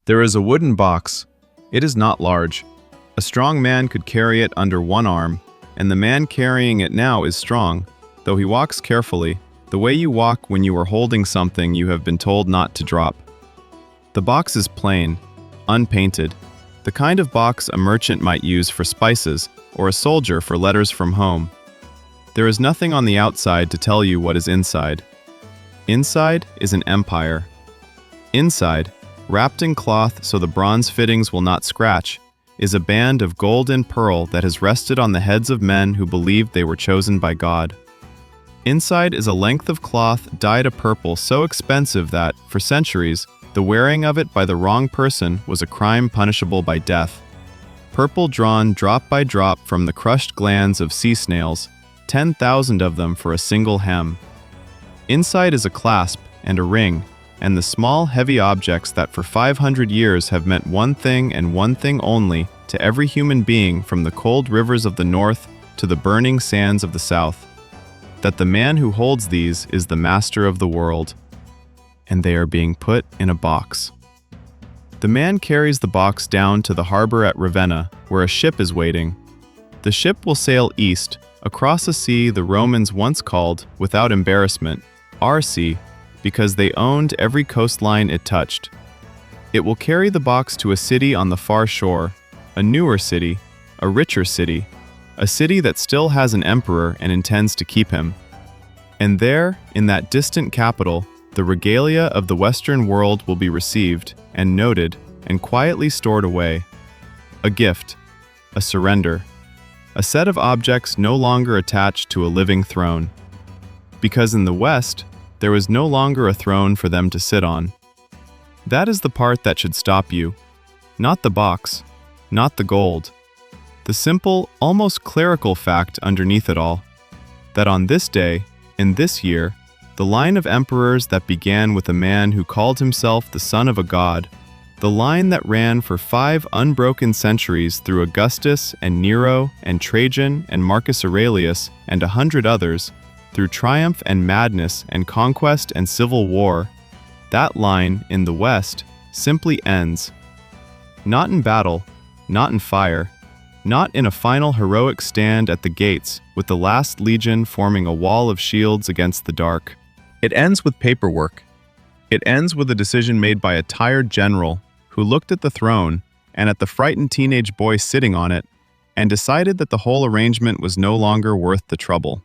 There is a wooden box. It is not large. A strong man could carry it under one arm, and the man carrying it now is strong, though he walks carefully, the way you walk when you are holding something you have been told not to drop. The box is plain, unpainted, the kind of box a merchant might use for spices or a soldier for letters from home. There is nothing on the outside to tell you what is inside. Inside is an empire. Inside, wrapped in cloth so the bronze fittings will not scratch, is a band of gold and pearl that has rested on the heads of men who believed they were chosen by God. Inside is a length of cloth dyed a purple so expensive that, for centuries, the wearing of it by the wrong person was a crime punishable by death. Purple drawn drop by drop from the crushed glands of sea snails, 10,000 of them for a single hem. Inside is a clasp and a ring, and the small, heavy objects that for 500 years have meant one thing and one thing only to every human being from the cold rivers of the north to the burning sands of the south. That the man who holds these is the master of the world, and they are being put in a box. The man carries the box down to the harbor at Ravenna, where a ship is waiting. The ship will sail east, across a sea the Romans once called, without embarrassment, our sea, because they owned every coastline it touched. It will carry the box to a city on the far shore, a newer city, a richer city, a city that still has an emperor and intends to keep him. And there, in that distant capital, the regalia of the Western world will be received and noted and quietly stored away. A gift, a surrender, a set of objects no longer attached to a living throne. Because in the West, there is no longer a throne for them to sit on. That is the part that should stop you. Not the box, not the gold. The simple, almost clerical fact underneath it all, that on this day, in this year, the line of emperors that began with a man who called himself the son of a god, the line that ran for 5 unbroken centuries through Augustus and Nero and Trajan and Marcus Aurelius and 100 others, through triumph and madness and conquest and civil war, that line, in the West, simply ends. Not in battle, not in fire, not in a final heroic stand at the gates with the last legion forming a wall of shields against the dark. It ends with paperwork. It ends with a decision made by a tired general who looked at the throne and at the frightened teenage boy sitting on it and decided that the whole arrangement was no longer worth the trouble.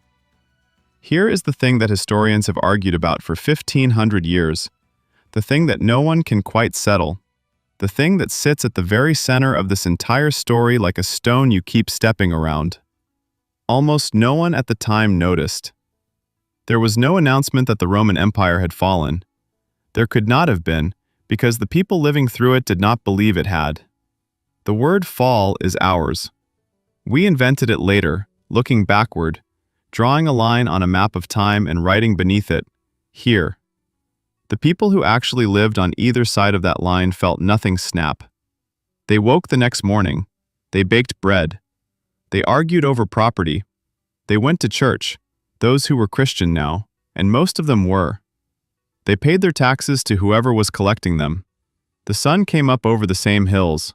Here is the thing that historians have argued about for 1,500 years, the thing that no one can quite settle, the thing that sits at the very center of this entire story like a stone you keep stepping around. Almost no one at the time noticed. There was no announcement that the Roman Empire had fallen. There could not have been, because the people living through it did not believe it had. The word fall is ours. We invented it later, looking backward, drawing a line on a map of time and writing beneath it, here. The people who actually lived on either side of that line felt nothing snap. They woke the next morning. They baked bread. They argued over property. They went to church, those who were Christian now, and most of them were. They paid their taxes to whoever was collecting them. The sun came up over the same hills.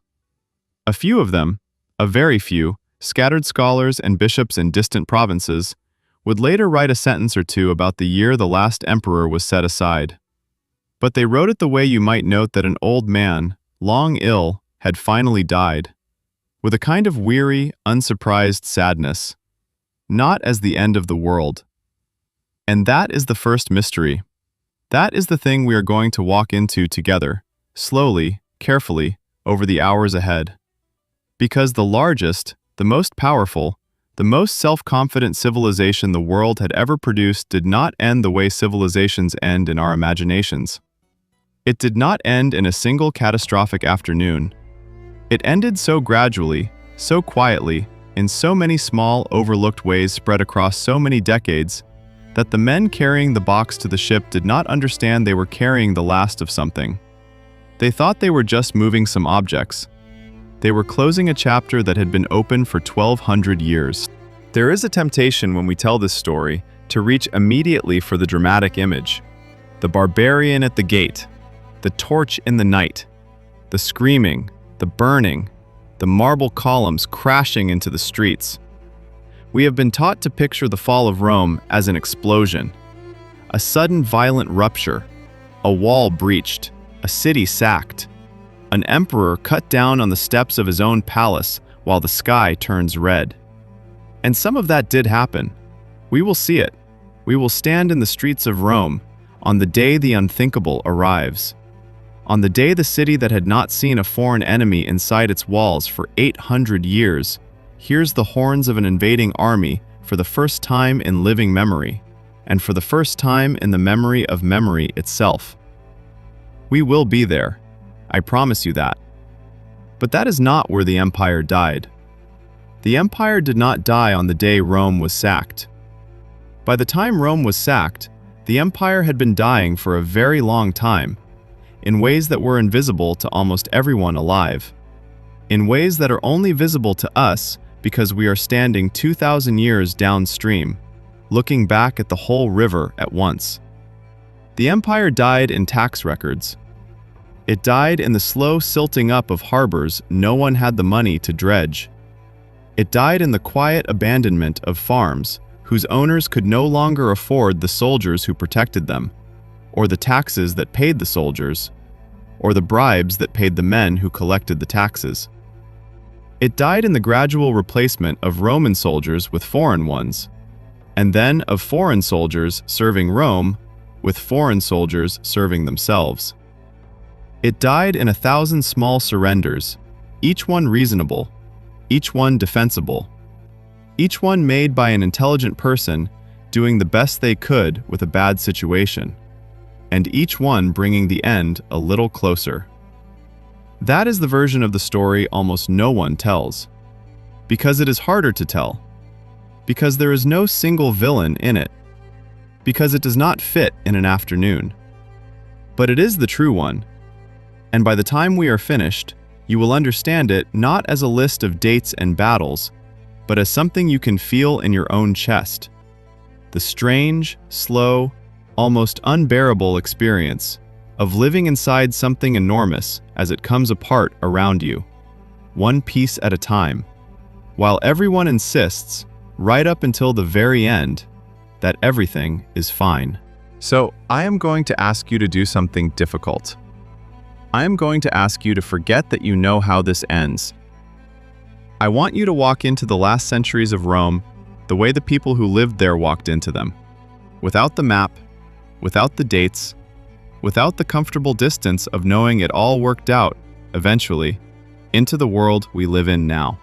A few of them, a very few, scattered scholars and bishops in distant provinces, would later write a sentence or two about the year the last emperor was set aside. But they wrote it the way you might note that an old man, long ill, had finally died, with a kind of weary, unsurprised sadness, not as the end of the world. And that is the first mystery. That is the thing we are going to walk into together, slowly, carefully, over the hours ahead. Because the largest, the most powerful, the most self-confident civilization the world had ever produced did not end the way civilizations end in our imaginations. It did not end in a single catastrophic afternoon. It ended so gradually, so quietly, in so many small, overlooked ways spread across so many decades, that the men carrying the box to the ship did not understand they were carrying the last of something. They thought they were just moving some objects. They were closing a chapter that had been open for 1,200 years. There is a temptation when we tell this story to reach immediately for the dramatic image. The barbarian at the gate, the torch in the night, The screaming, the burning, the marble columns crashing into the streets. We have been taught to picture the fall of Rome as an explosion, a sudden violent rupture, a wall breached, a city sacked, an emperor cut down on the steps of his own palace while the sky turns red. And some of that did happen. We will see it. We will stand in the streets of Rome on the day the unthinkable arrives. On the day the city that had not seen a foreign enemy inside its walls for 800 years hears the horns of an invading army for the first time in living memory, and for the first time in the memory of memory itself. We will be there. I promise you that. But that is not where the empire died. The empire did not die on the day Rome was sacked. By the time Rome was sacked, the empire had been dying for a very long time, in ways that were invisible to almost everyone alive, in ways that are only visible to us because we are standing 2,000 years downstream, looking back at the whole river at once. The empire died in tax records. It died in the slow silting up of harbors no one had the money to dredge. It died in the quiet abandonment of farms whose owners could no longer afford the soldiers who protected them, or the taxes that paid the soldiers, or the bribes that paid the men who collected the taxes. It died in the gradual replacement of Roman soldiers with foreign ones, and then of foreign soldiers serving Rome with foreign soldiers serving themselves. It died in 1,000 small surrenders, each one reasonable, each one defensible, each one made by an intelligent person doing the best they could with a bad situation, and each one bringing the end a little closer. That is the version of the story almost no one tells, because it is harder to tell, because there is no single villain in it, because it does not fit in an afternoon. But it is the true one, and by the time we are finished, you will understand it not as a list of dates and battles, but as something you can feel in your own chest. The strange, slow, almost unbearable experience of living inside something enormous as it comes apart around you, one piece at a time, while everyone insists, right up until the very end, that everything is fine. So, I am going to ask you to do something difficult. I am going to ask you to forget that you know how this ends. I want you to walk into the last centuries of Rome the way the people who lived there walked into them, without the map, without the dates, without the comfortable distance of knowing it all worked out, eventually, into the world we live in now.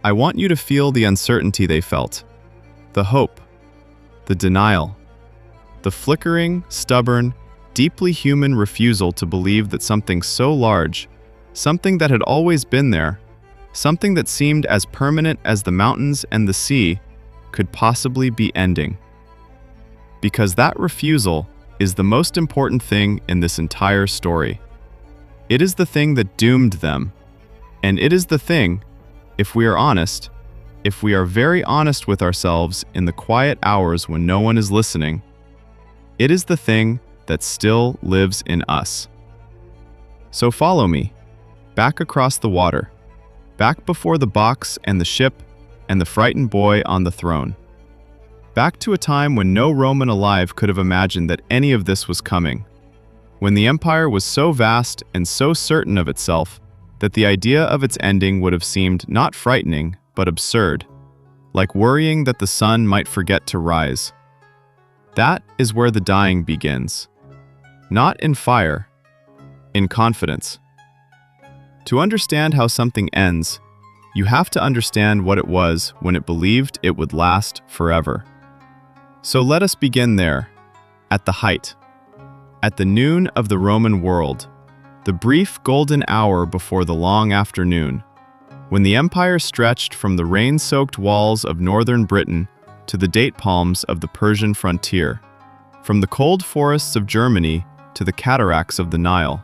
I want you to feel the uncertainty they felt, the hope, the denial, the flickering, stubborn, deeply human refusal to believe that something so large, something that had always been there, something that seemed as permanent as the mountains and the sea, could possibly be ending. Because that refusal is the most important thing in this entire story. It is the thing that doomed them, and it is the thing, if we are honest, if we are very honest with ourselves in the quiet hours when no one is listening, it is the thing that still lives in us. So follow me, back across the water, back before the box and the ship and the frightened boy on the throne. Back to a time when no Roman alive could have imagined that any of this was coming, when the empire was so vast and so certain of itself that the idea of its ending would have seemed not frightening, but absurd, like worrying that the sun might forget to rise. That is where the dying begins. Not in fire, in confidence. To understand how something ends, you have to understand what it was when it believed it would last forever. So let us begin there, at the height, at the noon of the Roman world, the brief golden hour before the long afternoon, when the empire stretched from the rain-soaked walls of northern Britain to the date palms of the Persian frontier, from the cold forests of Germany to the cataracts of the Nile.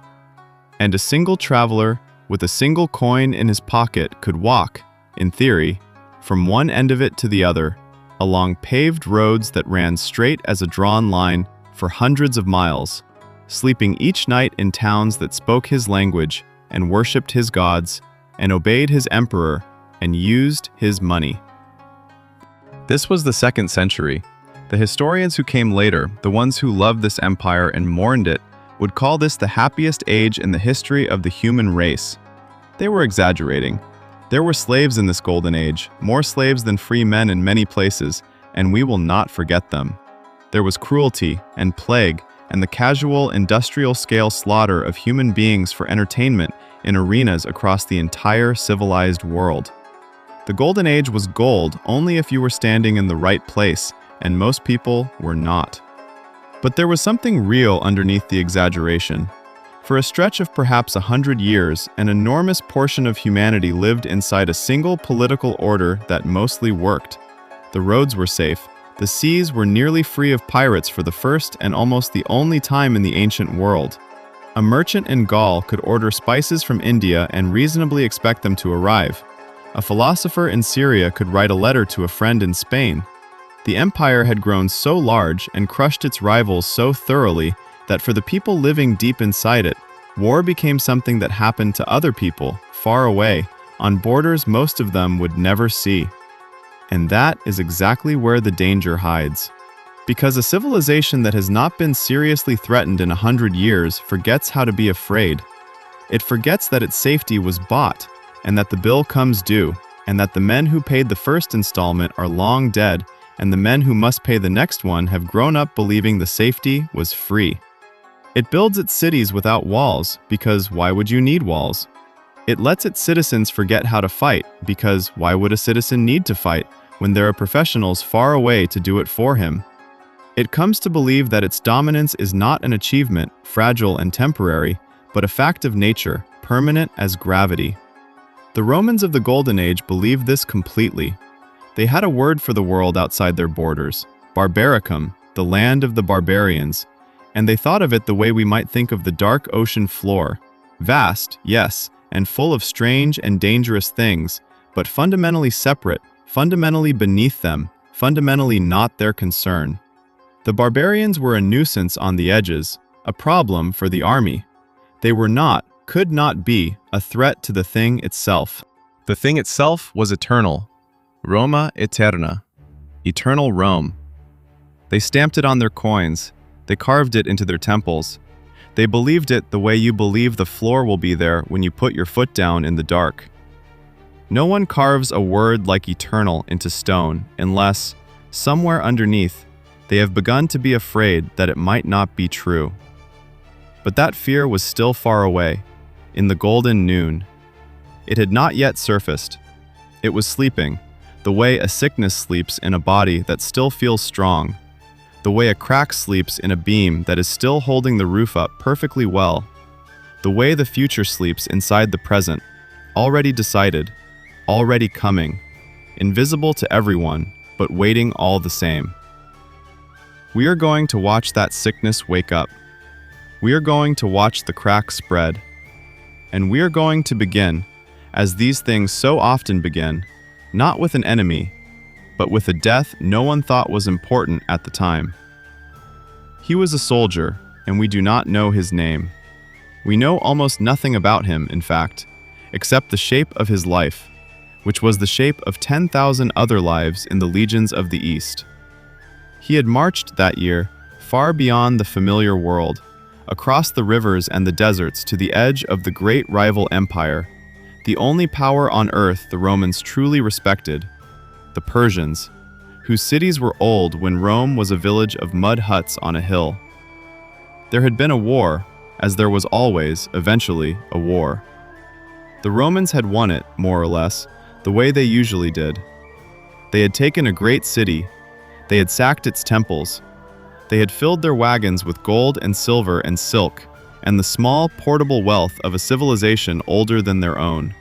And a single traveler with a single coin in his pocket could walk, in theory, from one end of it to the other, along paved roads that ran straight as a drawn line for hundreds of miles, sleeping each night in towns that spoke his language and worshipped his gods and obeyed his emperor and used his money. This was the 2nd century. The historians who came later, the ones who loved this empire and mourned it, would call this the happiest age in the history of the human race. They were exaggerating. There were slaves in this golden age, more slaves than free men in many places, and we will not forget them. There was cruelty and plague and the casual industrial-scale slaughter of human beings for entertainment in arenas across the entire civilized world. The golden age was gold only if you were standing in the right place, and most people were not. But there was something real underneath the exaggeration. For a stretch of perhaps 100 years, an enormous portion of humanity lived inside a single political order that mostly worked. The roads were safe. The seas were nearly free of pirates for the first and almost the only time in the ancient world. A merchant in Gaul could order spices from India and reasonably expect them to arrive. A philosopher in Syria could write a letter to a friend in Spain. The empire had grown so large and crushed its rivals so thoroughly that for the people living deep inside it, war became something that happened to other people, far away, on borders most of them would never see. And that is exactly where the danger hides. Because a civilization that has not been seriously threatened in 100 years forgets how to be afraid. It forgets that its safety was bought, and that the bill comes due, and that the men who paid the first installment are long dead, and the men who must pay the next one have grown up believing the safety was free. It builds its cities without walls, because why would you need walls? It lets its citizens forget how to fight, because why would a citizen need to fight when there are professionals far away to do it for him? It comes to believe that its dominance is not an achievement, fragile and temporary, but a fact of nature, permanent as gravity. The Romans of the Golden Age believed this completely. They had a word for the world outside their borders, barbaricum, the land of the barbarians, and they thought of it the way we might think of the dark ocean floor. Vast, yes, and full of strange and dangerous things, but fundamentally separate, fundamentally beneath them, fundamentally not their concern. The barbarians were a nuisance on the edges, a problem for the army. They were not, could not be, a threat to the thing itself. The thing itself was eternal. Roma Eterna. Eternal Rome. They stamped it on their coins. They carved it into their temples. They believed it the way you believe the floor will be there when you put your foot down in the dark. No one carves a word like eternal into stone unless, somewhere underneath, they have begun to be afraid that it might not be true. But that fear was still far away, in the golden noon. It had not yet surfaced. It was sleeping, the way a sickness sleeps in a body that still feels strong, the way a crack sleeps in a beam that is still holding the roof up perfectly well, the way the future sleeps inside the present, already decided, already coming, invisible to everyone, but waiting all the same. We are going to watch that sickness wake up. We are going to watch the crack spread. And we are going to begin, as these things so often begin, not with an enemy, but with a death no one thought was important at the time. He was a soldier, and we do not know his name. We know almost nothing about him, in fact, except the shape of his life, which was the shape of 10,000 other lives in the legions of the East. He had marched that year far beyond the familiar world, across the rivers and the deserts to the edge of the great rival empire, the only power on earth the Romans truly respected, the Persians, whose cities were old when Rome was a village of mud huts on a hill. There had been a war, as there was always, eventually, a war. The Romans had won it, more or less, the way they usually did. They had taken a great city. They had sacked its temples. They had filled their wagons with gold and silver and silk, and the small, portable wealth of a civilization older than their own.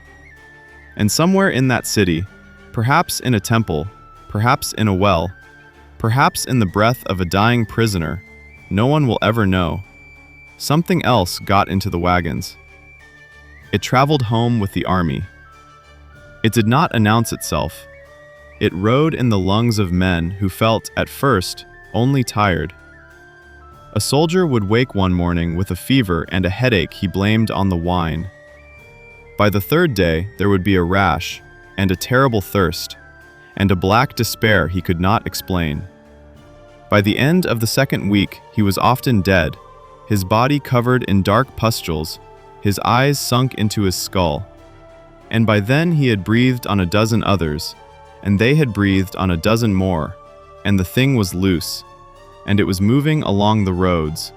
And somewhere in that city, perhaps in a temple, perhaps in a well, perhaps in the breath of a dying prisoner, no one will ever know, something else got into the wagons. It traveled home with the army. It did not announce itself. It rode in the lungs of men who felt, at first, only tired. A soldier would wake one morning with a fever and a headache he blamed on the wine. By the third day, there would be a rash, and a terrible thirst, and a black despair he could not explain. By the end of the second week, he was often dead, his body covered in dark pustules, his eyes sunk into his skull. And by then he had breathed on a dozen others, and they had breathed on a dozen more, and the thing was loose, and it was moving along the roads,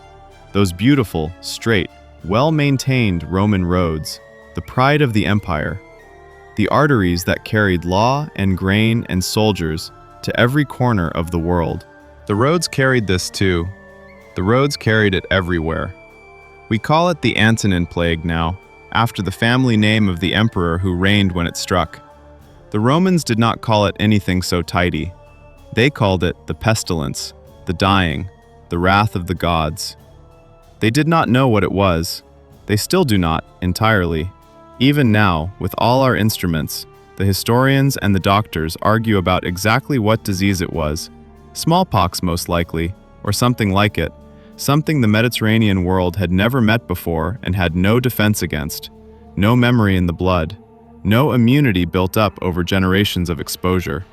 those beautiful, straight, well-maintained Roman roads, the pride of the empire, the arteries that carried law and grain and soldiers to every corner of the world. The roads carried this too. The roads carried it everywhere. We call it the Antonine Plague now, after the family name of the emperor who reigned when it struck. The Romans did not call it anything so tidy. They called it the pestilence, the dying, the wrath of the gods. They did not know what it was. They still do not, entirely. Even now, with all our instruments, the historians and the doctors argue about exactly what disease it was. Smallpox most likely, or something like it, something the Mediterranean world had never met before and had no defense against, no memory in the blood, no immunity built up over generations of exposure.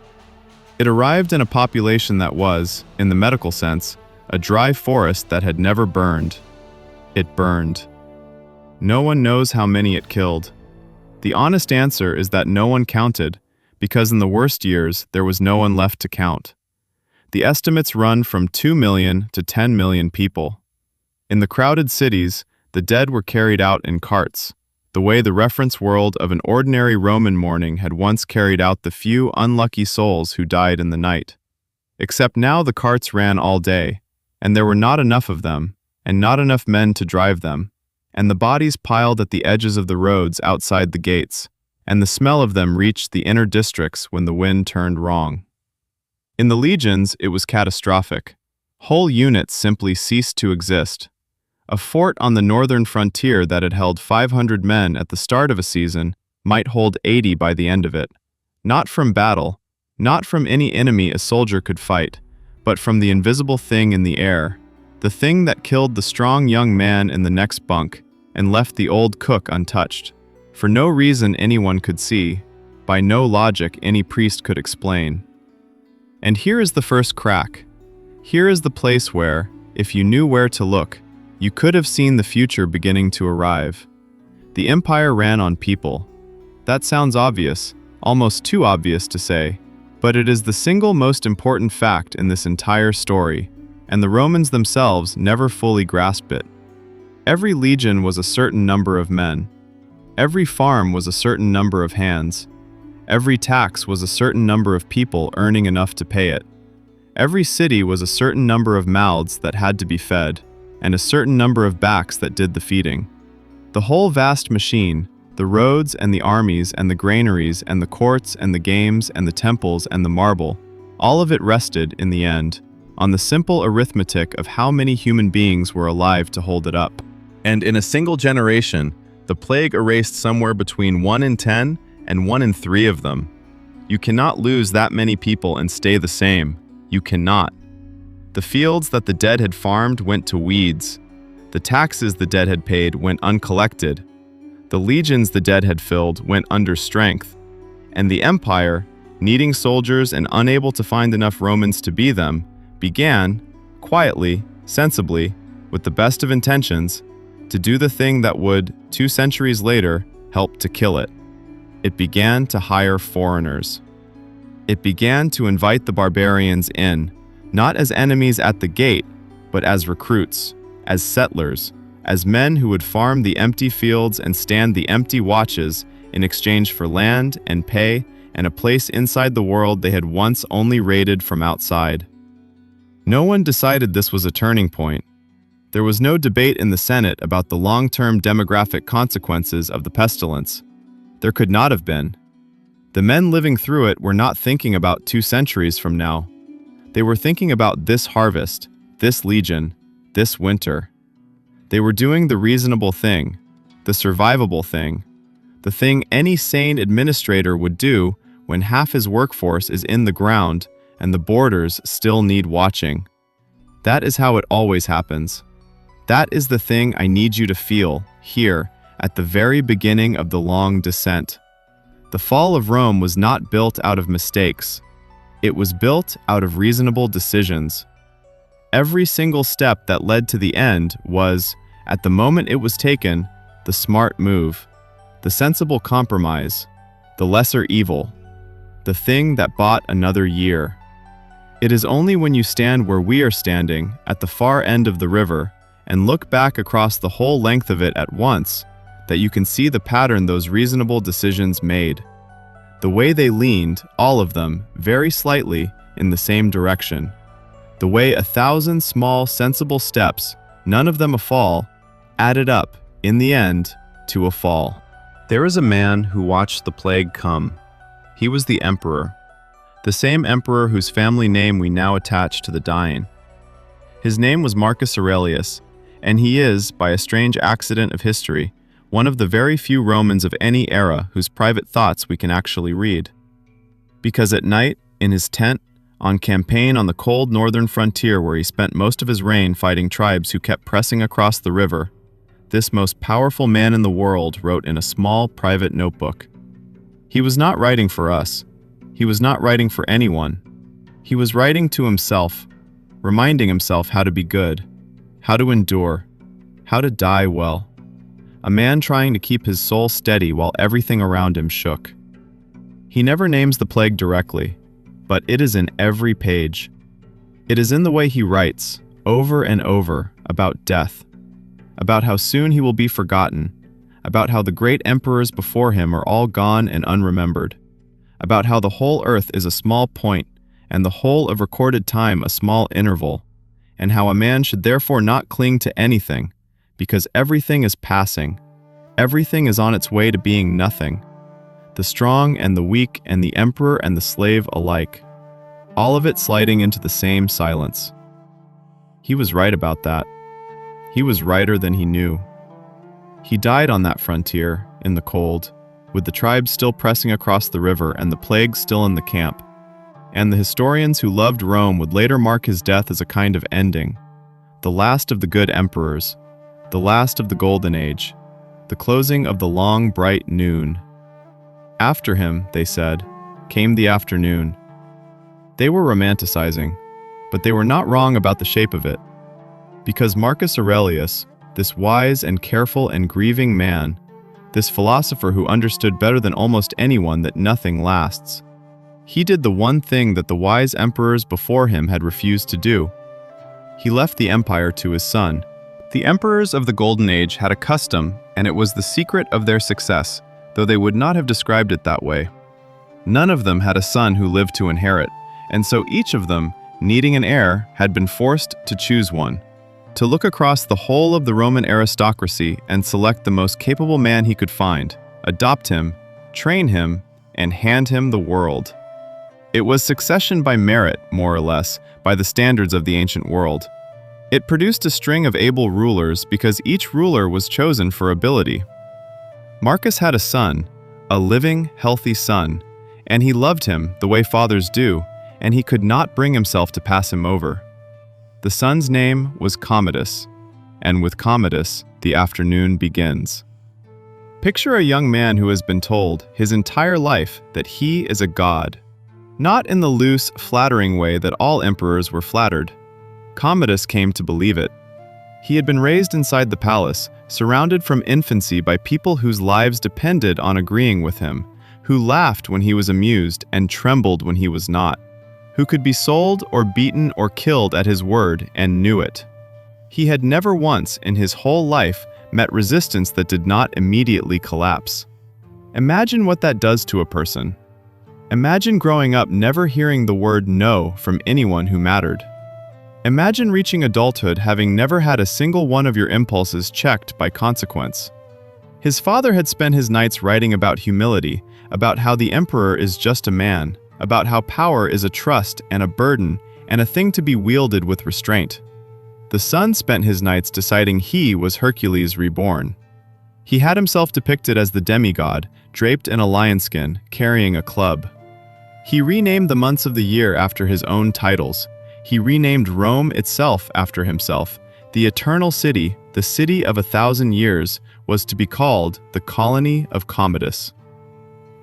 It arrived in a population that was, in the medical sense, a dry forest that had never burned. It burned. No one knows how many it killed. The honest answer is that no one counted, because in the worst years there was no one left to count. The estimates run from 2 million to 10 million people. In the crowded cities, the dead were carried out in carts, the way the reference world of an ordinary Roman morning had once carried out the few unlucky souls who died in the night. Except now the carts ran all day, and there were not enough of them, and not enough men to drive them, and the bodies piled at the edges of the roads outside the gates, and the smell of them reached the inner districts when the wind turned wrong. In the legions, it was catastrophic. Whole units simply ceased to exist. A fort on the northern frontier that had held 500 men at the start of a season might hold 80 by the end of it. Not from battle, not from any enemy a soldier could fight, but from the invisible thing in the air, the thing that killed the strong young man in the next bunk and left the old cook untouched, for no reason anyone could see, by no logic any priest could explain. And here is the first crack. Here is the place where, if you knew where to look, you could have seen the future beginning to arrive. The empire ran on people. That sounds obvious, almost too obvious to say, but it is the single most important fact in this entire story, and the Romans themselves never fully grasped it. Every legion was a certain number of men. Every farm was a certain number of hands. Every tax was a certain number of people earning enough to pay it. Every city was a certain number of mouths that had to be fed, and a certain number of backs that did the feeding. The whole vast machine, the roads and the armies and the granaries and the courts and the games and the temples and the marble, all of it rested, in the end, on the simple arithmetic of how many human beings were alive to hold it up. And in a single generation, the plague erased somewhere between 1 in 10 and 1 in 3 of them. You cannot lose that many people and stay the same. You cannot. The fields that the dead had farmed went to weeds. The taxes the dead had paid went uncollected. The legions the dead had filled went under strength. And the empire, needing soldiers and unable to find enough Romans to be them, began, quietly, sensibly, with the best of intentions, to do the thing that would, 2 centuries later, help to kill it. It began to hire foreigners. It began to invite the barbarians in, not as enemies at the gate, but as recruits, as settlers, as men who would farm the empty fields and stand the empty watches in exchange for land and pay and a place inside the world they had once only raided from outside. No one decided this was a turning point. There was no debate in the Senate about the long-term demographic consequences of the pestilence. There could not have been. The men living through it were not thinking about 2 centuries from now. They were thinking about this harvest, this legion, this winter. They were doing the reasonable thing, the survivable thing, the thing any sane administrator would do when half his workforce is in the ground and the borders still need watching. That is how it always happens. That is the thing I need you to feel, here, at the very beginning of the long descent. The fall of Rome was not built out of mistakes. It was built out of reasonable decisions. Every single step that led to the end was, at the moment it was taken, the smart move, the sensible compromise, the lesser evil, the thing that bought another year. It is only when you stand where we are standing, at the far end of the river, and look back across the whole length of it at once, that you can see the pattern those reasonable decisions made. The way they leaned, all of them, very slightly, in the same direction. The way 1,000 small, sensible steps, none of them a fall, added up, in the end, to a fall. There is a man who watched the plague come. He was the emperor, the same emperor whose family name we now attach to the dying. His name was Marcus Aurelius, and he is, by a strange accident of history, one of the very few Romans of any era whose private thoughts we can actually read. Because at night, in his tent, on campaign on the cold northern frontier where he spent most of his reign fighting tribes who kept pressing across the river, this most powerful man in the world wrote in a small private notebook. He was not writing for us. He was not writing for anyone. He was writing to himself, reminding himself how to be good, how to endure, how to die well. A man trying to keep his soul steady while everything around him shook. He never names the plague directly, but it is in every page. It is in the way he writes, over and over, about death, about how soon he will be forgotten, about how the great emperors before him are all gone and unremembered, about how the whole earth is a small point and the whole of recorded time a small interval, and how a man should therefore not cling to anything, because everything is passing, everything is on its way to being nothing, the strong and the weak and the emperor and the slave alike, all of it sliding into the same silence. He was right about that. He was righter than he knew. He died on that frontier, in the cold, with the tribes still pressing across the river and the plague still in the camp. And the historians who loved Rome would later mark his death as a kind of ending, the last of the good emperors, the last of the golden age, the closing of the long, bright noon. After him, they said, came the afternoon. They were romanticizing, but they were not wrong about the shape of it. Because Marcus Aurelius, this wise and careful and grieving man, this philosopher who understood better than almost anyone that nothing lasts, he did the one thing that the wise emperors before him had refused to do. He left the empire to his son. The emperors of the Golden Age had a custom, and it was the secret of their success, though they would not have described it that way. None of them had a son who lived to inherit, and so each of them, needing an heir, had been forced to choose one, to look across the whole of the Roman aristocracy and select the most capable man he could find, adopt him, train him, and hand him the world. It was succession by merit, more or less, by the standards of the ancient world. It produced a string of able rulers because each ruler was chosen for ability. Marcus had a son, a living, healthy son, and he loved him the way fathers do, and he could not bring himself to pass him over. The son's name was Commodus, and with Commodus, the afternoon begins. Picture a young man who has been told his entire life that he is a god. Not in the loose, flattering way that all emperors were flattered. Commodus came to believe it. He had been raised inside the palace, surrounded from infancy by people whose lives depended on agreeing with him, who laughed when he was amused and trembled when he was not, who could be sold or beaten or killed at his word and knew it. He had never once in his whole life met resistance that did not immediately collapse. Imagine what that does to a person. Imagine growing up never hearing the word no from anyone who mattered. Imagine reaching adulthood having never had a single one of your impulses checked by consequence. His father had spent his nights writing about humility, about how the emperor is just a man, about how power is a trust and a burden and a thing to be wielded with restraint. The son spent his nights deciding he was Hercules reborn. He had himself depicted as the demigod, draped in a lion skin, carrying a club. He renamed the months of the year after his own titles. He renamed Rome itself after himself. The eternal city, the city of 1,000 years, was to be called the colony of Commodus.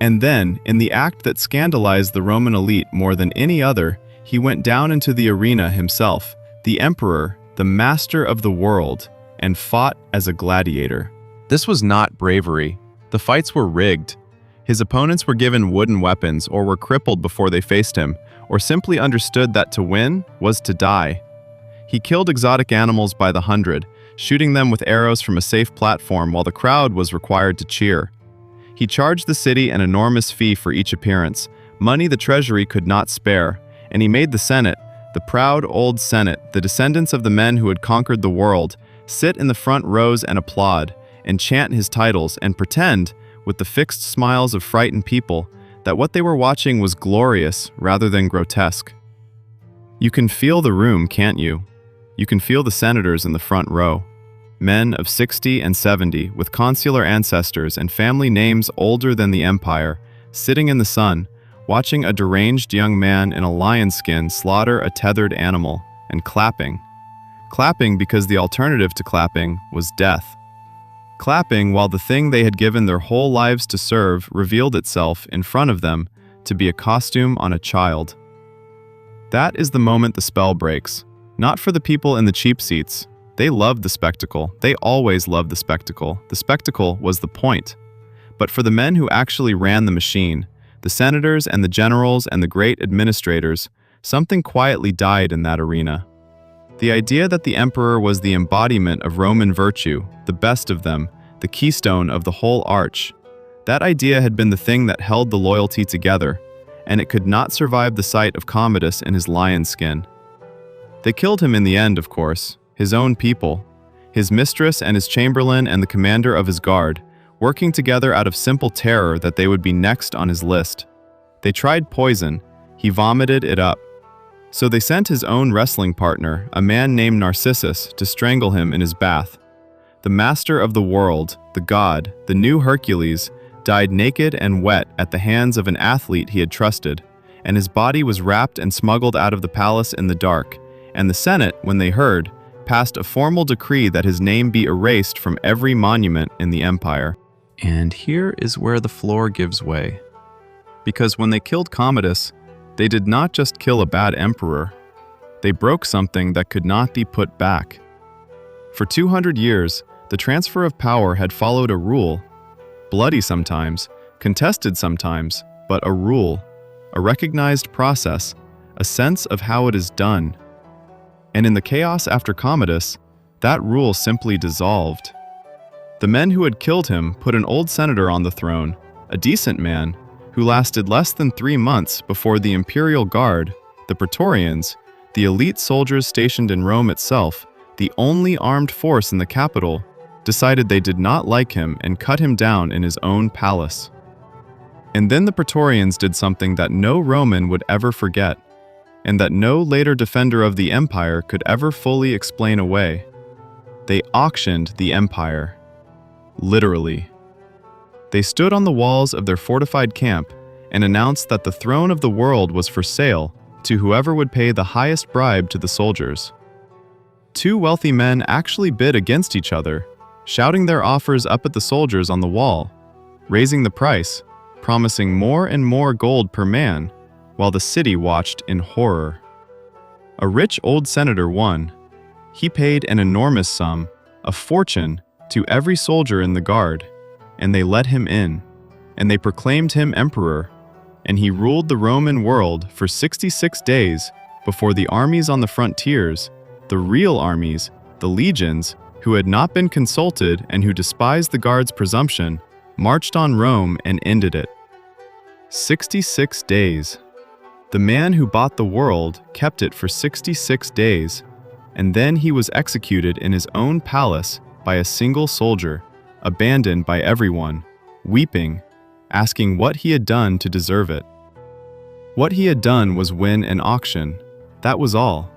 And then, in the act that scandalized the Roman elite more than any other, he went down into the arena himself, the emperor, the master of the world, and fought as a gladiator. This was not bravery. The fights were rigged. His opponents were given wooden weapons or were crippled before they faced him, or simply understood that to win was to die. He killed exotic animals by the hundred, shooting them with arrows from a safe platform while the crowd was required to cheer. He charged the city an enormous fee for each appearance, money the treasury could not spare, and he made the Senate, the proud old Senate, the descendants of the men who had conquered the world, sit in the front rows and applaud, and chant his titles and pretend, with the fixed smiles of frightened people, that what they were watching was glorious rather than grotesque. You can feel the room, can't you? You can feel the senators in the front row. Men of 60 and 70, with consular ancestors and family names older than the empire, sitting in the sun, watching a deranged young man in a lion skin slaughter a tethered animal, and clapping. Clapping because the alternative to clapping was death. Clapping while the thing they had given their whole lives to serve revealed itself in front of them to be a costume on a child. That is the moment the spell breaks. Not for the people in the cheap seats. They loved the spectacle. They always loved the spectacle. The spectacle was the point. But for the men who actually ran the machine, the senators and the generals and the great administrators, something quietly died in that arena. The idea that the emperor was the embodiment of Roman virtue, the best of them, the keystone of the whole arch, that idea had been the thing that held the loyalty together, and it could not survive the sight of Commodus in his lion skin. They killed him in the end, of course, his own people, his mistress and his chamberlain and the commander of his guard, working together out of simple terror that they would be next on his list. They tried poison. He vomited it up. So they sent his own wrestling partner, a man named Narcissus, to strangle him in his bath. The master of the world, the god, the new Hercules, died naked and wet at the hands of an athlete he had trusted, and his body was wrapped and smuggled out of the palace in the dark, and the Senate, when they heard, passed a formal decree that his name be erased from every monument in the empire. And here is where the floor gives way. Because when they killed Commodus, they did not just kill a bad emperor. They broke something that could not be put back. For 200 years, the transfer of power had followed a rule, bloody sometimes, contested sometimes, but a rule, a recognized process, a sense of how it is done. And in the chaos after Commodus, that rule simply dissolved. The men who had killed him put an old senator on the throne, a decent man, who lasted less than 3 months before the imperial guard, the Praetorians, the elite soldiers stationed in Rome itself, the only armed force in the capital, decided they did not like him and cut him down in his own palace. And then the Praetorians did something that no Roman would ever forget, and that no later defender of the empire could ever fully explain away. They auctioned the empire. Literally. They stood on the walls of their fortified camp and announced that the throne of the world was for sale to whoever would pay the highest bribe to the soldiers. 2 wealthy men actually bid against each other, shouting their offers up at the soldiers on the wall, raising the price, promising more and more gold per man, while the city watched in horror. A rich old senator won. He paid an enormous sum, a fortune, to every soldier in the guard, and they let him in, and they proclaimed him emperor, and he ruled the Roman world for 66 days before the armies on the frontiers, the real armies, the legions, who had not been consulted and who despised the guard's presumption, marched on Rome and ended it. 66 days. The man who bought the world kept it for 66 days, and then he was executed in his own palace by a single soldier, abandoned by everyone, weeping, asking what he had done to deserve it. What he had done was win an auction. That was all.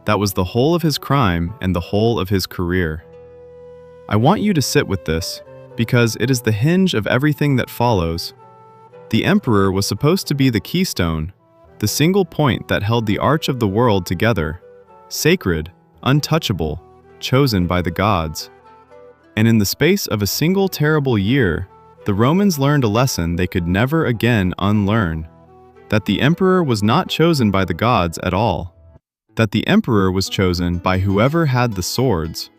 That was the whole of his crime and the whole of his career. I want you to sit with this, because it is the hinge of everything that follows. The emperor was supposed to be the keystone, the single point that held the arch of the world together, sacred, untouchable, chosen by the gods. And in the space of a single terrible year, the Romans learned a lesson they could never again unlearn: that the emperor was not chosen by the gods at all, that the emperor was chosen by whoever had the swords,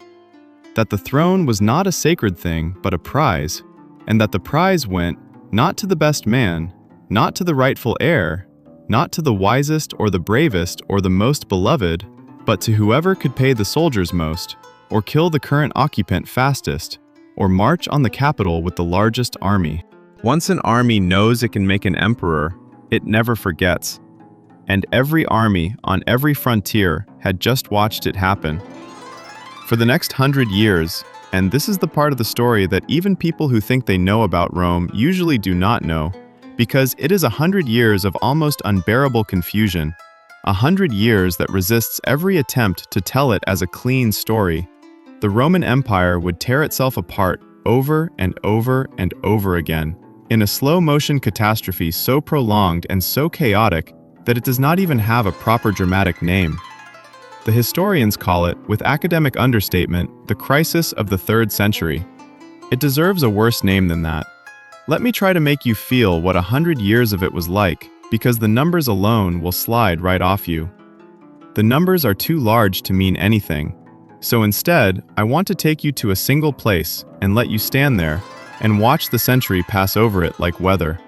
that the throne was not a sacred thing but a prize, and that the prize went not to the best man, not to the rightful heir, not to the wisest or the bravest or the most beloved, but to whoever could pay the soldiers most, or kill the current occupant fastest, or march on the capital with the largest army. Once an army knows it can make an emperor, it never forgets. And every army on every frontier had just watched it happen. For the next 100 years, and this is the part of the story that even people who think they know about Rome usually do not know, because it is 100 years of almost unbearable confusion, 100 years that resists every attempt to tell it as a clean story. The Roman Empire would tear itself apart over and over and over again, in a slow-motion catastrophe so prolonged and so chaotic that it does not even have a proper dramatic name. The historians call it, with academic understatement, the crisis of the 3rd century. It deserves a worse name than that. Let me try to make you feel what 100 years of it was like, because the numbers alone will slide right off you. The numbers are too large to mean anything. So instead, I want to take you to a single place and let you stand there and watch the century pass over it like weather.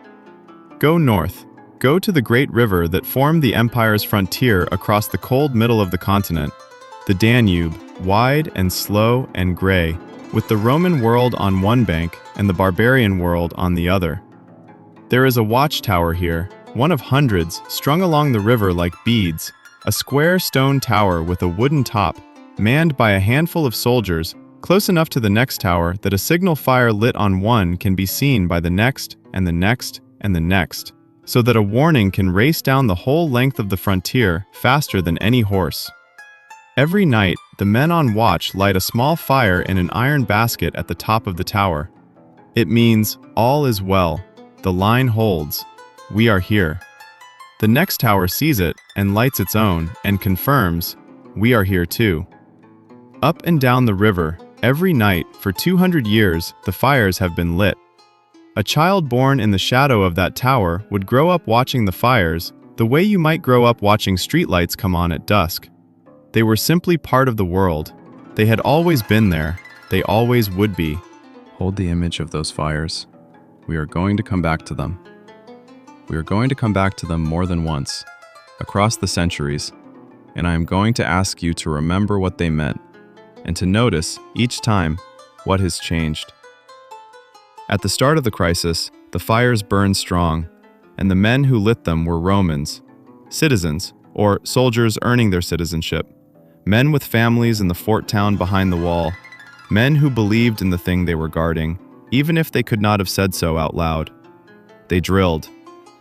Go north. Go to the great river that formed the empire's frontier across the cold middle of the continent, the Danube, wide and slow and gray, with the Roman world on one bank and the barbarian world on the other. There is a watchtower here, one of hundreds, strung along the river like beads, a square stone tower with a wooden top, manned by a handful of soldiers, close enough to the next tower that a signal fire lit on one can be seen by the next and the next and the next, so that a warning can race down the whole length of the frontier faster than any horse. Every night, the men on watch light a small fire in an iron basket at the top of the tower. It means, all is well, the line holds, we are here. The next tower sees it and lights its own and confirms, we are here too. Up and down the river, every night, for 200 years, the fires have been lit. A child born in the shadow of that tower would grow up watching the fires the way you might grow up watching streetlights come on at dusk. They were simply part of the world. They had always been there. They always would be. Hold the image of those fires. We are going to come back to them. We are going to come back to them more than once, across the centuries, and I am going to ask you to remember what they meant, and to notice, each time, what has changed. At the start of the crisis, the fires burned strong, and the men who lit them were Romans, citizens, or soldiers earning their citizenship, men with families in the fort town behind the wall, men who believed in the thing they were guarding, even if they could not have said so out loud. They drilled.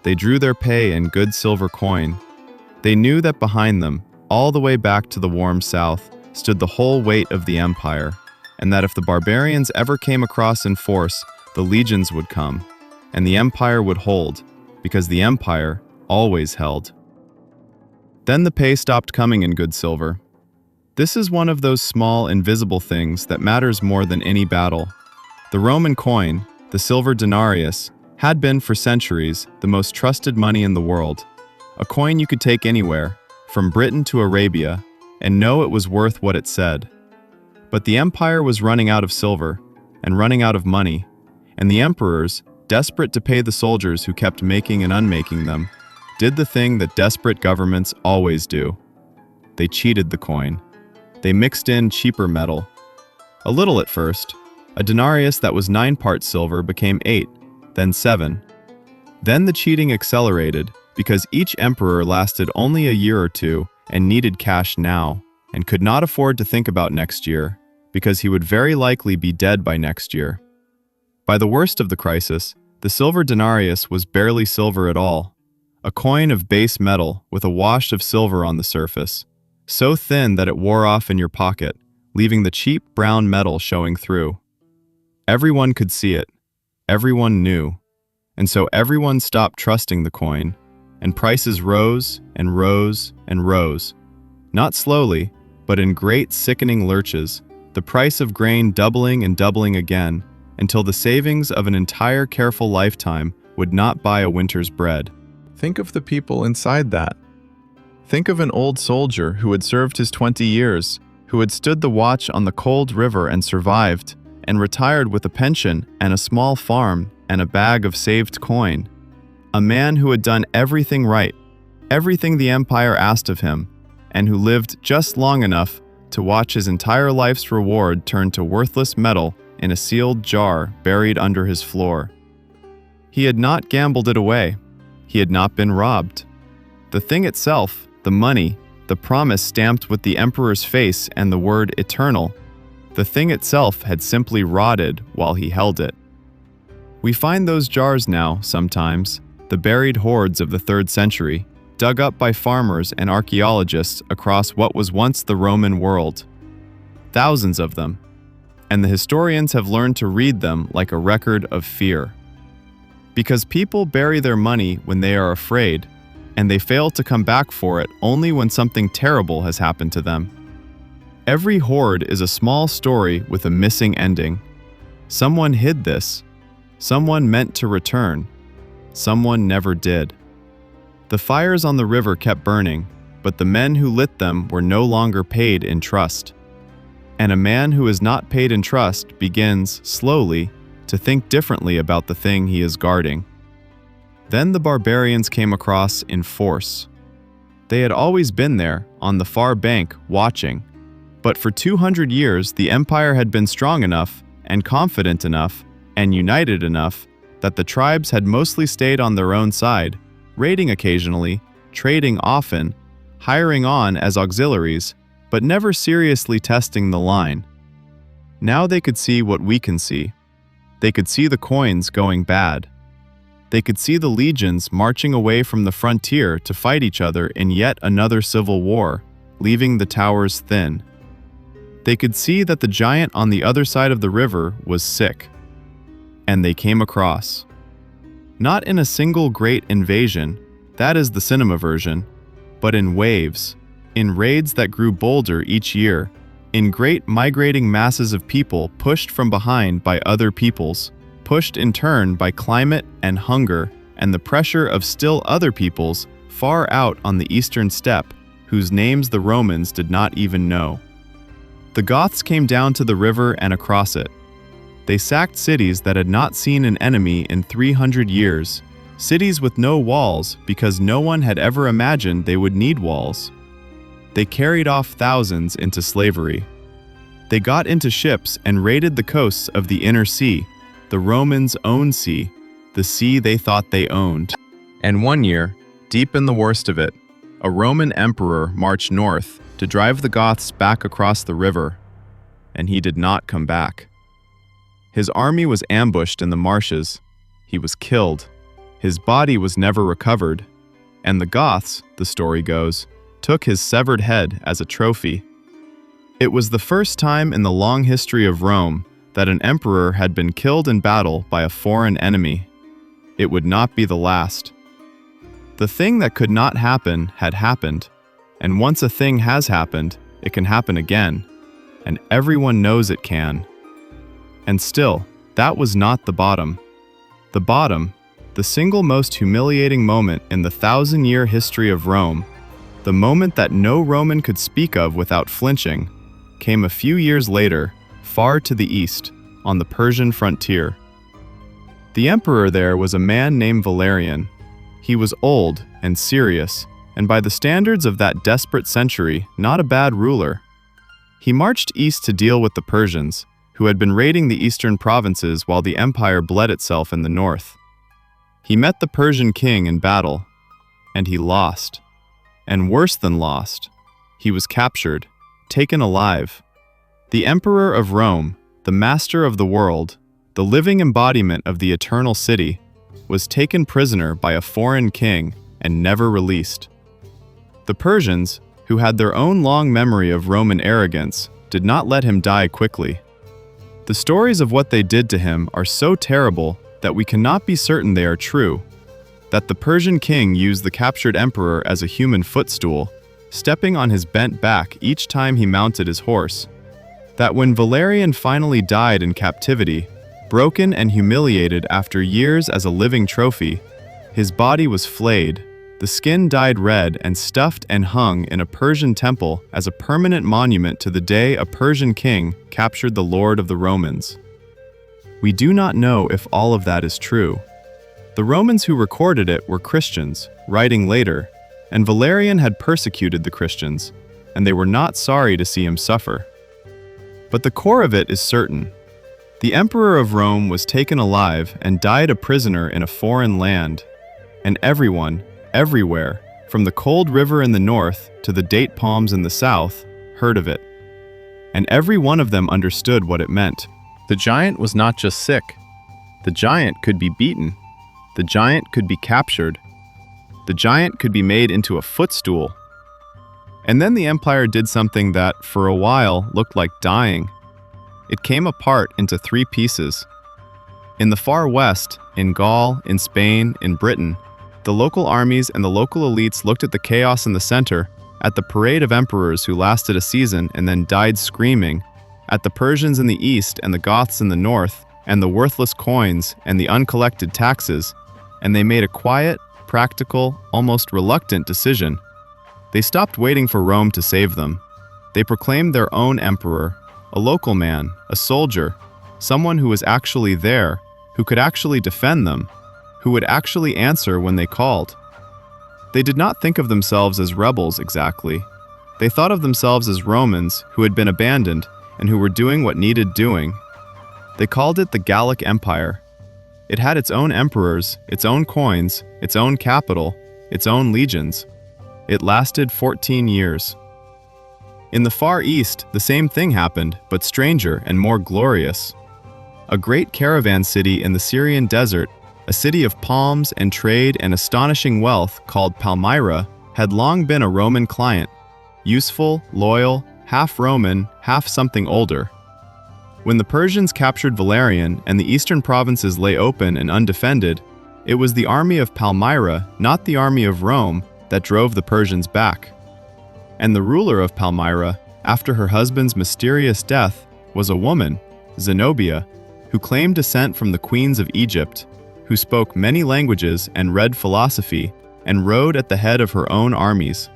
They drew their pay in good silver coin. They knew that behind them, all the way back to the warm south, stood the whole weight of the empire, and that if the barbarians ever came across in force, the legions would come, and the empire would hold, because the empire always held. Then the pay stopped coming in good silver. This is one of those small, invisible things that matters more than any battle. The Roman coin, the silver denarius, had been for centuries the most trusted money in the world, a coin you could take anywhere, from Britain to Arabia, and know it was worth what it said. But the empire was running out of silver, and running out of money, and the emperors, desperate to pay the soldiers who kept making and unmaking them, did the thing that desperate governments always do. They cheated the coin. They mixed in cheaper metal. A little at first. A denarius that was 9 parts silver became 8, then 7. Then the cheating accelerated, because each emperor lasted only a year or two and needed cash now, and could not afford to think about next year, because he would very likely be dead by next year. By the worst of the crisis, the silver denarius was barely silver at all, a coin of base metal with a wash of silver on the surface, so thin that it wore off in your pocket, leaving the cheap brown metal showing through. Everyone could see it. Everyone knew. And so everyone stopped trusting the coin, and prices rose and rose and rose. Not slowly, but in great sickening lurches, the price of grain doubling and doubling again, until the savings of an entire careful lifetime would not buy a winter's bread. Think of the people inside that. Think of an old soldier who had served his 20 years, who had stood the watch on the cold river and survived, and retired with a pension and a small farm and a bag of saved coin. A man who had done everything right, everything the empire asked of him, and who lived just long enough to watch his entire life's reward turn to worthless metal in a sealed jar buried under his floor. He had not gambled it away. He had not been robbed. The thing itself, the money, the promise stamped with the emperor's face and the word eternal, the thing itself had simply rotted while he held it. We find those jars now, sometimes, the buried hoards of the 3rd century, dug up by farmers and archaeologists across what was once the Roman world. Thousands of them. And the historians have learned to read them like a record of fear. Because people bury their money when they are afraid, and they fail to come back for it only when something terrible has happened to them. Every hoard is a small story with a missing ending. Someone hid this. Someone meant to return. Someone never did. The fires on the river kept burning, but the men who lit them were no longer paid in trust. And a man who is not paid in trust begins, slowly, to think differently about the thing he is guarding. Then the barbarians came across in force. They had always been there, on the far bank, watching. But for 200 years, the empire had been strong enough, and confident enough, and united enough, that the tribes had mostly stayed on their own side, raiding occasionally, trading often, hiring on as auxiliaries, but never seriously testing the line. Now they could see what we can see. They could see the coins going bad. They could see the legions marching away from the frontier to fight each other in yet another civil war, leaving the towers thin. They could see that the giant on the other side of the river was sick. And they came across. Not in a single great invasion, that is the cinema version, but in waves, in raids that grew bolder each year, in great migrating masses of people pushed from behind by other peoples, pushed in turn by climate and hunger and the pressure of still other peoples far out on the eastern steppe, whose names the Romans did not even know. The Goths came down to the river and across it. They sacked cities that had not seen an enemy in 300 years, cities with no walls because no one had ever imagined they would need walls. They carried off thousands into slavery. They got into ships and raided the coasts of the inner sea, the Romans' own sea, the sea they thought they owned. And one year, deep in the worst of it, a Roman emperor marched north to drive the Goths back across the river, and he did not come back. His army was ambushed in the marshes. He was killed. His body was never recovered, and the Goths, the story goes, took his severed head as a trophy. It was the first time in the long history of Rome that an emperor had been killed in battle by a foreign enemy. It would not be the last. The thing that could not happen had happened, and once a thing has happened, it can happen again, and everyone knows it can. And still, that was not the bottom. The bottom, the single most humiliating moment in the 1,000-year history of Rome, the moment that no Roman could speak of without flinching, came a few years later, far to the east, on the Persian frontier. The emperor there was a man named Valerian. He was old and serious, and by the standards of that desperate century, not a bad ruler. He marched east to deal with the Persians, who had been raiding the eastern provinces while the empire bled itself in the north. He met the Persian king in battle, and he lost. And worse than lost, he was captured, taken alive. The emperor of Rome, the master of the world, the living embodiment of the eternal city, was taken prisoner by a foreign king and never released. The Persians, who had their own long memory of Roman arrogance, did not let him die quickly. The stories of what they did to him are so terrible that we cannot be certain they are true. that the Persian king used the captured emperor as a human footstool, stepping on his bent back each time he mounted his horse. That when Valerian finally died in captivity, broken and humiliated after years as a living trophy, his body was flayed, the skin dyed red and stuffed and hung in a Persian temple as a permanent monument to the day a Persian king captured the Lord of the Romans. We do not know if all of that is true. The Romans who recorded it were Christians, writing later, and Valerian had persecuted the Christians, and they were not sorry to see him suffer. But the core of it is certain. The emperor of Rome was taken alive and died a prisoner in a foreign land, and everyone, everywhere, from the cold river in the north to the date palms in the south, heard of it. And every one of them understood what it meant. The giant was not just sick. The giant could be beaten. The giant could be captured. The giant could be made into a footstool. And then the empire did something that, for a while, looked like dying. It came apart into 3 pieces. In the far west, in Gaul, in Spain, in Britain, the local armies and the local elites looked at the chaos in the center, at the parade of emperors who lasted a season and then died screaming, at the Persians in the east and the Goths in the north, and the worthless coins and the uncollected taxes, and they made a quiet, practical, almost reluctant decision. They stopped waiting for Rome to save them. They proclaimed their own emperor, a local man, a soldier, someone who was actually there, who could actually defend them, who would actually answer when they called. They did not think of themselves as rebels exactly. They thought of themselves as Romans who had been abandoned and who were doing what needed doing. They called it the Gallic Empire. It had its own emperors, its own coins, its own capital, its own legions. It lasted 14 years. In the Far East, the same thing happened, but stranger and more glorious. A great caravan city in the Syrian desert, a city of palms and trade and astonishing wealth called Palmyra, had long been a Roman client, useful, loyal, half Roman, half something older. When the Persians captured Valerian and the eastern provinces lay open and undefended, it was the army of Palmyra, not the army of Rome, that drove the Persians back. And the ruler of Palmyra, after her husband's mysterious death, was a woman, Zenobia, who claimed descent from the queens of Egypt, who spoke many languages and read philosophy, and rode at the head of her own armies.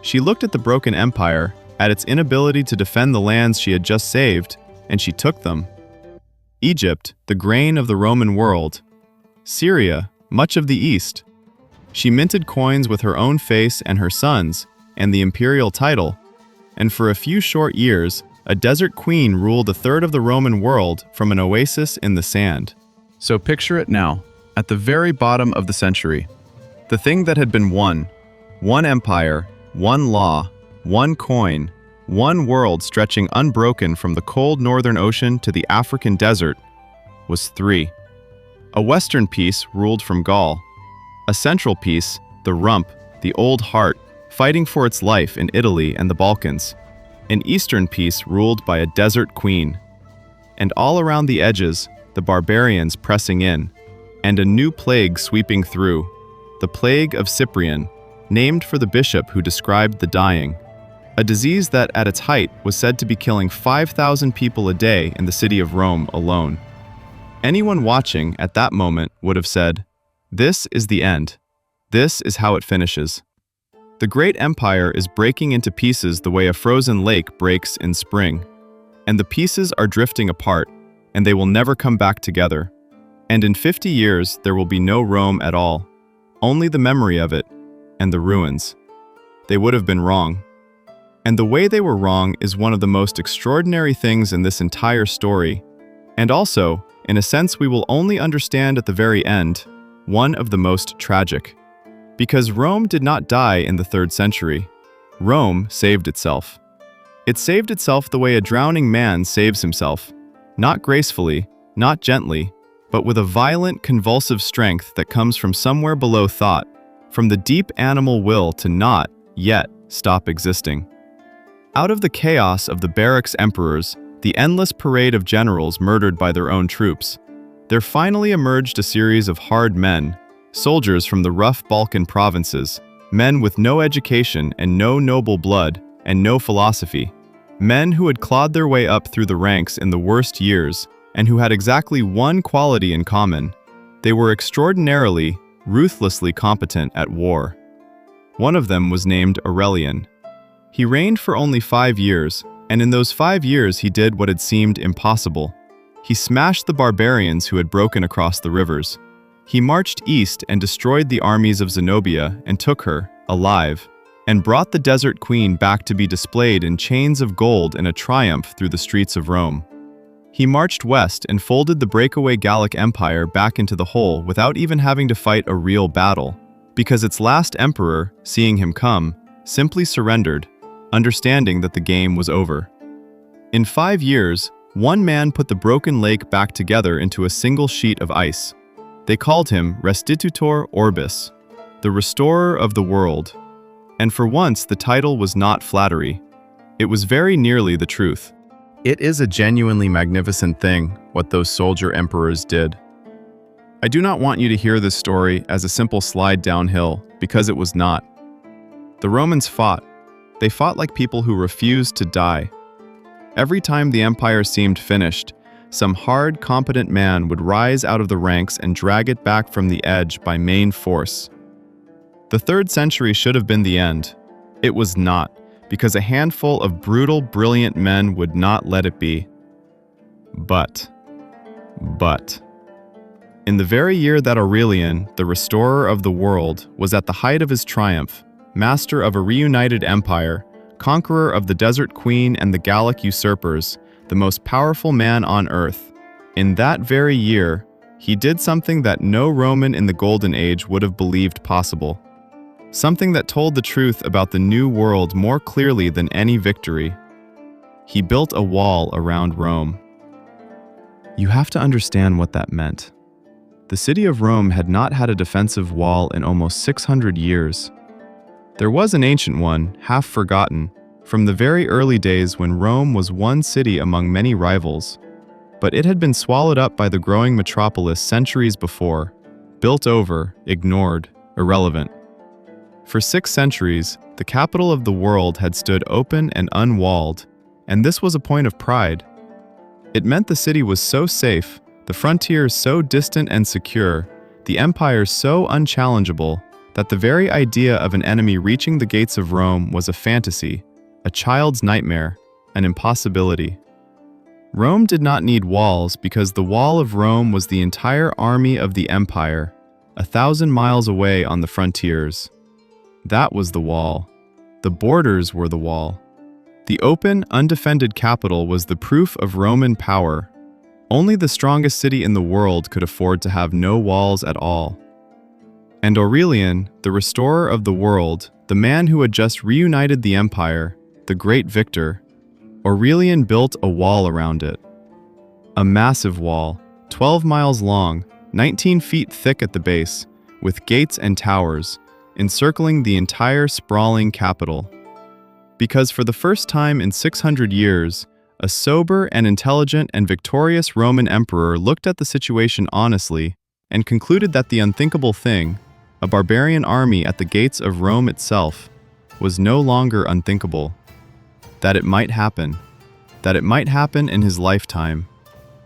She looked at the broken empire, at its inability to defend the lands she had just saved, and she took them. Egypt, the grain of the Roman world. Syria, much of the east. She minted coins with her own face and her son's, and the imperial title, and for a few short years, a desert queen ruled a third of the Roman world from an oasis in the sand. So picture it now, at the very bottom of the century. The thing that had been one empire, one law, one coin, one world stretching unbroken from the cold northern ocean to the African desert, was 3. A western piece ruled from Gaul. A central piece, the rump, the old heart, fighting for its life in Italy and the Balkans. An eastern piece ruled by a desert queen. And all around the edges, the barbarians pressing in, and a new plague sweeping through, the plague of Cyprian, named for the bishop who described the dying. A disease that at its height was said to be killing 5,000 people a day in the city of Rome alone. Anyone watching at that moment would have said, "This is the end. This is how it finishes." The great empire is breaking into pieces the way a frozen lake breaks in spring. And the pieces are drifting apart, and they will never come back together. And in 50 years, there will be no Rome at all. Only the memory of it, and the ruins. They would have been wrong. And the way they were wrong is one of the most extraordinary things in this entire story. And also, in a sense we will only understand at the very end, one of the most tragic. Because Rome did not die in the 3rd century. Rome saved itself. It saved itself the way a drowning man saves himself. Not gracefully, not gently, but with a violent, convulsive strength that comes from somewhere below thought, from the deep animal will to not, yet, stop existing. Out of the chaos of the barracks emperors, the endless parade of generals murdered by their own troops, there finally emerged a series of hard men, soldiers from the rough Balkan provinces, men with no education and no noble blood and no philosophy, men who had clawed their way up through the ranks in the worst years and who had exactly one quality in common. They were extraordinarily, ruthlessly competent at war. One of them was named Aurelian. He reigned for only 5 years, and in those 5 years he did what had seemed impossible. He smashed the barbarians who had broken across the rivers. He marched east and destroyed the armies of Zenobia and took her, alive, and brought the desert queen back to be displayed in chains of gold in a triumph through the streets of Rome. He marched west and folded the breakaway Gallic Empire back into the whole without even having to fight a real battle, because its last emperor, seeing him come, simply surrendered, understanding that the game was over. In 5 years, one man put the broken lake back together into a single sheet of ice. They called him Restitutor Orbis, the restorer of the world. And for once, the title was not flattery. It was very nearly the truth. It is a genuinely magnificent thing, what those soldier emperors did. I do not want you to hear this story as a simple slide downhill, because it was not. The Romans fought. They fought like people who refused to die. Every time the empire seemed finished, some hard, competent man would rise out of the ranks and drag it back from the edge by main force. The 3rd century should have been the end. It was not, because a handful of brutal, brilliant men would not let it be. But, in the very year that Aurelian, the restorer of the world, was at the height of his triumph, master of a reunited empire, conqueror of the desert queen and the Gallic usurpers, the most powerful man on earth, in that very year, he did something that no Roman in the Golden Age would have believed possible. Something that told the truth about the new world more clearly than any victory. He built a wall around Rome. You have to understand what that meant. The city of Rome had not had a defensive wall in almost 600 years. There was an ancient one, half forgotten, from the very early days when Rome was one city among many rivals, but it had been swallowed up by the growing metropolis centuries before, built over, ignored, irrelevant. For 6 centuries, the capital of the world had stood open and unwalled, and this was a point of pride. It meant the city was so safe, the frontiers so distant and secure, the empire so unchallengeable, that the very idea of an enemy reaching the gates of Rome was a fantasy, a child's nightmare, an impossibility. Rome did not need walls because the wall of Rome was the entire army of the empire, 1,000 miles away on the frontiers. That was the wall. The borders were the wall. The open, undefended capital was the proof of Roman power. Only the strongest city in the world could afford to have no walls at all. And Aurelian, the restorer of the world, the man who had just reunited the empire, the great victor, Aurelian built a wall around it. A massive wall, 12 miles long, 19 feet thick at the base, with gates and towers, encircling the entire sprawling capital. Because for the first time in 600 years, a sober and intelligent and victorious Roman emperor looked at the situation honestly and concluded that the unthinkable thing, a barbarian army at the gates of Rome itself, was no longer unthinkable. That it might happen in his lifetime,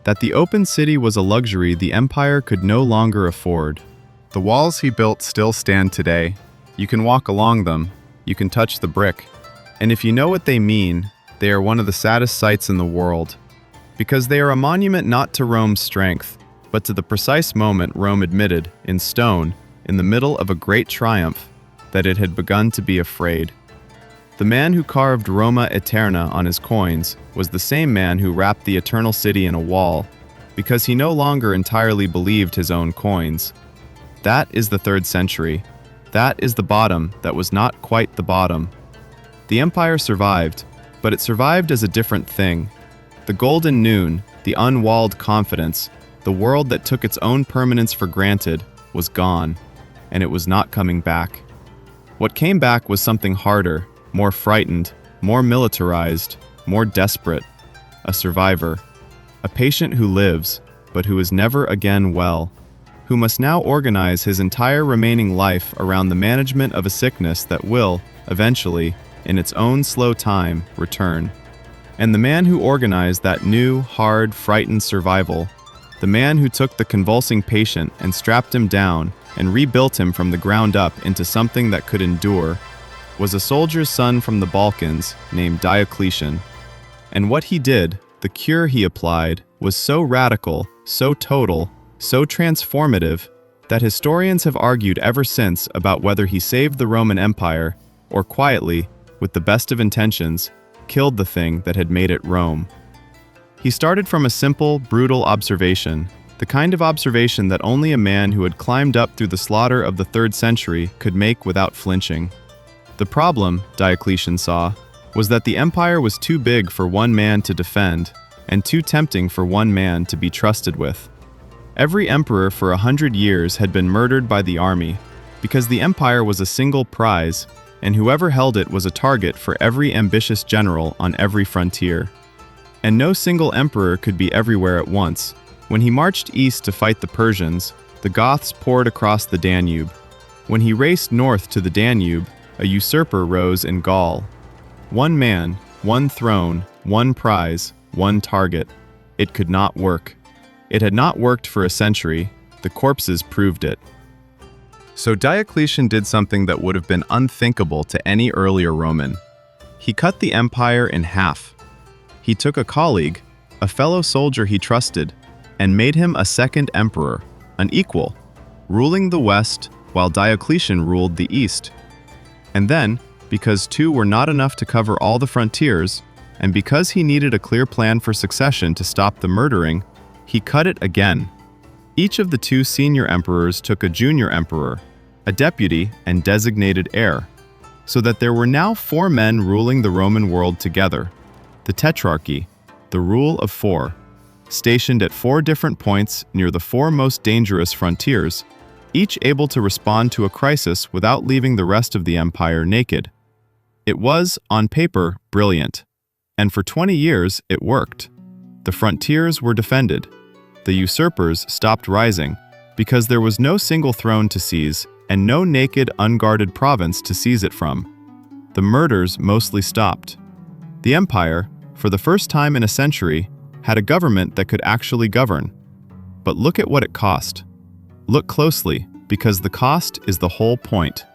that the open city was a luxury the empire could no longer afford. The walls he built still stand today. You can walk along them, you can touch the brick, and if you know what they mean, they are one of the saddest sights in the world, because they are a monument not to Rome's strength, but to the precise moment Rome admitted, in stone, in the middle of a great triumph, that it had begun to be afraid. The man who carved Roma Eterna on his coins was the same man who wrapped the eternal city in a wall, because he no longer entirely believed his own coins. That is the 3rd century. That is the bottom that was not quite the bottom. The empire survived, but it survived as a different thing. The golden noon, the unwalled confidence, the world that took its own permanence for granted, was gone, and it was not coming back. What came back was something harder, more frightened, more militarized, more desperate. A survivor. A patient who lives, but who is never again well. who must now organize his entire remaining life around the management of a sickness that will, eventually, in its own slow time, return. And the man who organized that new, hard, frightened survival, the man who took the convulsing patient and strapped him down and rebuilt him from the ground up into something that could endure, was a soldier's son from the Balkans named Diocletian. And what he did, the cure he applied, was so radical, so total, so transformative, that historians have argued ever since about whether he saved the Roman Empire or quietly, with the best of intentions, killed the thing that had made it Rome. He started from a simple, brutal observation, the kind of observation that only a man who had climbed up through the slaughter of the 3rd century could make without flinching. The problem, Diocletian saw, was that the empire was too big for one man to defend, and too tempting for one man to be trusted with. Every emperor for 100 years had been murdered by the army, because the empire was a single prize, and whoever held it was a target for every ambitious general on every frontier. And no single emperor could be everywhere at once. When he marched east to fight the Persians, the Goths poured across the Danube. When he raced north to the Danube, a usurper rose in Gaul. One man, one throne, one prize, one target. It could not work. It had not worked for a century. The corpses proved it. So Diocletian did something that would have been unthinkable to any earlier Roman. He cut the empire in half. He took a colleague, a fellow soldier he trusted, and made him a second emperor, an equal, ruling the west while Diocletian ruled the east. And then, because two were not enough to cover all the frontiers, and because he needed a clear plan for succession to stop the murdering, he cut it again. Each of the two senior emperors took a junior emperor, a deputy and designated heir, so that there were now 4 men ruling the Roman world together. The Tetrarchy, the rule of 4, stationed at 4 different points near the 4 most dangerous frontiers, each able to respond to a crisis without leaving the rest of the empire naked. It was, on paper, brilliant, and for 20 years it worked. The frontiers were defended. The usurpers stopped rising, because there was no single throne to seize and no naked, unguarded province to seize it from. The murders mostly stopped. The empire, for the first time in a century, had a government that could actually govern. But look at what it cost. Look closely, because the cost is the whole point.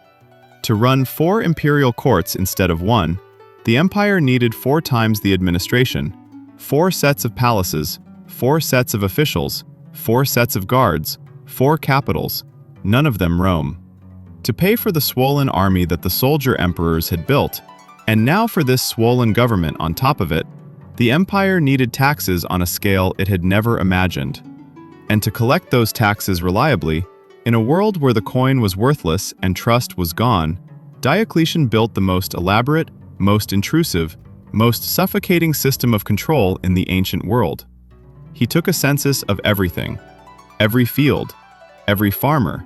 To run 4 imperial courts instead of 1, the empire needed 4 times the administration, 4 sets of palaces, 4 sets of officials, 4 sets of guards, 4 capitals, none of them Rome. To pay for the swollen army that the soldier emperors had built, and now for this swollen government on top of it, the empire needed taxes on a scale it had never imagined. And to collect those taxes reliably, in a world where the coin was worthless and trust was gone, Diocletian built the most elaborate, most intrusive, most suffocating system of control in the ancient world. He took a census of everything, every field, every farmer,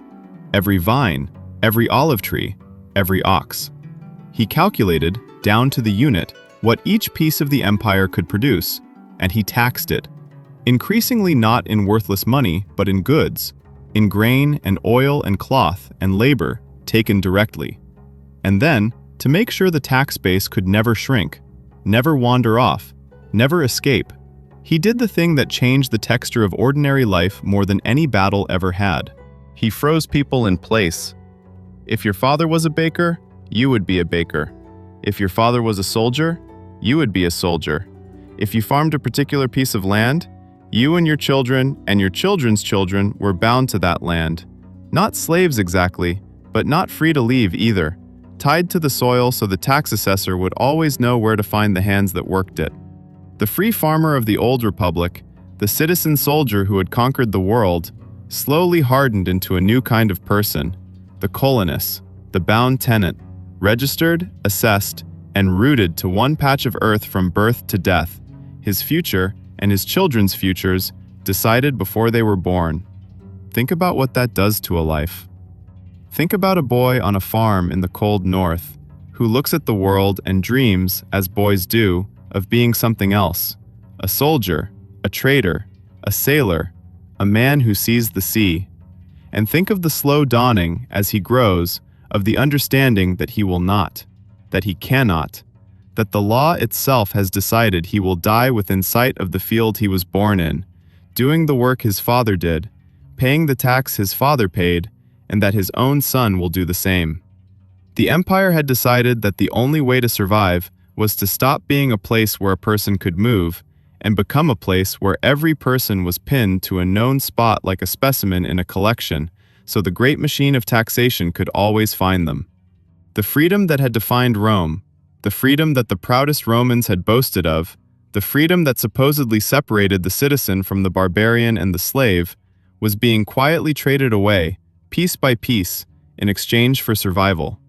every vine, every olive tree, every ox. He calculated, down to the unit, what each piece of the empire could produce, and he taxed it, increasingly not in worthless money, but in goods, in grain and oil and cloth and labor taken directly. And then, to make sure the tax base could never shrink, never wander off, never escape, he did the thing that changed the texture of ordinary life more than any battle ever had. He froze people in place. If your father was a baker, you would be a baker. If your father was a soldier, you would be a soldier. If you farmed a particular piece of land, you and your children and your children's children were bound to that land. Not slaves exactly, but not free to leave either, tied to the soil so the tax assessor would always know where to find the hands that worked it. The free farmer of the old republic, the citizen soldier who had conquered the world, slowly hardened into a new kind of person, the colonist, the bound tenant, registered, assessed, and rooted to one patch of earth from birth to death, his future and his children's futures decided before they were born. Think about what that does to a life. Think about a boy on a farm in the cold north who looks at the world and dreams, as boys do, of being something else. A soldier, a trader, a sailor, a man who sees the sea. And think of the slow dawning, as he grows, of the understanding that he will not, that he cannot, that the law itself has decided he will die within sight of the field he was born in, doing the work his father did, paying the tax his father paid, and that his own son will do the same. The empire had decided that the only way to survive was to stop being a place where a person could move and become a place where every person was pinned to a known spot like a specimen in a collection, so the great machine of taxation could always find them. The freedom that had defined Rome, the freedom that the proudest Romans had boasted of, the freedom that supposedly separated the citizen from the barbarian and the slave, was being quietly traded away, piece by piece, in exchange for survival.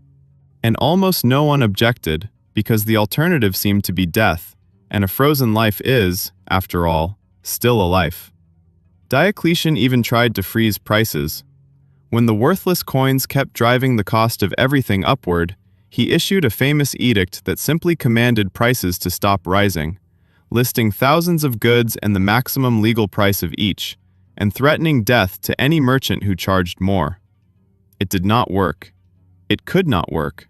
And almost no one objected, because the alternative seemed to be death, and a frozen life is, after all, still a life. Diocletian even tried to freeze prices. When the worthless coins kept driving the cost of everything upward, he issued a famous edict that simply commanded prices to stop rising, listing thousands of goods and the maximum legal price of each, and threatening death to any merchant who charged more. It did not work. It could not work.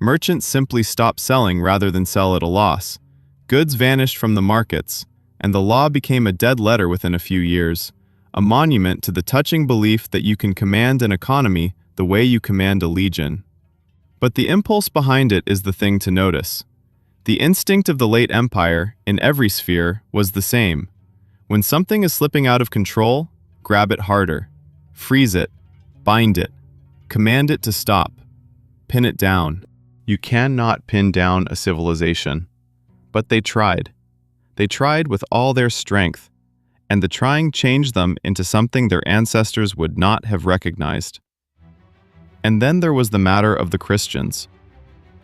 Merchants simply stopped selling rather than sell at a loss. Goods vanished from the markets, and the law became a dead letter within a few years, a monument to the touching belief that you can command an economy the way you command a legion. But the impulse behind it is the thing to notice. The instinct of the late empire, in every sphere, was the same. When something is slipping out of control, grab it harder. Freeze it. Bind it. Command it to stop. Pin it down. You cannot pin down a civilization. But they tried. They tried with all their strength, and the trying changed them into something their ancestors would not have recognized. And then there was the matter of the Christians.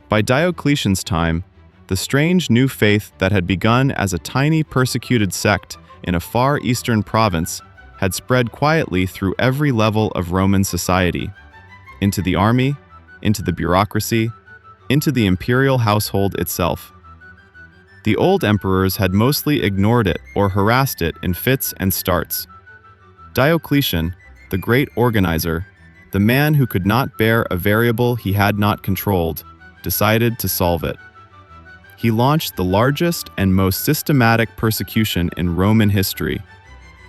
By Diocletian's time, the strange new faith that had begun as a tiny persecuted sect in a far eastern province had spread quietly through every level of Roman society, into the army, into the bureaucracy, into the imperial household itself. The old emperors had mostly ignored it or harassed it in fits and starts. Diocletian, the great organizer, the man who could not bear a variable he had not controlled, decided to solve it. He launched the largest and most systematic persecution in Roman history,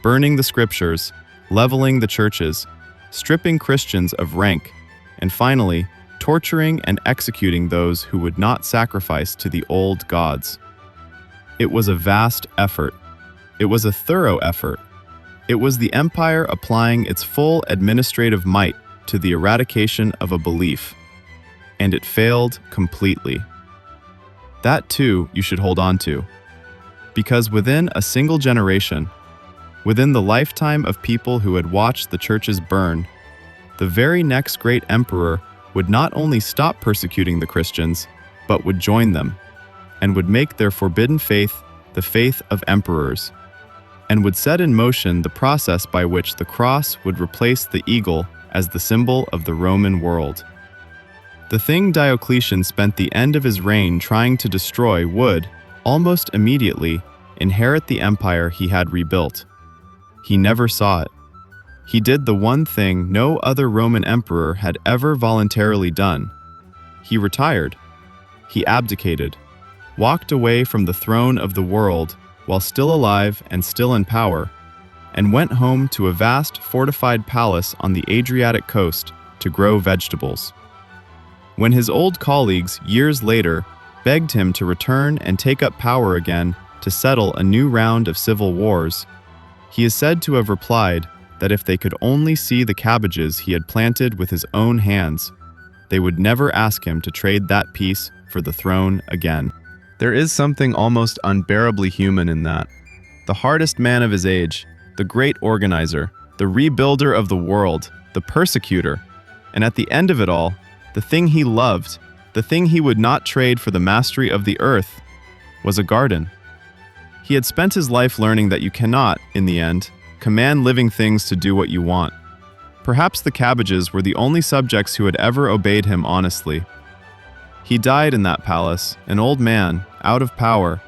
burning the scriptures, leveling the churches, stripping Christians of rank, and finally, torturing and executing those who would not sacrifice to the old gods. It was a vast effort. It was a thorough effort. It was the empire applying its full administrative might to the eradication of a belief. And it failed completely. That too you should hold on to. Because within a single generation, within the lifetime of people who had watched the churches burn, the very next great emperor would not only stop persecuting the Christians, but would join them, and would make their forbidden faith the faith of emperors, and would set in motion the process by which the cross would replace the eagle as the symbol of the Roman world. The thing Diocletian spent the end of his reign trying to destroy would, almost immediately, inherit the empire he had rebuilt. He never saw it. He did the one thing no other Roman emperor had ever voluntarily done. He retired. He abdicated, walked away from the throne of the world while still alive and still in power, and went home to a vast fortified palace on the Adriatic coast to grow vegetables. When his old colleagues, years later, begged him to return and take up power again to settle a new round of civil wars, he is said to have replied that if they could only see the cabbages he had planted with his own hands, they would never ask him to trade that piece for the throne again. There is something almost unbearably human in that. The hardest man of his age, the great organizer, the rebuilder of the world, the persecutor, and at the end of it all, the thing he loved, the thing he would not trade for the mastery of the earth, was a garden. He had spent his life learning that you cannot, in the end, command living things to do what you want. Perhaps the cabbages were the only subjects who had ever obeyed him honestly. He died in that palace, an old man, out of power,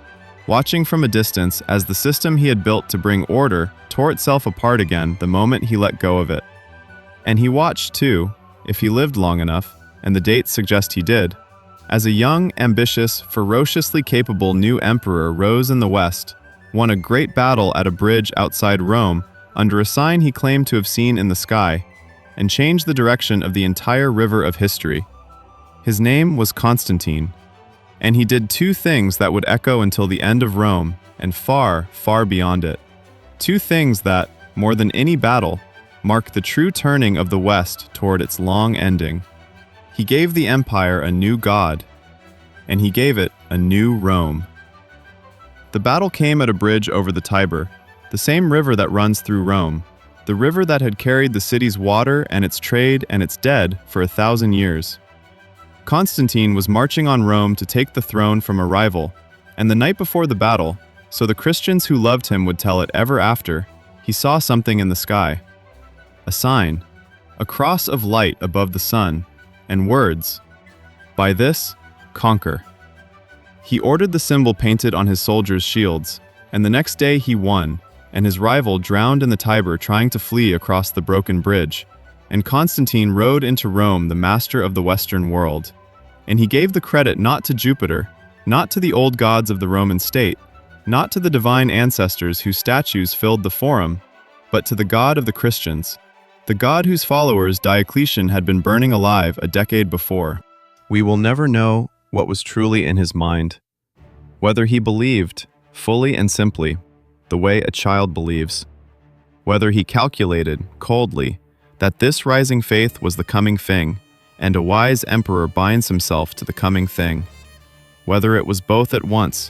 watching from a distance as the system he had built to bring order tore itself apart again the moment he let go of it. And he watched too, if he lived long enough, and the dates suggest he did, as a young, ambitious, ferociously capable new emperor rose in the west, won a great battle at a bridge outside Rome under a sign he claimed to have seen in the sky, and changed the direction of the entire river of history. His name was Constantine, and he did two things that would echo until the end of Rome and far, far beyond it. Two things that, more than any battle, mark the true turning of the West toward its long ending. He gave the empire a new god, and he gave it a new Rome. The battle came at a bridge over the Tiber, the same river that runs through Rome, the river that had carried the city's water and its trade and its dead for 1,000 years. Constantine was marching on Rome to take the throne from a rival, and the night before the battle, so the Christians who loved him would tell it ever after, he saw something in the sky. A sign, a cross of light above the sun, and words, "By this, conquer." He ordered the symbol painted on his soldiers' shields, and the next day he won, and his rival drowned in the Tiber trying to flee across the broken bridge, and Constantine rode into Rome the master of the Western world. And he gave the credit not to Jupiter, not to the old gods of the Roman state, not to the divine ancestors whose statues filled the Forum, but to the God of the Christians, the God whose followers Diocletian had been burning alive a decade before. We will never know what was truly in his mind, whether he believed, fully and simply, the way a child believes, whether he calculated, coldly, that this rising faith was the coming thing, and a wise emperor binds himself to the coming thing, whether it was both at once,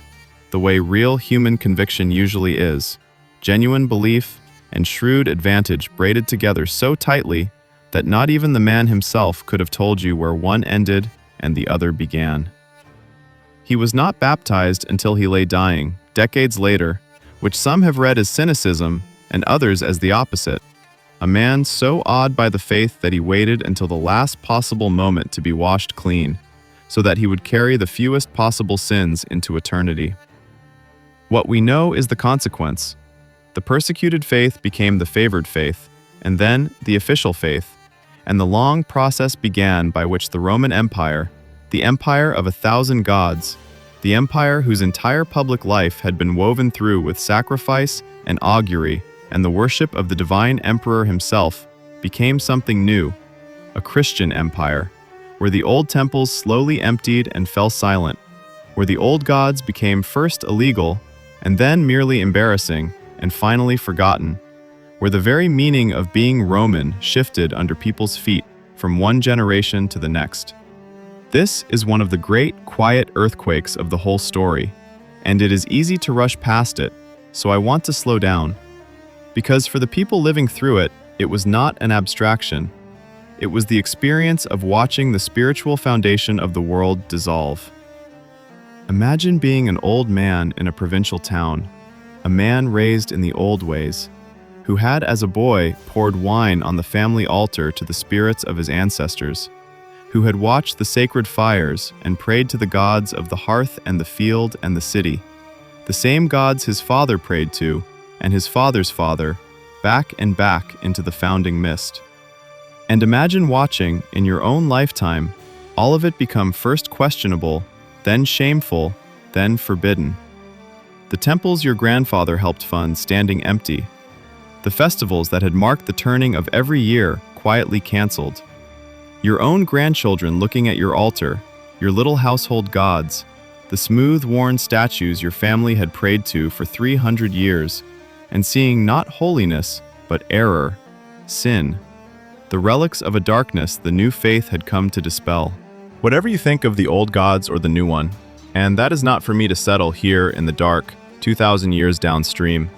the way real human conviction usually is, genuine belief and shrewd advantage braided together so tightly that not even the man himself could have told you where one ended and the other began. He was not baptized until he lay dying, decades later, which some have read as cynicism and others as the opposite. A man so awed by the faith that he waited until the last possible moment to be washed clean, so that he would carry the fewest possible sins into eternity. What we know is the consequence. The persecuted faith became the favored faith, and then the official faith, and the long process began by which the Roman Empire, the empire of 1,000 gods, the empire whose entire public life had been woven through with sacrifice and augury and the worship of the divine emperor himself, became something new, a Christian empire, where the old temples slowly emptied and fell silent, where the old gods became first illegal and then merely embarrassing and finally forgotten, where the very meaning of being Roman shifted under people's feet from one generation to the next. This is one of the great, quiet earthquakes of the whole story, and it is easy to rush past it, so I want to slow down. Because for the people living through it, it was not an abstraction. It was the experience of watching the spiritual foundation of the world dissolve. Imagine being an old man in a provincial town, a man raised in the old ways, who had as a boy poured wine on the family altar to the spirits of his ancestors, who had watched the sacred fires and prayed to the gods of the hearth and the field and the city, the same gods his father prayed to, and his father's father, back and back into the founding mist. And imagine watching, in your own lifetime, all of it become first questionable, then shameful, then forbidden. The temples your grandfather helped fund standing empty, the festivals that had marked the turning of every year quietly canceled, your own grandchildren looking at your altar, your little household gods, the smooth-worn statues your family had prayed to for 300 years, and seeing not holiness, but error, sin, the relics of a darkness the new faith had come to dispel. Whatever you think of the old gods or the new one, and that is not for me to settle here in the dark, 2,000 years downstream,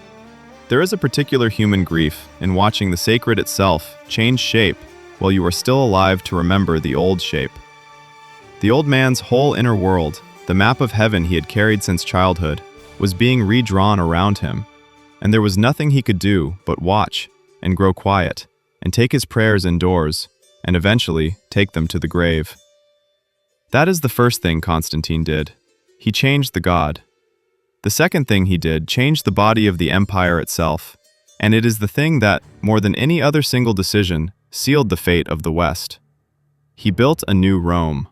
there is a particular human grief in watching the sacred itself change shape while you are still alive to remember the old shape. The old man's whole inner world, the map of heaven he had carried since childhood, was being redrawn around him, and there was nothing he could do but watch and grow quiet and take his prayers indoors and eventually take them to the grave. That is the first thing Constantine did. He changed the god. The second thing he did changed the body of the empire itself, and it is the thing that, more than any other single decision, sealed the fate of the West. He built a new Rome.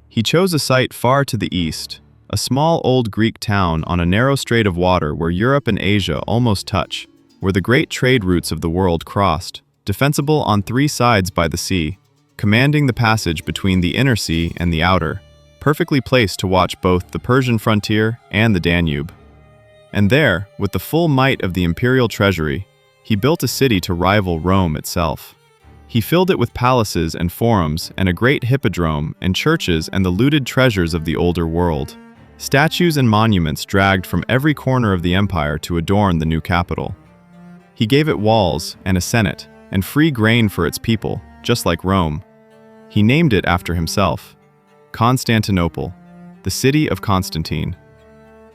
He chose a site far to the east, a small old Greek town on a narrow strait of water where Europe and Asia almost touch, where the great trade routes of the world crossed, defensible on three sides by the sea, commanding the passage between the inner sea and the outer, perfectly placed to watch both the Persian frontier and the Danube. And there, with the full might of the imperial treasury, he built a city to rival Rome itself. He filled it with palaces and forums and a great hippodrome and churches and the looted treasures of the older world. Statues and monuments dragged from every corner of the empire to adorn the new capital. He gave it walls and a senate and free grain for its people, just like Rome. He named it after himself, Constantinople, the city of Constantine.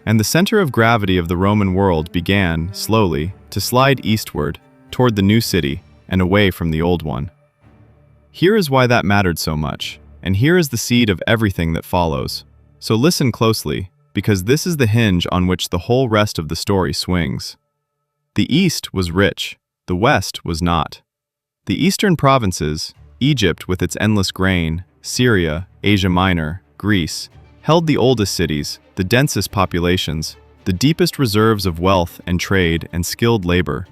And the center of gravity of the Roman world began, slowly, to slide eastward, toward the new city, and away from the old one. Here is why that mattered so much, and here is the seed of everything that follows. So listen closely, because this is the hinge on which the whole rest of the story swings. The East was rich, the West was not. The eastern provinces, Egypt with its endless grain, Syria, Asia Minor, Greece, held the oldest cities, the densest populations, the deepest reserves of wealth and trade and skilled labor.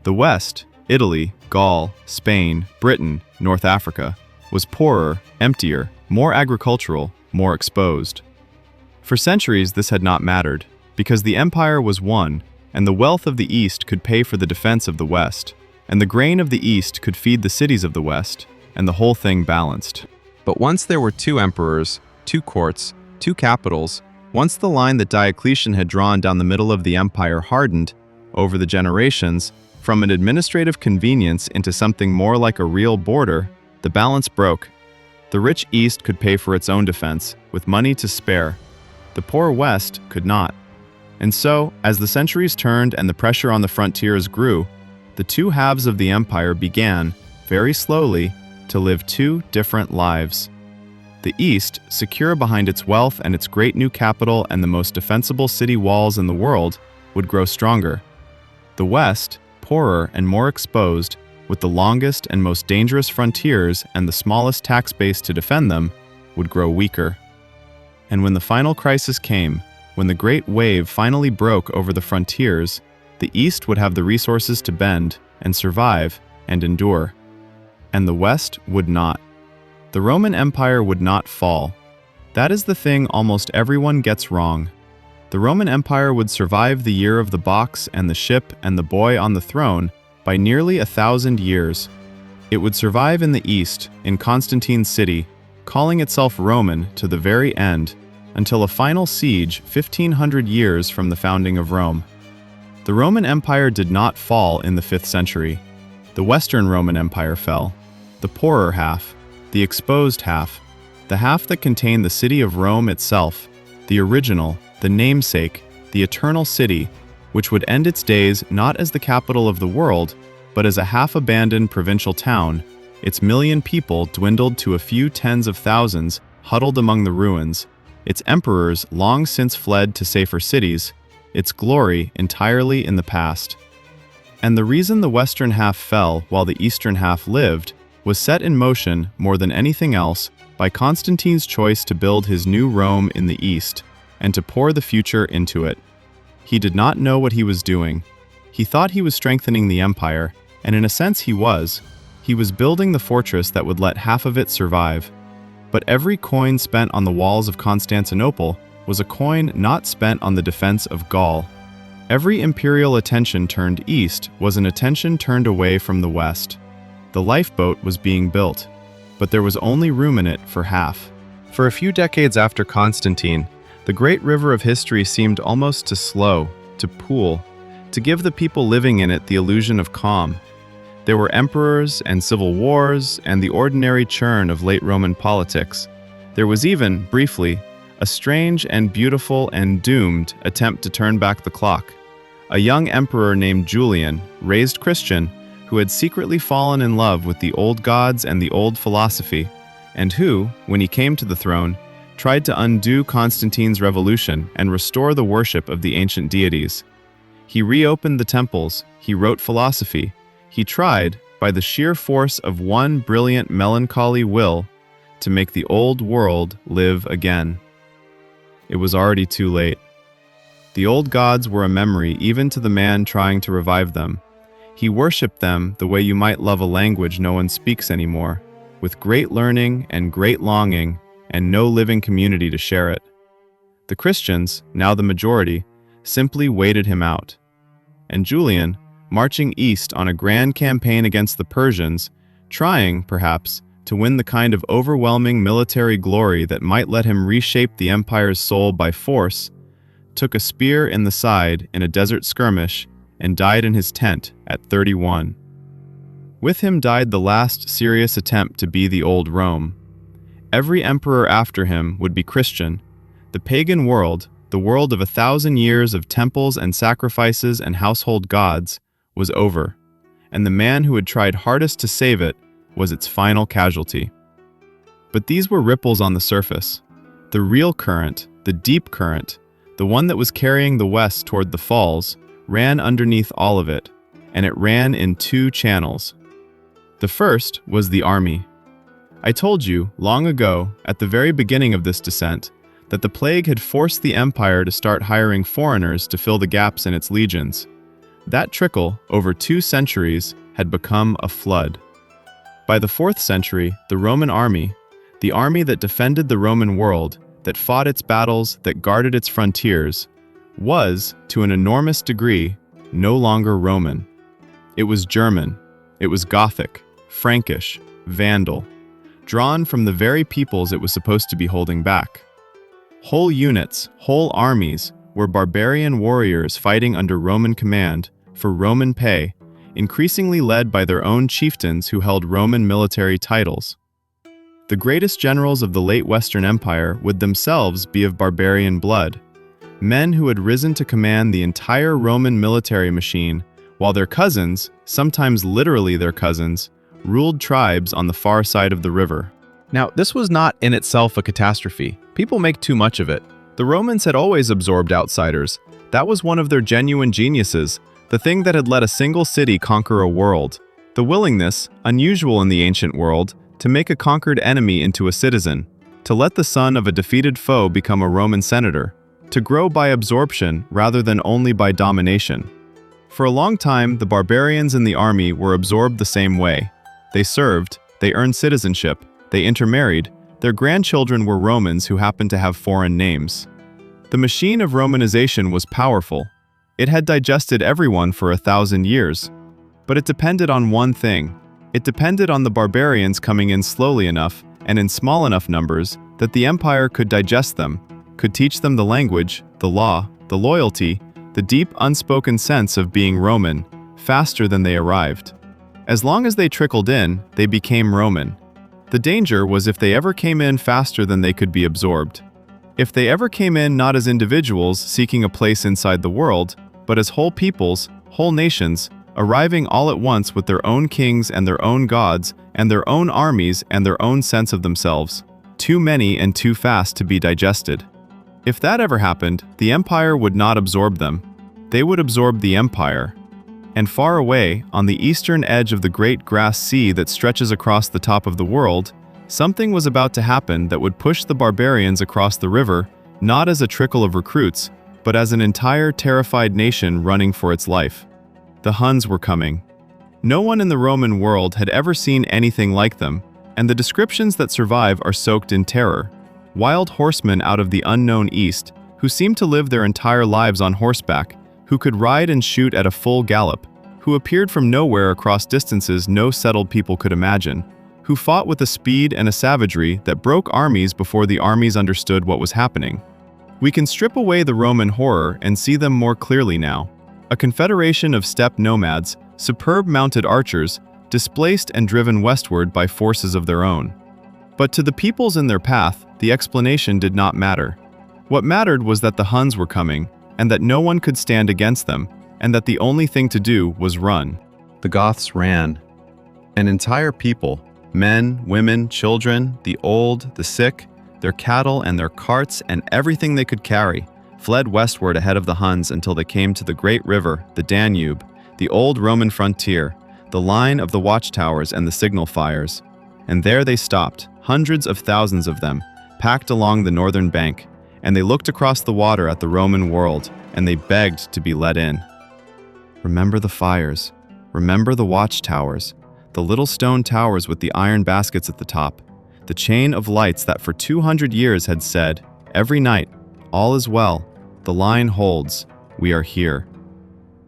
The West, Italy, Gaul, Spain, Britain, North Africa, was poorer, emptier, more agricultural, more exposed. For centuries this had not mattered, because the empire was one, and the wealth of the East could pay for the defense of the West, and the grain of the East could feed the cities of the West, and the whole thing balanced. But once there were two emperors, two courts, two capitals, once the line that Diocletian had drawn down the middle of the empire hardened, over the generations, from an administrative convenience into something more like a real border, the balance broke. The rich East could pay for its own defense, with money to spare. The poor West could not. And so, as the centuries turned and the pressure on the frontiers grew, the two halves of the empire began, very slowly, to live two different lives. The East, secure behind its wealth and its great new capital and the most defensible city walls in the world, would grow stronger. The West, poorer and more exposed, with the longest and most dangerous frontiers and the smallest tax base to defend them, would grow weaker. And when the final crisis came, when the great wave finally broke over the frontiers, the East would have the resources to bend and survive and endure. And the West would not. The Roman Empire would not fall. That is the thing almost everyone gets wrong. The Roman Empire would survive the year of the box and the ship and the boy on the throne by nearly 1,000 years. It would survive in the East, in Constantine's city, calling itself Roman to the very end, until a final siege 1,500 years from the founding of Rome. The Roman Empire did not fall in the 5th century. The Western Roman Empire fell, the poorer half, the exposed half, the half that contained the city of Rome itself, the original, the namesake, the eternal city, which would end its days not as the capital of the world, but as a half-abandoned provincial town, its million people dwindled to a few tens of thousands huddled among the ruins, its emperors long since fled to safer cities, its glory entirely in the past. And the reason the western half fell while the eastern half lived was set in motion more than anything else by Constantine's choice to build his new Rome in the east and to pour the future into it. He did not know what he was doing. He thought he was strengthening the empire, and in a sense he was. He was building the fortress that would let half of it survive. But every coin spent on the walls of Constantinople was a coin not spent on the defense of Gaul. Every imperial attention turned east was an attention turned away from the west. The lifeboat was being built, but there was only room in it for half. For a few decades after Constantine, the great river of history seemed almost to slow, to pool, to give the people living in it the illusion of calm. There were emperors and civil wars and the ordinary churn of late Roman politics. There was even, briefly, a strange and beautiful and doomed attempt to turn back the clock. A young emperor named Julian, raised Christian, who had secretly fallen in love with the old gods and the old philosophy, and who, when he came to the throne, tried to undo Constantine's revolution and restore the worship of the ancient deities. He reopened the temples, he wrote philosophy. He tried, by the sheer force of one brilliant melancholy will to make the old world live again. It was already too late. The old gods were a memory even to the man trying to revive them. He worshipped them the way you might love a language no one speaks anymore, with great learning and great longing, and no living community to share it. The Christians, now the majority, simply waited him out. And Julian, marching east on a grand campaign against the Persians, trying, perhaps, to win the kind of overwhelming military glory that might let him reshape the empire's soul by force, took a spear in the side in a desert skirmish and died in his tent at 31. With him died the last serious attempt to be the old Rome. Every emperor after him would be Christian. The pagan world, the world of 1,000 years of temples and sacrifices and household gods, was over, and the man who had tried hardest to save it was its final casualty. But these were ripples on the surface. The real current, the deep current, the one that was carrying the West toward the falls, ran underneath all of it, and it ran in two channels. The first was the army. I told you, long ago, at the very beginning of this descent, that the plague had forced the empire to start hiring foreigners to fill the gaps in its legions. That trickle, over 2 centuries, had become a flood. By the 4th century, the Roman army, the army that defended the Roman world, that fought its battles, that guarded its frontiers, was, to an enormous degree, no longer Roman. It was German, it was Gothic, Frankish, Vandal, drawn from the very peoples it was supposed to be holding back. Whole units, whole armies, were barbarian warriors fighting under Roman command, for Roman pay, increasingly led by their own chieftains who held Roman military titles. The greatest generals of the late Western Empire would themselves be of barbarian blood, men who had risen to command the entire Roman military machine, while their cousins, sometimes literally their cousins, ruled tribes on the far side of the river. Now, this was not in itself a catastrophe. People make too much of it. The Romans had always absorbed outsiders. That was one of their genuine geniuses, the thing that had let a single city conquer a world. The willingness, unusual in the ancient world, to make a conquered enemy into a citizen, to let the son of a defeated foe become a Roman senator, to grow by absorption rather than only by domination. For a long time, the barbarians in the army were absorbed the same way. They served, they earned citizenship, they intermarried, their grandchildren were Romans who happened to have foreign names. The machine of Romanization was powerful. It had digested everyone for 1,000 years. But it depended on one thing. It depended on the barbarians coming in slowly enough and in small enough numbers that the empire could digest them, could teach them the language, the law, the loyalty, the deep unspoken sense of being Roman, faster than they arrived. As long as they trickled in, they became Roman. The danger was if they ever came in faster than they could be absorbed. If they ever came in not as individuals seeking a place inside the world, but as whole peoples, whole nations, arriving all at once with their own kings and their own gods and their own armies and their own sense of themselves, too many and too fast to be digested. If that ever happened, the empire would not absorb them. They would absorb the empire. And far away, on the eastern edge of the great grass sea that stretches across the top of the world, something was about to happen that would push the barbarians across the river, not as a trickle of recruits, but as an entire terrified nation running for its life. The Huns were coming. No one in the Roman world had ever seen anything like them, and the descriptions that survive are soaked in terror. Wild horsemen out of the unknown east, who seemed to live their entire lives on horseback, who could ride and shoot at a full gallop, who appeared from nowhere across distances no settled people could imagine, who fought with a speed and a savagery that broke armies before the armies understood what was happening. We can strip away the Roman horror and see them more clearly now. A confederation of steppe nomads, superb mounted archers, displaced and driven westward by forces of their own. But to the peoples in their path, the explanation did not matter. What mattered was that the Huns were coming, and that no one could stand against them, and that the only thing to do was run. The Goths ran. An entire people, men, women, children, the old, the sick, their cattle and their carts and everything they could carry, fled westward ahead of the Huns until they came to the great river, the Danube, the old Roman frontier, the line of the watchtowers and the signal fires. And there they stopped, hundreds of thousands of them, packed along the northern bank, and they looked across the water at the Roman world, and they begged to be let in. Remember the fires. Remember the watchtowers, the little stone towers with the iron baskets at the top, the chain of lights that for 200 years had said, every night, all is well, the line holds, we are here.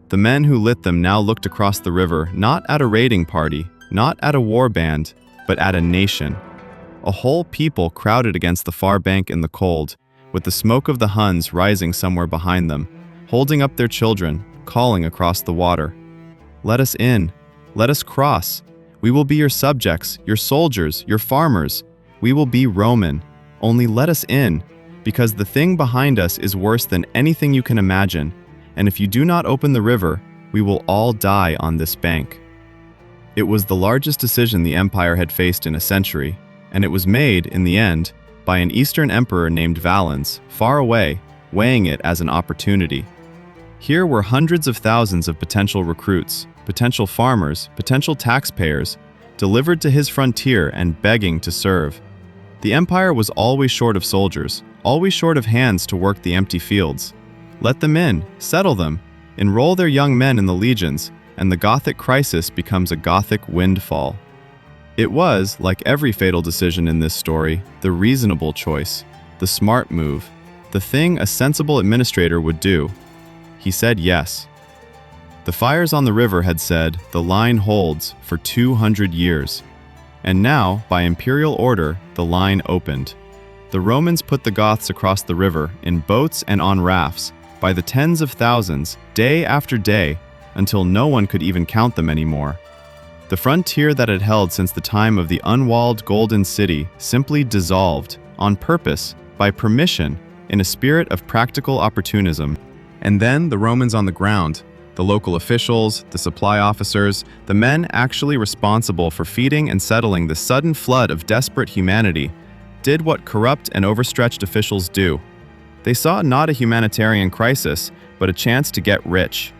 The men who lit them now looked across the river, not at a raiding party, not at a war band, but at a nation. A whole people crowded against the far bank in the cold, with the smoke of the Huns rising somewhere behind them, holding up their children, calling across the water. Let us in. Let us cross. We will be your subjects, your soldiers, your farmers. We will be Roman. Only let us in, because the thing behind us is worse than anything you can imagine, and if you do not open the river, we will all die on this bank. It was the largest decision the empire had faced in a century, and it was made, in the end, by an Eastern emperor named Valens, far away, weighing it as an opportunity. Here were hundreds of thousands of potential recruits, potential farmers, potential taxpayers, delivered to his frontier and begging to serve. The empire was always short of soldiers, always short of hands to work the empty fields. Let them in, settle them, enroll their young men in the legions, and the Gothic crisis becomes a Gothic windfall. It was, like every fatal decision in this story, the reasonable choice, the smart move, the thing a sensible administrator would do. He said yes. The fires on the river had said, the line holds, for 200 years. And now, by imperial order, the line opened. The Romans put the Goths across the river, in boats and on rafts, by the tens of thousands, day after day, until no one could even count them anymore. The frontier that had held since the time of the unwalled Golden City simply dissolved, on purpose, by permission, in a spirit of practical opportunism. And then the Romans on the ground, the local officials, the supply officers, the men actually responsible for feeding and settling the sudden flood of desperate humanity, did what corrupt and overstretched officials do. They saw not a humanitarian crisis, but a chance to get rich.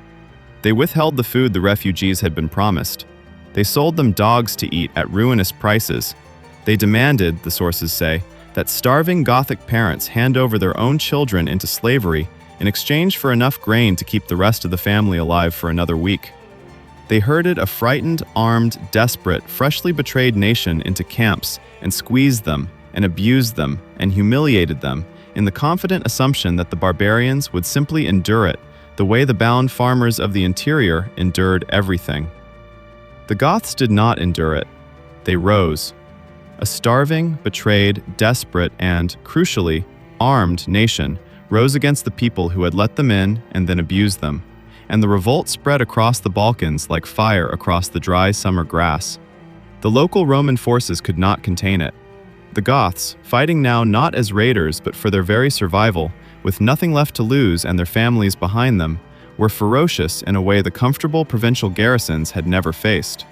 They withheld the food the refugees had been promised. They sold them dogs to eat at ruinous prices. They demanded, the sources say, that starving Gothic parents hand over their own children into slavery in exchange for enough grain to keep the rest of the family alive for another week. They herded a frightened, armed, desperate, freshly betrayed nation into camps and squeezed them and abused them and humiliated them in the confident assumption that the barbarians would simply endure it the way the bound farmers of the interior endured everything. The Goths did not endure it. They rose. A starving, betrayed, desperate, and, crucially, armed nation rose against the people who had let them in and then abused them, and the revolt spread across the Balkans like fire across the dry summer grass. The local Roman forces could not contain it. The Goths, fighting now not as raiders but for their very survival, with nothing left to lose and their families behind them, were ferocious in a way the comfortable provincial garrisons had never faced.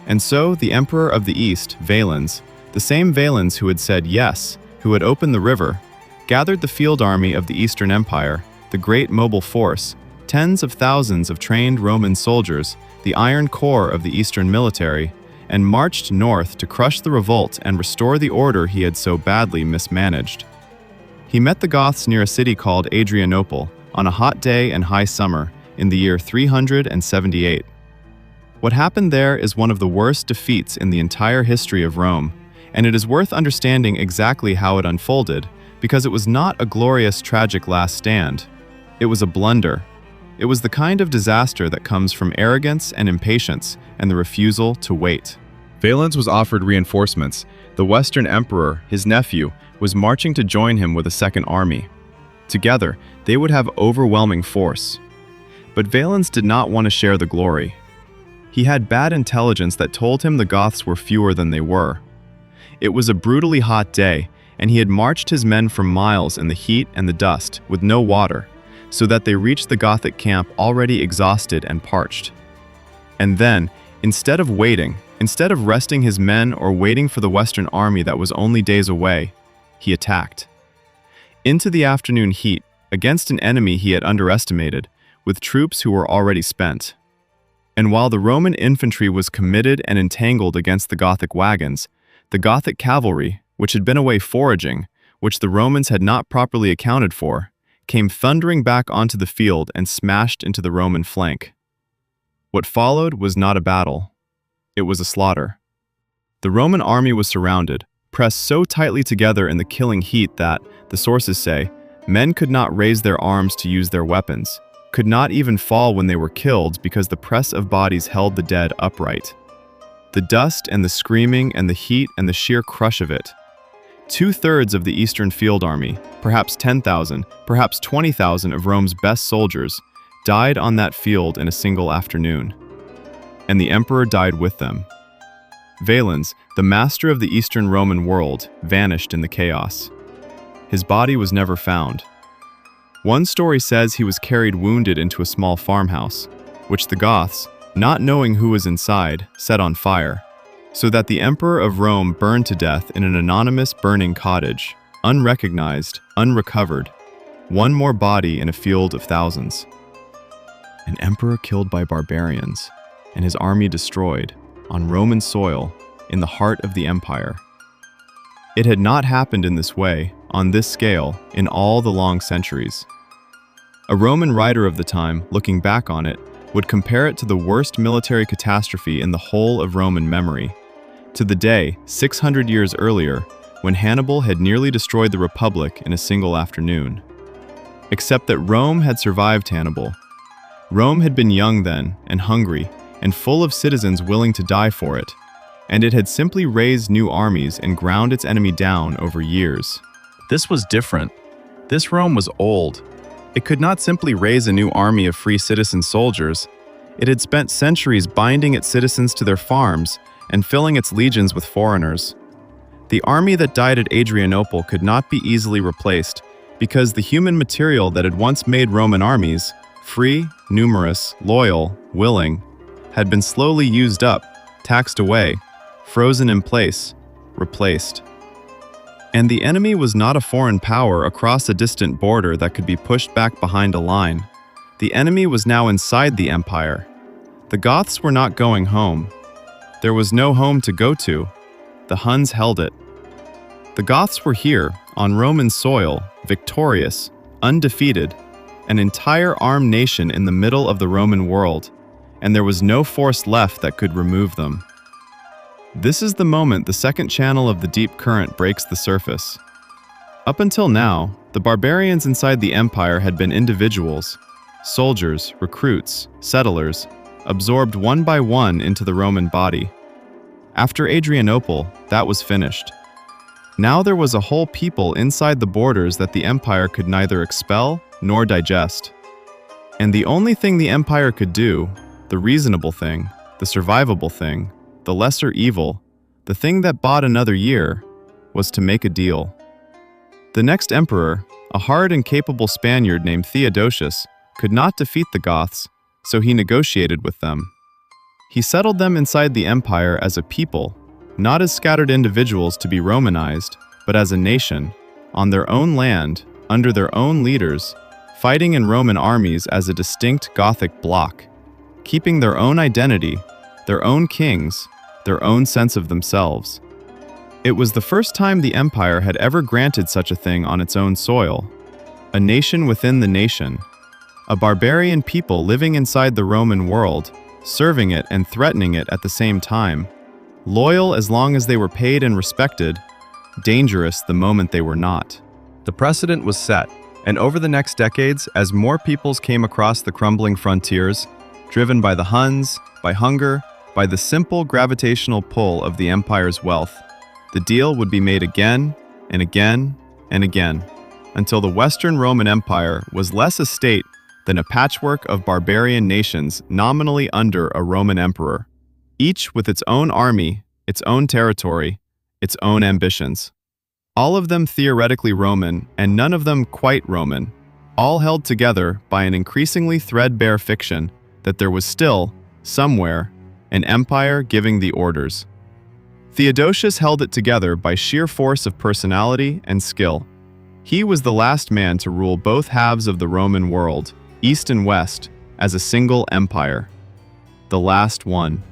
And so the Emperor of the East, Valens, the same Valens who had said yes, who had opened the river, gathered the field army of the Eastern Empire, the great mobile force, tens of thousands of trained Roman soldiers, the iron core of the Eastern military, and marched north to crush the revolt and restore the order he had so badly mismanaged. He met the Goths near a city called Adrianople on a hot day and high summer in the year 378. What happened there is one of the worst defeats in the entire history of Rome, and it is worth understanding exactly how it unfolded, because it was not a glorious, tragic last stand. It was a blunder. It was the kind of disaster that comes from arrogance and impatience and the refusal to wait. Valens was offered reinforcements. The Western Emperor, his nephew, was marching to join him with a second army. Together, they would have overwhelming force. But Valens did not want to share the glory. He had bad intelligence that told him the Goths were fewer than they were. It was a brutally hot day, and he had marched his men for miles in the heat and the dust, with no water, so that they reached the Gothic camp already exhausted and parched. And then, instead of waiting, instead of resting his men or waiting for the Western army that was only days away, he attacked. Into the afternoon heat, against an enemy he had underestimated, with troops who were already spent. And while the Roman infantry was committed and entangled against the Gothic wagons, the Gothic cavalry, which had been away foraging, which the Romans had not properly accounted for, came thundering back onto the field and smashed into the Roman flank. What followed was not a battle. It was a slaughter. The Roman army was surrounded, pressed so tightly together in the killing heat that, the sources say, men could not raise their arms to use their weapons, could not even fall when they were killed because the press of bodies held the dead upright. The dust and the screaming and the heat and the sheer crush of it. 2/3 of the Eastern Field Army, perhaps 10,000, perhaps 20,000 of Rome's best soldiers, died on that field in a single afternoon. And the emperor died with them. Valens, the master of the Eastern Roman world, vanished in the chaos. His body was never found. One story says he was carried wounded into a small farmhouse, which the Goths, not knowing who was inside, set on fire, so that the emperor of Rome burned to death in an anonymous burning cottage, unrecognized, unrecovered, one more body in a field of thousands. An emperor killed by barbarians, and his army destroyed, on Roman soil, in the heart of the empire. It had not happened in this way, on this scale, in all the long centuries. A Roman writer of the time, looking back on it, would compare it to the worst military catastrophe in the whole of Roman memory, to the day, 600 years earlier, when Hannibal had nearly destroyed the Republic in a single afternoon. Except that Rome had survived Hannibal. Rome had been young then, and hungry, and full of citizens willing to die for it, and it had simply raised new armies and ground its enemy down over years. This was different. This Rome was old. It could not simply raise a new army of free citizen soldiers. It had spent centuries binding its citizens to their farms and filling its legions with foreigners. The army that died at Adrianople could not be easily replaced because the human material that had once made Roman armies, free, numerous, loyal, willing, had been slowly used up, taxed away, frozen in place, replaced. And the enemy was not a foreign power across a distant border that could be pushed back behind a line. The enemy was now inside the empire. The Goths were not going home. There was no home to go to. The Huns held it. The Goths were here, on Roman soil, victorious, undefeated, an entire armed nation in the middle of the Roman world, and there was no force left that could remove them. This is the moment the second channel of the deep current breaks the surface. Up until now, the barbarians inside the empire had been individuals, soldiers, recruits, settlers, absorbed one by one into the Roman body. After Adrianople, that was finished. Now there was a whole people inside the borders that the empire could neither expel nor digest. And the only thing the empire could do, the reasonable thing, the survivable thing, the lesser evil, the thing that bought another year, was to make a deal. The next emperor, a hard and capable Spaniard named Theodosius, could not defeat the Goths, so he negotiated with them. He settled them inside the empire as a people, not as scattered individuals to be Romanized, but as a nation, on their own land, under their own leaders, fighting in Roman armies as a distinct Gothic bloc, keeping their own identity, their own kings, their own sense of themselves. It was the first time the empire had ever granted such a thing on its own soil, a nation within the nation, a barbarian people living inside the Roman world, serving it and threatening it at the same time, loyal as long as they were paid and respected, dangerous the moment they were not. The precedent was set, and over the next decades, as more peoples came across the crumbling frontiers, driven by the Huns, by hunger, by the simple gravitational pull of the empire's wealth, the deal would be made again and again and again, until the Western Roman Empire was less a state than a patchwork of barbarian nations nominally under a Roman emperor, each with its own army, its own territory, its own ambitions. All of them theoretically Roman, and none of them quite Roman, all held together by an increasingly threadbare fiction that there was still, somewhere, an empire giving the orders. Theodosius held it together by sheer force of personality and skill. He was the last man to rule both halves of the Roman world, East and West, as a single empire. the last one.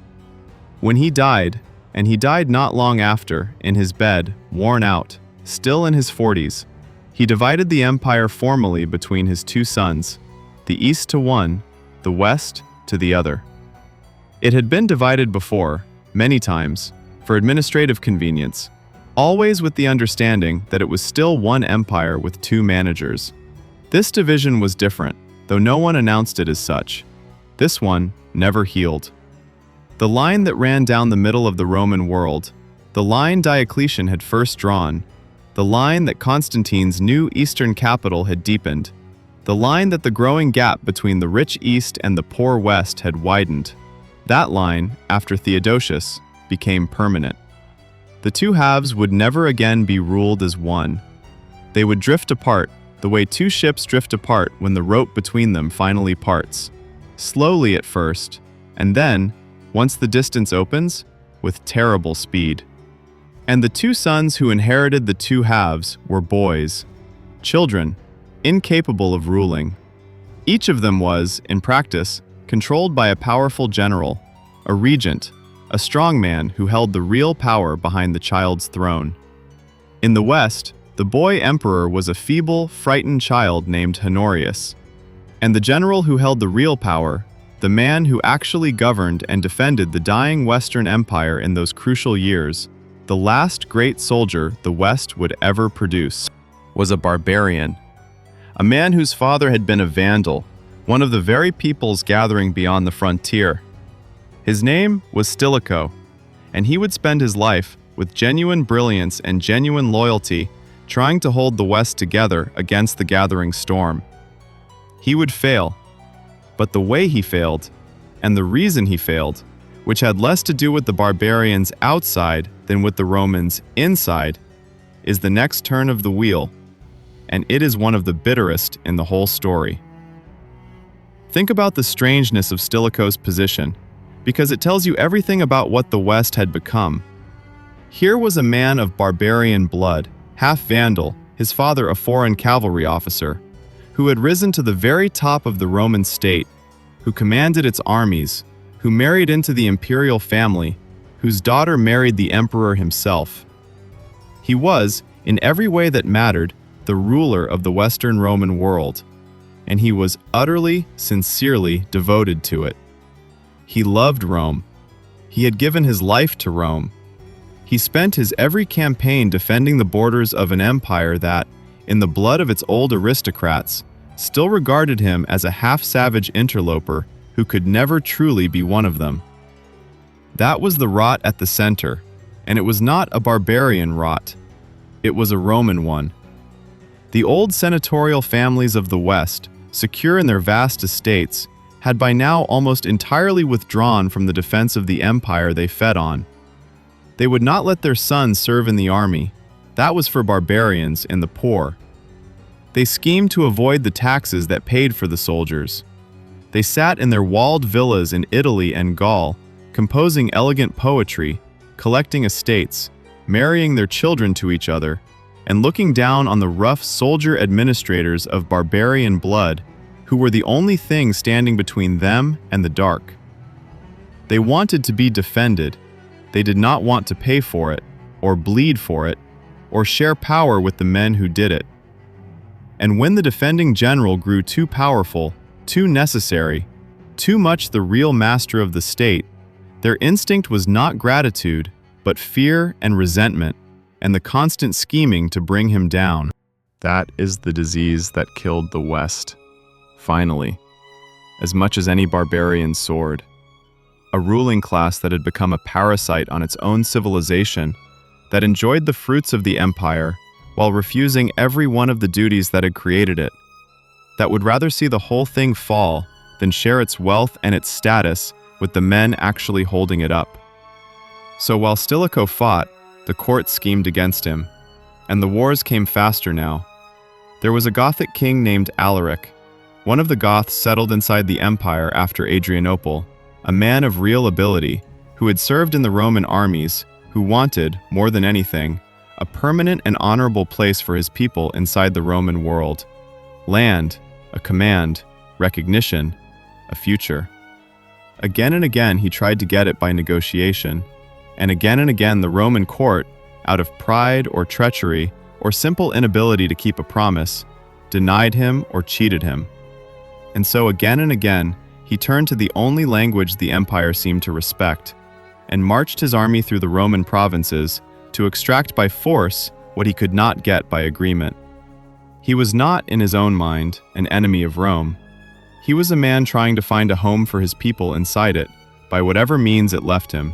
When he died, and he died not long after, in his bed, worn out, still in his 40s, he divided the empire formally between his two sons, the east to one, the west to the other. It had been divided before, many times, for administrative convenience, always with the understanding that it was still one empire with two managers. This division was different, though no one announced it as such. This one never healed. The line that ran down the middle of the Roman world, the line Diocletian had first drawn, the line that Constantine's new eastern capital had deepened, the line that the growing gap between the rich east and the poor west had widened, that line, after Theodosius, became permanent. The two halves would never again be ruled as one. They would drift apart, the way two ships drift apart when the rope between them finally parts. Slowly at first, and then, once the distance opens, with terrible speed. And the two sons who inherited the two halves were boys, children, incapable of ruling. Each of them was, in practice, controlled by a powerful general, a regent, a strong man who held the real power behind the child's throne. In the West, the boy emperor was a feeble, frightened child named Honorius, and the general who held the real power, the man who actually governed and defended the dying Western Empire in those crucial years, the last great soldier the West would ever produce, was a barbarian, a man whose father had been a Vandal, one of the very peoples gathering beyond the frontier. His name was Stilicho, and he would spend his life, with genuine brilliance and genuine loyalty, trying to hold the West together against the gathering storm. He would fail, but the way he failed, and the reason he failed, which had less to do with the barbarians outside than with the Romans inside, is the next turn of the wheel, and it is one of the bitterest in the whole story. Think about the strangeness of Stilicho's position, because it tells you everything about what the West had become. Here was a man of barbarian blood, half Vandal, his father a foreign cavalry officer, who had risen to the very top of the Roman state, who commanded its armies, who married into the imperial family, whose daughter married the emperor himself. He was, in every way that mattered, the ruler of the Western Roman world, and he was utterly, sincerely devoted to it. He loved Rome. He had given his life to Rome. He spent his every campaign defending the borders of an empire that, in the blood of its old aristocrats, still regarded him as a half-savage interloper who could never truly be one of them. That was the rot at the center, and it was not a barbarian rot. It was a Roman one. The old senatorial families of the West, secure in their vast estates, had by now almost entirely withdrawn from the defense of the empire they fed on. They would not let their sons serve in the army. That was for barbarians and the poor. They schemed to avoid the taxes that paid for the soldiers. They sat in their walled villas in Italy and Gaul, composing elegant poetry, collecting estates, marrying their children to each other, and looking down on the rough soldier administrators of barbarian blood, who were the only thing standing between them and the dark. They wanted to be defended. They did not want to pay for it, or bleed for it, or share power with the men who did it. And when the defending general grew too powerful, too necessary, too much the real master of the state, their instinct was not gratitude, but fear and resentment, and the constant scheming to bring him down. That is the disease that killed the West. Finally, as much as any barbarian's sword. A ruling class that had become a parasite on its own civilization, that enjoyed the fruits of the empire while refusing every one of the duties that had created it, that would rather see the whole thing fall than share its wealth and its status with the men actually holding it up. So while Stilicho fought, the court schemed against him, and the wars came faster now. There was a Gothic king named Alaric, one of the Goths settled inside the empire after Adrianople, a man of real ability, who had served in the Roman armies, who wanted, more than anything, a permanent and honorable place for his people inside the Roman world. Land, a command, recognition, a future. Again and again he tried to get it by negotiation, and again the Roman court, out of pride or treachery or simple inability to keep a promise, denied him or cheated him. And so again and again he turned to the only language the empire seemed to respect, and marched his army through the Roman provinces to extract by force what he could not get by agreement. He was not, in his own mind, an enemy of Rome. He was a man trying to find a home for his people inside it, by whatever means it left him.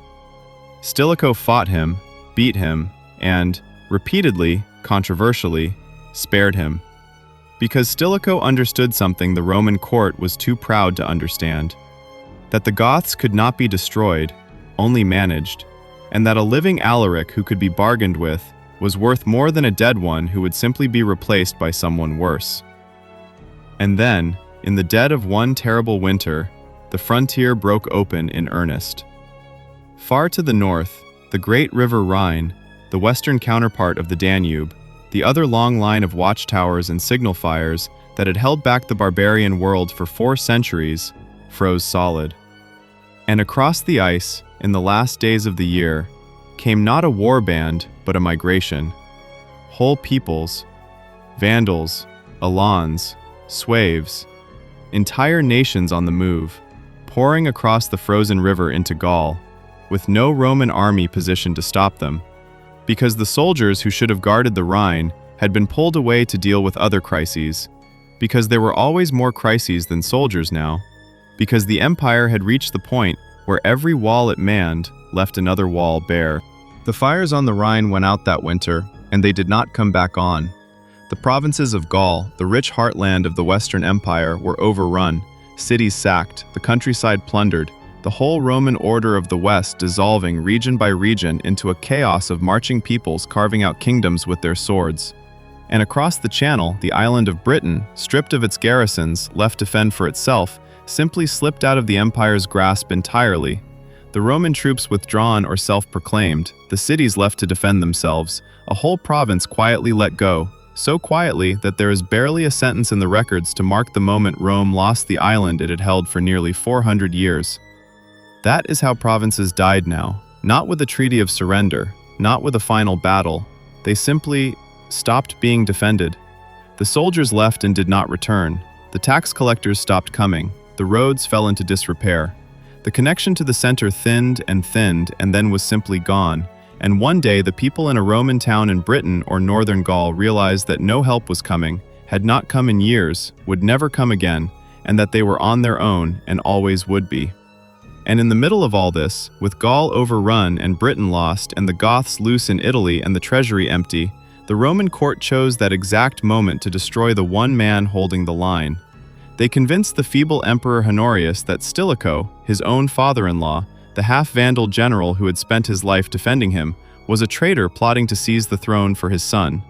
Stilicho fought him, beat him, and, repeatedly, controversially, spared him. Because Stilicho understood something the Roman court was too proud to understand: that the Goths could not be destroyed, only managed, and that a living Alaric who could be bargained with was worth more than a dead one who would simply be replaced by someone worse. And then, in the dead of one terrible winter, the frontier broke open in earnest. Far to the north, the great river Rhine, the western counterpart of the Danube, the other long line of watchtowers and signal fires that had held back the barbarian world for 4 centuries, froze solid. And across the ice, in the last days of the year, came not a war band, but a migration. Whole peoples, Vandals, Alans, Sueves, entire nations on the move, pouring across the frozen river into Gaul, with no Roman army positioned to stop them, because the soldiers who should have guarded the Rhine had been pulled away to deal with other crises, because there were always more crises than soldiers now, because the empire had reached the point where every wall it manned left another wall bare. The fires on the Rhine went out that winter, and they did not come back on. The provinces of Gaul, the rich heartland of the Western Empire, were overrun, cities sacked, the countryside plundered, the whole Roman order of the West dissolving region by region into a chaos of marching peoples carving out kingdoms with their swords. And across the Channel, the island of Britain, stripped of its garrisons, left to fend for itself, simply slipped out of the empire's grasp entirely. The Roman troops withdrawn or self-proclaimed, the cities left to defend themselves, a whole province quietly let go, so quietly that there is barely a sentence in the records to mark the moment Rome lost the island it had held for nearly 400 years. That is how provinces died now, not with a treaty of surrender, not with a final battle. They simply stopped being defended. The soldiers left and did not return. The tax collectors stopped coming. The roads fell into disrepair. The connection to the center thinned and then was simply gone. And one day the people in a Roman town in Britain or northern Gaul realized that no help was coming, had not come in years, would never come again, and that they were on their own and always would be. And in the middle of all this, with Gaul overrun and Britain lost and the Goths loose in Italy and the treasury empty, the Roman court chose that exact moment to destroy the one man holding the line. They convinced the feeble Emperor Honorius that Stilicho, his own father-in-law, the half-Vandal general who had spent his life defending him, was a traitor plotting to seize the throne for his son.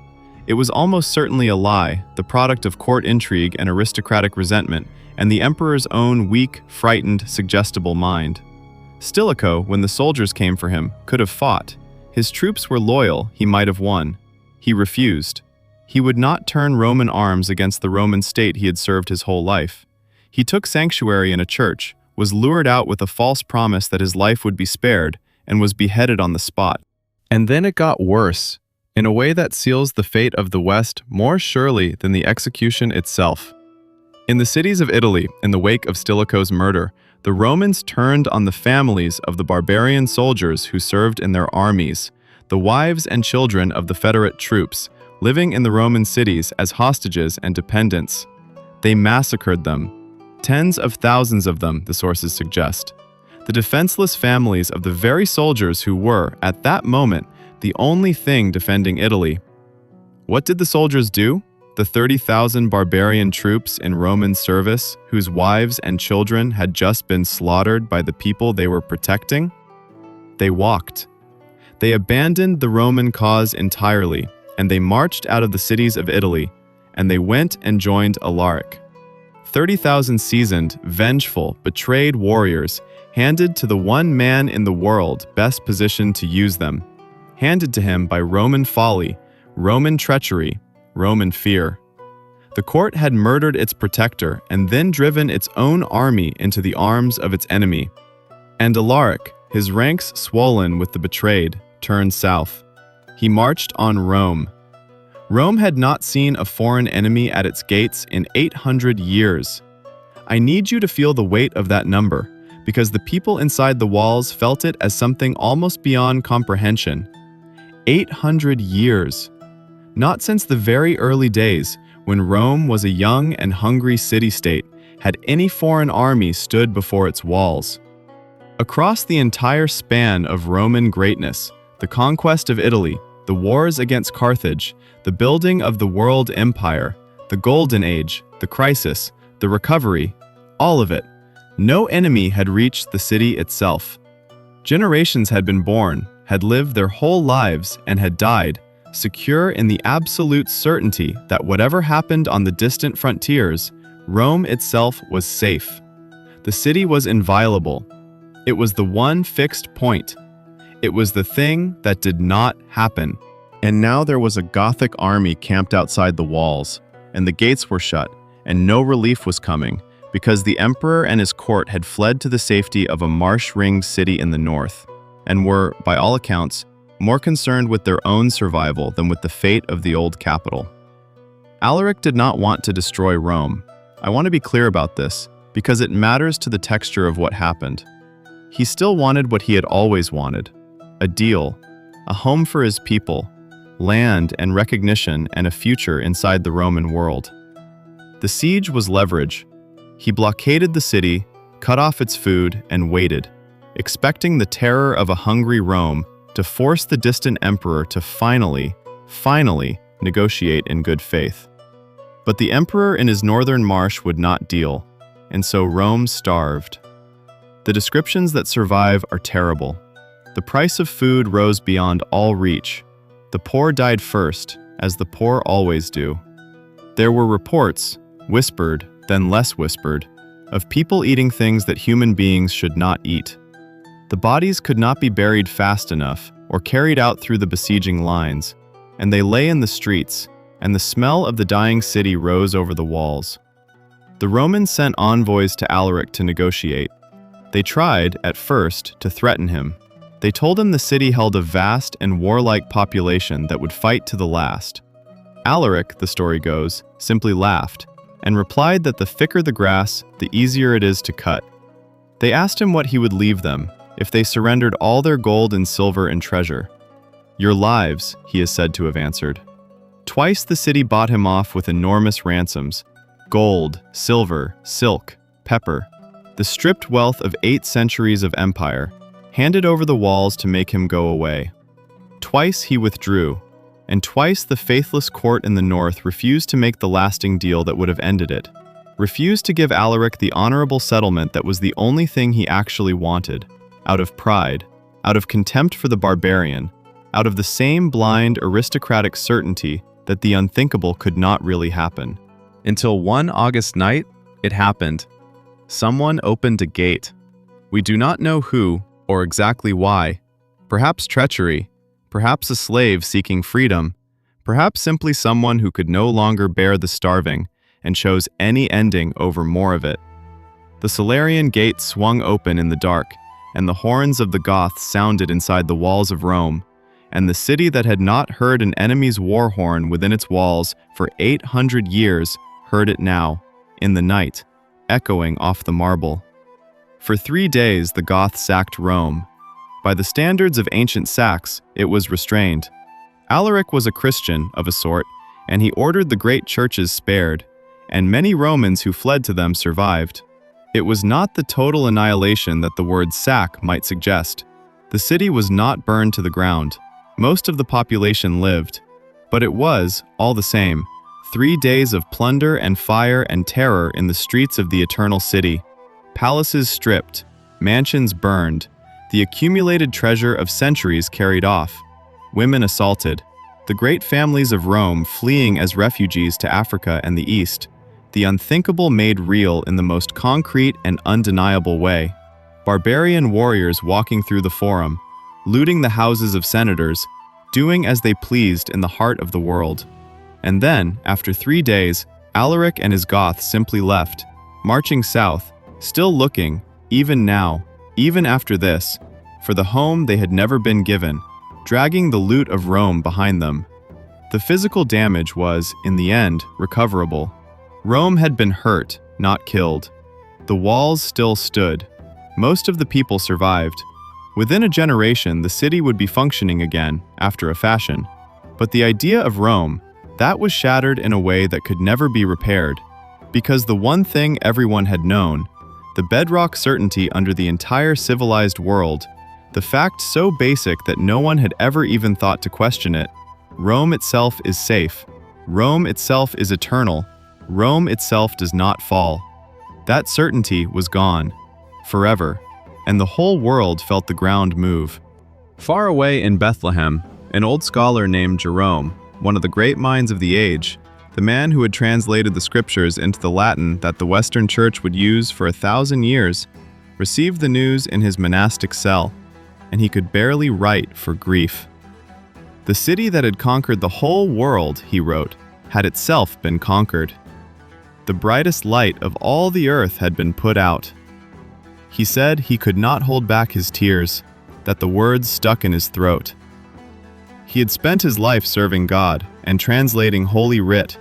It was almost certainly a lie, the product of court intrigue and aristocratic resentment, and the emperor's own weak, frightened, suggestible mind. Stilicho, when the soldiers came for him, could have fought. His troops were loyal, he might have won. He refused. He would not turn Roman arms against the Roman state he had served his whole life. He took sanctuary in a church, was lured out with a false promise that his life would be spared, and was beheaded on the spot. And then it got worse, in a way that seals the fate of the West more surely than the execution itself. In the cities of Italy, in the wake of Stilicho's murder, the Romans turned on the families of the barbarian soldiers who served in their armies, the wives and children of the Federate troops, living in the Roman cities as hostages and dependents. They massacred them. Tens of thousands of them, the sources suggest. The defenseless families of the very soldiers who were, at that moment, the only thing defending Italy. What did the soldiers do? The 30,000 barbarian troops in Roman service, whose wives and children had just been slaughtered by the people they were protecting? They walked. They abandoned the Roman cause entirely, and they marched out of the cities of Italy, and they went and joined Alaric. 30,000 seasoned, vengeful, betrayed warriors, handed to the one man in the world best positioned to use them, handed to him by Roman folly, Roman treachery, Roman fear. The court had murdered its protector and then driven its own army into the arms of its enemy, And Alaric, his ranks swollen with the betrayed, turned south. He marched on Rome. Rome had not seen a foreign enemy at its gates in 800 years. I need you to feel the weight of that number, because the people inside the walls felt it as something almost beyond comprehension. 800 years. Not since the very early days, when Rome was a young and hungry city-state, had any foreign army stood before its walls. Across the entire span of Roman greatness, the conquest of Italy, the wars against Carthage, the building of the world empire, the Golden Age, the crisis, the recovery, all of it, no enemy had reached the city itself. Generations had been born, had lived their whole lives, and had died, secure in the absolute certainty that whatever happened on the distant frontiers, Rome itself was safe. The city was inviolable. It was the one fixed point. It was the thing that did not happen. And now there was a Gothic army camped outside the walls, and the gates were shut, and no relief was coming, because the emperor and his court had fled to the safety of a marsh-ringed city in the north, and were, by all accounts, more concerned with their own survival than with the fate of the old capital. Alaric did not want to destroy Rome. I want to be clear about this, because it matters to the texture of what happened. He still wanted what he had always wanted: a deal, a home for his people, land and recognition, and a future inside the Roman world. The siege was leverage. He blockaded the city, cut off its food, and waited, expecting the terror of a hungry Rome to force the distant emperor to finally negotiate in good faith. But the emperor in his northern marsh would not deal, and so Rome starved. The descriptions that survive are terrible. The price of food rose beyond all reach. The poor died first, as the poor always do. There were reports, whispered, then less whispered, of people eating things that human beings should not eat. The bodies could not be buried fast enough or carried out through the besieging lines, and they lay in the streets, and the smell of the dying city rose over the walls. The Romans sent envoys to Alaric to negotiate. They tried, at first, to threaten him. They told him the city held a vast and warlike population that would fight to the last. Alaric, the story goes, simply laughed, and replied that the thicker the grass, the easier it is to cut. They asked him what he would leave them, if they surrendered all their gold and silver and treasure. "Your lives," he is said to have answered. Twice the city bought him off with enormous ransoms: gold, silver, silk, pepper, the stripped wealth of 8 centuries of empire, handed over the walls to make him go away. Twice he withdrew, and twice the faithless court in the north refused to make the lasting deal that would have ended it, refused to give Alaric the honorable settlement that was the only thing he actually wanted, out of pride, out of contempt for the barbarian, out of the same blind aristocratic certainty that the unthinkable could not really happen. Until one August night, it happened. Someone opened a gate. We do not know who or exactly why. Perhaps treachery, perhaps a slave seeking freedom, perhaps simply someone who could no longer bear the starving and chose any ending over more of it. The Salarian gate swung open in the dark, and the horns of the Goths sounded inside the walls of Rome, and the city that had not heard an enemy's war horn within its walls for 800 years heard it now, in the night, echoing off the marble. For 3 days the Goths sacked Rome. By the standards of ancient sacks, it was restrained. Alaric was a Christian, of a sort, and he ordered the great churches spared, and many Romans who fled to them survived. It was not the total annihilation that the word sack might suggest. The city was not burned to the ground. Most of the population lived. But it was, all the same, 3 days of plunder and fire and terror in the streets of the eternal city. Palaces stripped, mansions burned, the accumulated treasure of centuries carried off, women assaulted, the great families of Rome fleeing as refugees to Africa and the East, the unthinkable made real in the most concrete and undeniable way. Barbarian warriors walking through the forum, looting the houses of senators, doing as they pleased in the heart of the world. And then, after 3 days, Alaric and his Goths simply left, marching south, still looking, even now, even after this, for the home they had never been given, dragging the loot of Rome behind them. The physical damage was, in the end, recoverable. Rome had been hurt, not killed. The walls still stood. Most of the people survived. Within a generation, the city would be functioning again, after a fashion. But the idea of Rome, that was shattered in a way that could never be repaired. Because the one thing everyone had known, the bedrock certainty under the entire civilized world, the fact so basic that no one had ever even thought to question it, Rome itself is safe. Rome itself is eternal. Rome itself does not fall. That certainty was gone, forever, and the whole world felt the ground move. Far away in Bethlehem, an old scholar named Jerome, one of the great minds of the age, the man who had translated the scriptures into the Latin that the Western Church would use for 1,000 years, received the news in his monastic cell, and he could barely write for grief. The city that had conquered the whole world, he wrote, had itself been conquered. The brightest light of all the earth had been put out. He said he could not hold back his tears, that the words stuck in his throat. He had spent his life serving God and translating Holy Writ,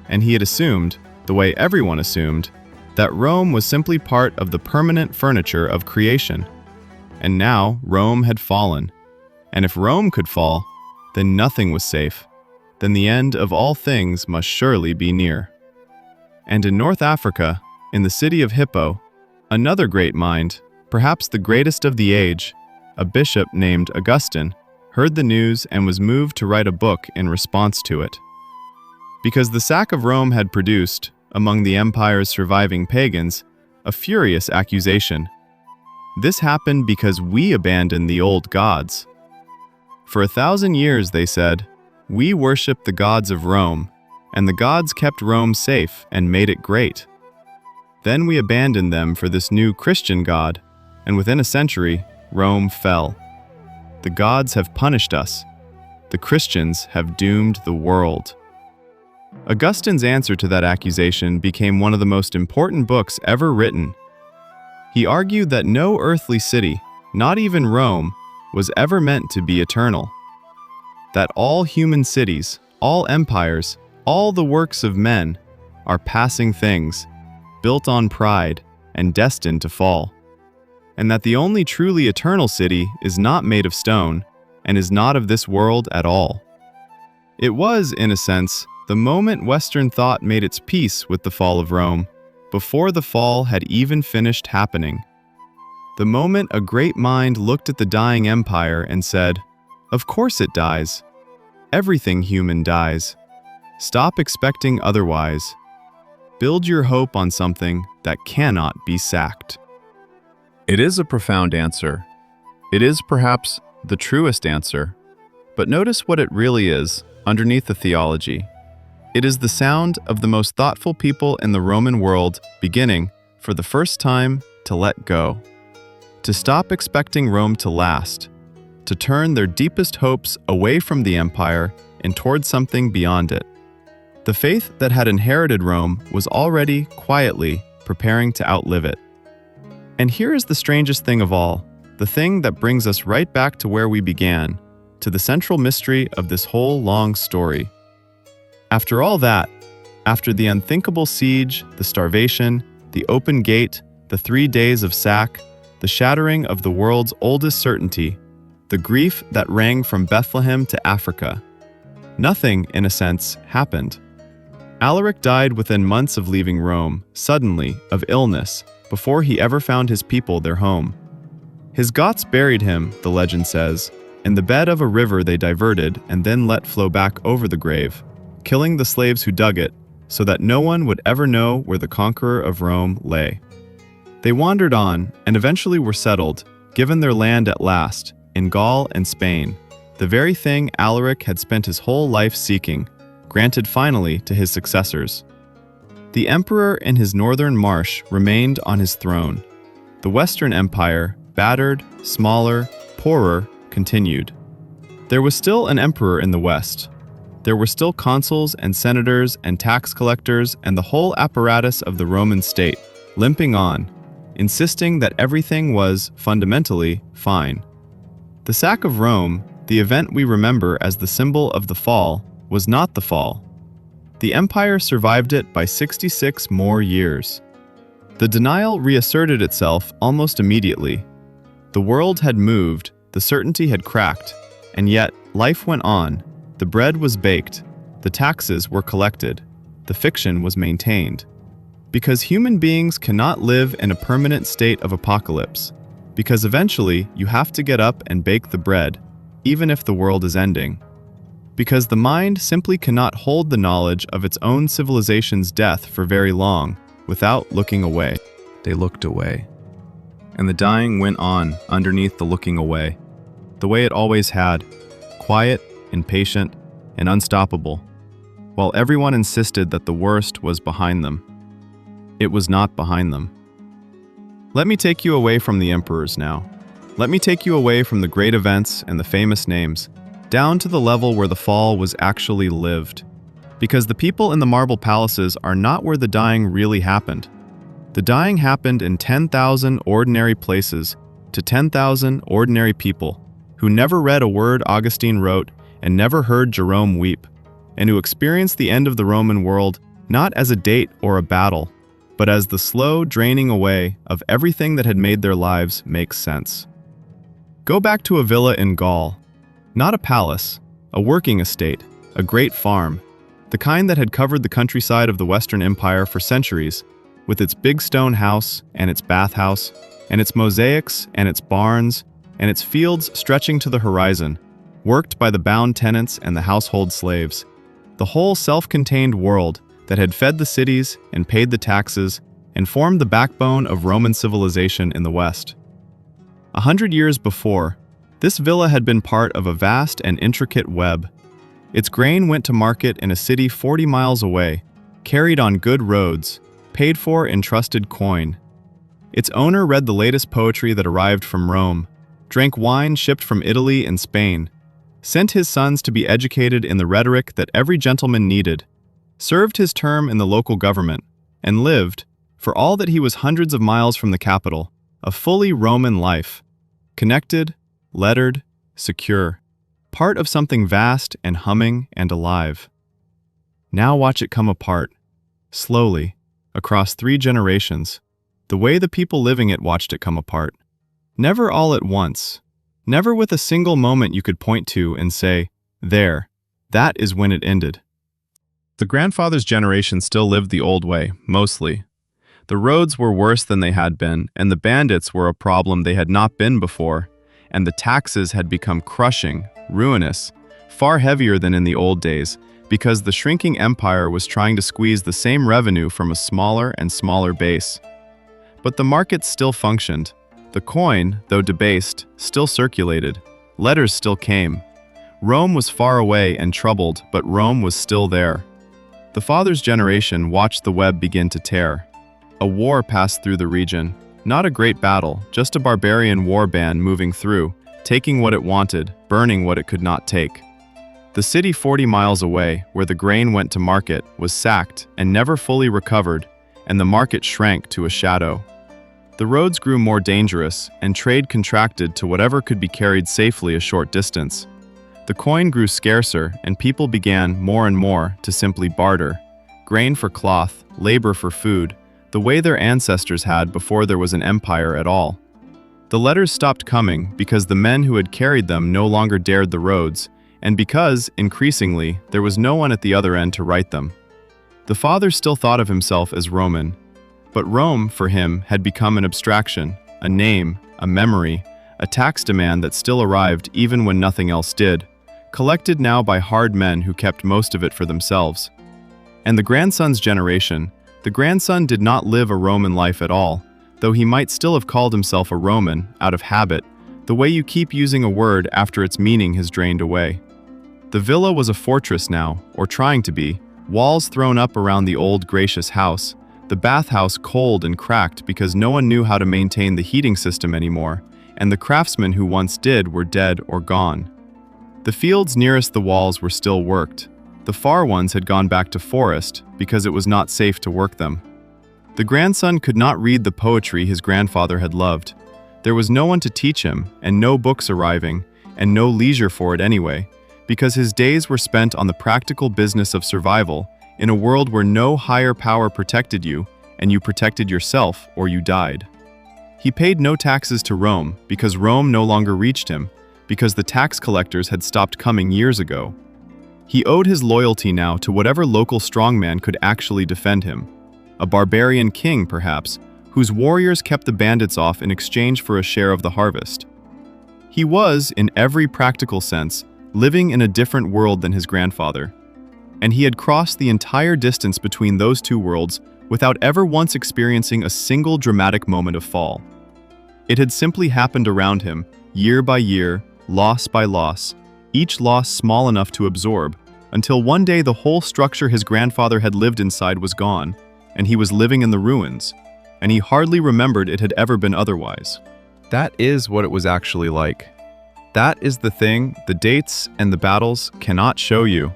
and he had assumed, the way everyone assumed, that Rome was simply part of the permanent furniture of creation. And now Rome had fallen. And if Rome could fall, then nothing was safe. Then the end of all things must surely be near. And in North Africa, in the city of Hippo, another great mind, perhaps the greatest of the age, a bishop named Augustine, heard the news and was moved to write a book in response to it. Because the sack of Rome had produced, among the empire's surviving pagans, a furious accusation. This happened because we abandoned the old gods. For 1,000 years, they said, we worshipped the gods of Rome, and the gods kept Rome safe and made it great. Then we abandoned them for this new Christian god, and within a century, Rome fell. The gods have punished us. The Christians have doomed the world. Augustine's answer to that accusation became one of the most important books ever written. He argued that no earthly city, not even Rome, was ever meant to be eternal. That all human cities, all empires, all the works of men are passing things, built on pride and destined to fall. And that the only truly eternal city is not made of stone and is not of this world at all. It was, in a sense, the moment Western thought made its peace with the fall of Rome, before the fall had even finished happening. The moment a great mind looked at the dying empire and said, "Of course it dies. Everything human dies. Stop expecting otherwise. Build your hope on something that cannot be sacked." It is a profound answer. It is perhaps the truest answer. But notice what it really is underneath the theology. It is the sound of the most thoughtful people in the Roman world beginning, for the first time, to let go. To stop expecting Rome to last. To turn their deepest hopes away from the empire and toward something beyond it. The faith that had inherited Rome was already, quietly, preparing to outlive it. And here is the strangest thing of all, the thing that brings us right back to where we began, to the central mystery of this whole long story. After all that, after the unthinkable siege, the starvation, the open gate, the 3 days of sack, the shattering of the world's oldest certainty, the grief that rang from Bethlehem to Africa, nothing, in a sense, happened. Alaric died within months of leaving Rome, suddenly, of illness, before he ever found his people their home. His Goths buried him, the legend says, in the bed of a river they diverted and then let flow back over the grave, killing the slaves who dug it, so that no one would ever know where the conqueror of Rome lay. They wandered on, and eventually were settled, given their land at last, in Gaul and Spain, the very thing Alaric had spent his whole life seeking, granted finally to his successors. The emperor in his northern marsh remained on his throne. The Western Empire, battered, smaller, poorer, continued. There was still an emperor in the West. There were still consuls and senators and tax collectors and the whole apparatus of the Roman state, limping on, insisting that everything was, fundamentally, fine. The sack of Rome, the event we remember as the symbol of the fall, was not the fall. The empire survived it by 66 more years. The denial reasserted itself almost immediately. The world had moved, the certainty had cracked, and yet life went on. The bread was baked, the taxes were collected, the fiction was maintained. Because human beings cannot live in a permanent state of apocalypse. Because eventually you have to get up and bake the bread, even if the world is ending. Because the mind simply cannot hold the knowledge of its own civilization's death for very long without looking away. They looked away. And the dying went on underneath the looking away, the way it always had, quiet, impatient, and unstoppable, while everyone insisted that the worst was behind them. It was not behind them. Let me take you away from the emperors now. Let me take you away from the great events and the famous names, down to the level where the fall was actually lived. Because the people in the marble palaces are not where the dying really happened. The dying happened in 10,000 ordinary places to 10,000 ordinary people who never read a word Augustine wrote and never heard Jerome weep, and who experienced the end of the Roman world not as a date or a battle, but as the slow draining away of everything that had made their lives make sense. Go back to a villa in Gaul. Not a palace, a working estate, a great farm, the kind that had covered the countryside of the Western Empire for centuries, with its big stone house and its bathhouse, and its mosaics and its barns, and its fields stretching to the horizon, worked by the bound tenants and the household slaves. The whole self-contained world that had fed the cities and paid the taxes and formed the backbone of Roman civilization in the West. 100 years before, this villa had been part of a vast and intricate web. Its grain went to market in a city 40 miles away, carried on good roads, paid for in trusted coin. Its owner read the latest poetry that arrived from Rome, drank wine shipped from Italy and Spain, sent his sons to be educated in the rhetoric that every gentleman needed, served his term in the local government, and lived, for all that he was hundreds of miles from the capital, a fully Roman life, connected, lettered, secure, part of something vast and humming and alive. Now watch it come apart, slowly, across 3 generations, the way the people living it watched it come apart. Never all at once, never with a single moment you could point to and say, there, that is when it ended. The grandfather's generation still lived the old way, mostly. The roads were worse than they had been, and the bandits were a problem they had not been before, and the taxes had become crushing, ruinous, far heavier than in the old days, because the shrinking empire was trying to squeeze the same revenue from a smaller and smaller base. But the markets still functioned. The coin, though debased, still circulated. Letters still came. Rome was far away and troubled, but Rome was still there. The father's generation watched the web begin to tear. A war passed through the region. Not a great battle, just a barbarian war band moving through, taking what it wanted, burning what it could not take. The city 40 miles away, where the grain went to market, was sacked and never fully recovered, and the market shrank to a shadow. The roads grew more dangerous, and trade contracted to whatever could be carried safely a short distance. The coin grew scarcer, and people began, more and more, to simply barter. Grain for cloth, labor for food, the way their ancestors had before there was an empire at all. The letters stopped coming because the men who had carried them no longer dared the roads, and because, increasingly, there was no one at the other end to write them. The father still thought of himself as Roman, but Rome, for him, had become an abstraction, a name, a memory, a tax demand that still arrived even when nothing else did, collected now by hard men who kept most of it for themselves. And the grandson's generation, the grandson did not live a Roman life at all, though he might still have called himself a Roman, out of habit, the way you keep using a word after its meaning has drained away. The villa was a fortress now, or trying to be, walls thrown up around the old gracious house, the bathhouse cold and cracked because no one knew how to maintain the heating system anymore, and the craftsmen who once did were dead or gone. The fields nearest the walls were still worked. The far ones had gone back to forest because it was not safe to work them. The grandson could not read the poetry his grandfather had loved. There was no one to teach him, and no books arriving, and no leisure for it anyway, because his days were spent on the practical business of survival in a world where no higher power protected you, and you protected yourself or you died. He paid no taxes to Rome because Rome no longer reached him, because the tax collectors had stopped coming years ago. He owed his loyalty now to whatever local strongman could actually defend him. A barbarian king, perhaps, whose warriors kept the bandits off in exchange for a share of the harvest. He was, in every practical sense, living in a different world than his grandfather. And he had crossed the entire distance between those two worlds without ever once experiencing a single dramatic moment of fall. It had simply happened around him, year by year, loss by loss, each loss small enough to absorb, until one day the whole structure his grandfather had lived inside was gone, and he was living in the ruins, and he hardly remembered it had ever been otherwise. That is what it was actually like. That is the thing the dates and the battles cannot show you.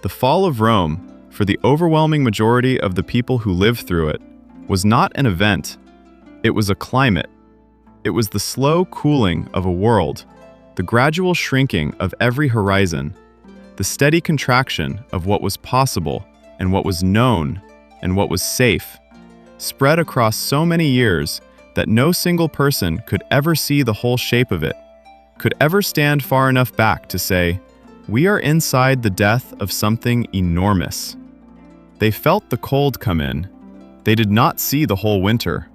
The fall of Rome, for the overwhelming majority of the people who lived through it, was not an event. It was a climate. It was the slow cooling of a world, the gradual shrinking of every horizon, the steady contraction of what was possible and what was known and what was safe, spread across so many years that no single person could ever see the whole shape of it, could ever stand far enough back to say, "We are inside the death of something enormous." They felt the cold come in. They did not see the whole winter.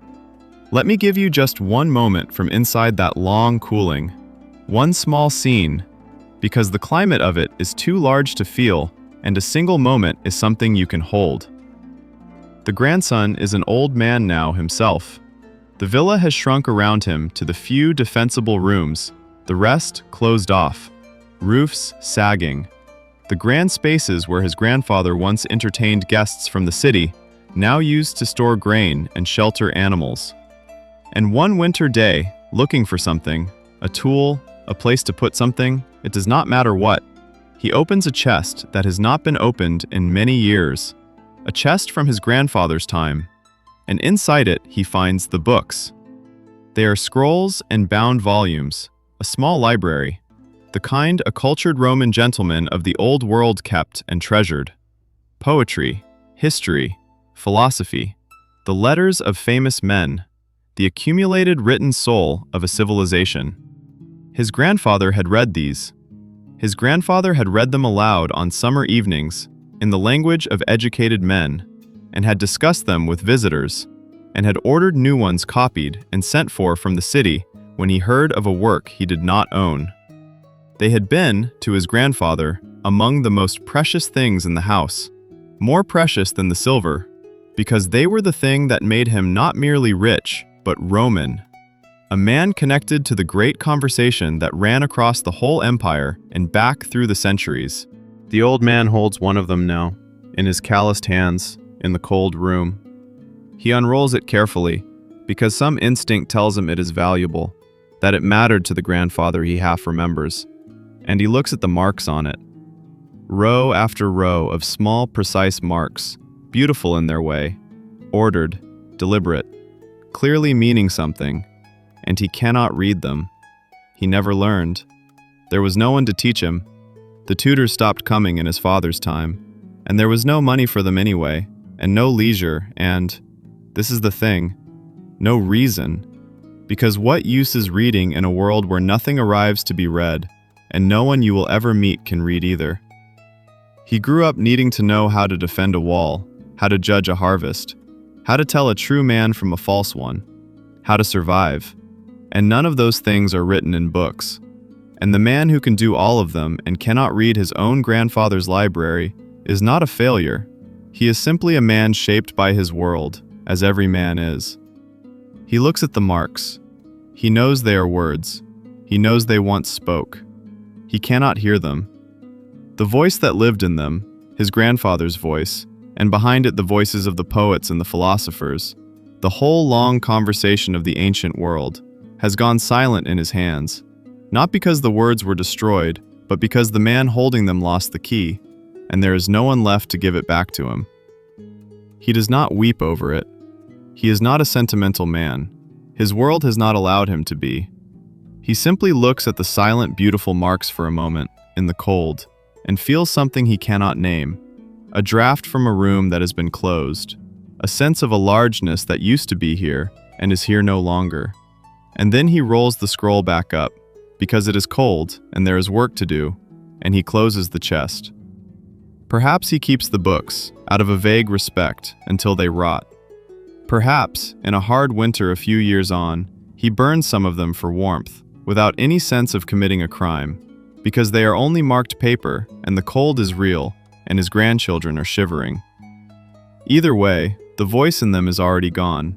Let me give you just one moment from inside that long cooling, one small scene, because the climate of it is too large to feel, and a single moment is something you can hold. The grandson is an old man now himself. The villa has shrunk around him to the few defensible rooms, the rest closed off, roofs sagging. The grand spaces where his grandfather once entertained guests from the city, now used to store grain and shelter animals. And one winter day, looking for something, a tool, a place to put something, it does not matter what, he opens a chest that has not been opened in many years, a chest from his grandfather's time, and inside it he finds the books. They are scrolls and bound volumes, a small library, the kind a cultured Roman gentleman of the old world kept and treasured. Poetry, history, philosophy, the letters of famous men, the accumulated written soul of a civilization. His grandfather had read these. His grandfather had read them aloud on summer evenings, in the language of educated men, and had discussed them with visitors, and had ordered new ones copied and sent for from the city when he heard of a work he did not own. They had been, to his grandfather, among the most precious things in the house, more precious than the silver, because they were the thing that made him not merely rich, but Roman, a man connected to the great conversation that ran across the whole empire and back through the centuries. The old man holds one of them now, in his calloused hands, in the cold room. He unrolls it carefully, because some instinct tells him it is valuable, that it mattered to the grandfather he half remembers, and he looks at the marks on it. Row after row of small, precise marks, beautiful in their way, ordered, deliberate, clearly meaning something, and he cannot read them. He never learned. There was no one to teach him. The tutors stopped coming in his father's time, and there was no money for them anyway, and no leisure, and, this is the thing, no reason. Because what use is reading in a world where nothing arrives to be read, and no one you will ever meet can read either? He grew up needing to know how to defend a wall, how to judge a harvest, how to tell a true man from a false one, how to survive. And none of those things are written in books. And the man who can do all of them and cannot read his own grandfather's library is not a failure. He is simply a man shaped by his world, as every man is. He looks at the marks. He knows they are words. He knows they once spoke. He cannot hear them. The voice that lived in them, his grandfather's voice, and behind it the voices of the poets and the philosophers, the whole long conversation of the ancient world, has gone silent in his hands, not because the words were destroyed, but because the man holding them lost the key, and there is no one left to give it back to him. He does not weep over it. He is not a sentimental man. His world has not allowed him to be. He simply looks at the silent, beautiful marks for a moment, in the cold, and feels something he cannot name. A draft from a room that has been closed. A sense of a largeness that used to be here, and is here no longer. And then he rolls the scroll back up, because it is cold, and there is work to do, and he closes the chest. Perhaps he keeps the books, out of a vague respect, until they rot. Perhaps, in a hard winter a few years on, he burns some of them for warmth, without any sense of committing a crime, because they are only marked paper, and the cold is real, and his grandchildren are shivering. Either way, the voice in them is already gone.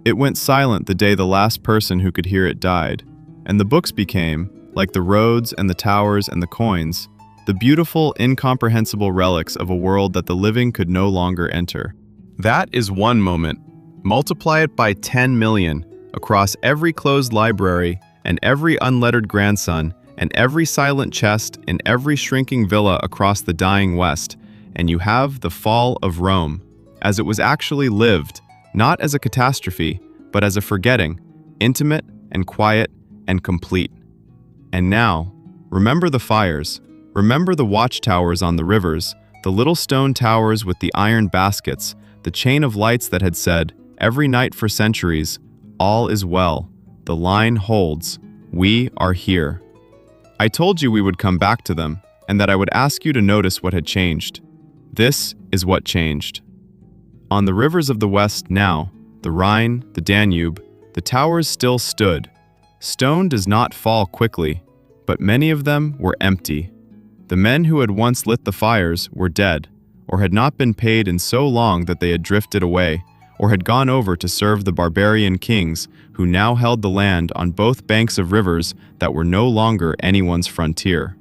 It went silent the day the last person who could hear it died, and the books became, like the roads and the towers and the coins, the beautiful, incomprehensible relics of a world that the living could no longer enter. That is one moment. Multiply it by 10 million, across every closed library, and every unlettered grandson, and every silent chest in every shrinking villa across the dying West, and you have the fall of Rome, as it was actually lived, not as a catastrophe, but as a forgetting, intimate and quiet and complete. And now, remember the fires, remember the watchtowers on the rivers, the little stone towers with the iron baskets, the chain of lights that had said, every night for centuries, all is well, the line holds, we are here. I told you we would come back to them, and that I would ask you to notice what had changed. This is what changed. On the rivers of the West now, the Rhine, the Danube, the towers still stood. Stone does not fall quickly, but many of them were empty. The men who had once lit the fires were dead, or had not been paid in so long that they had drifted away, or had gone over to serve the barbarian kings who now held the land on both banks of rivers that were no longer anyone's frontier.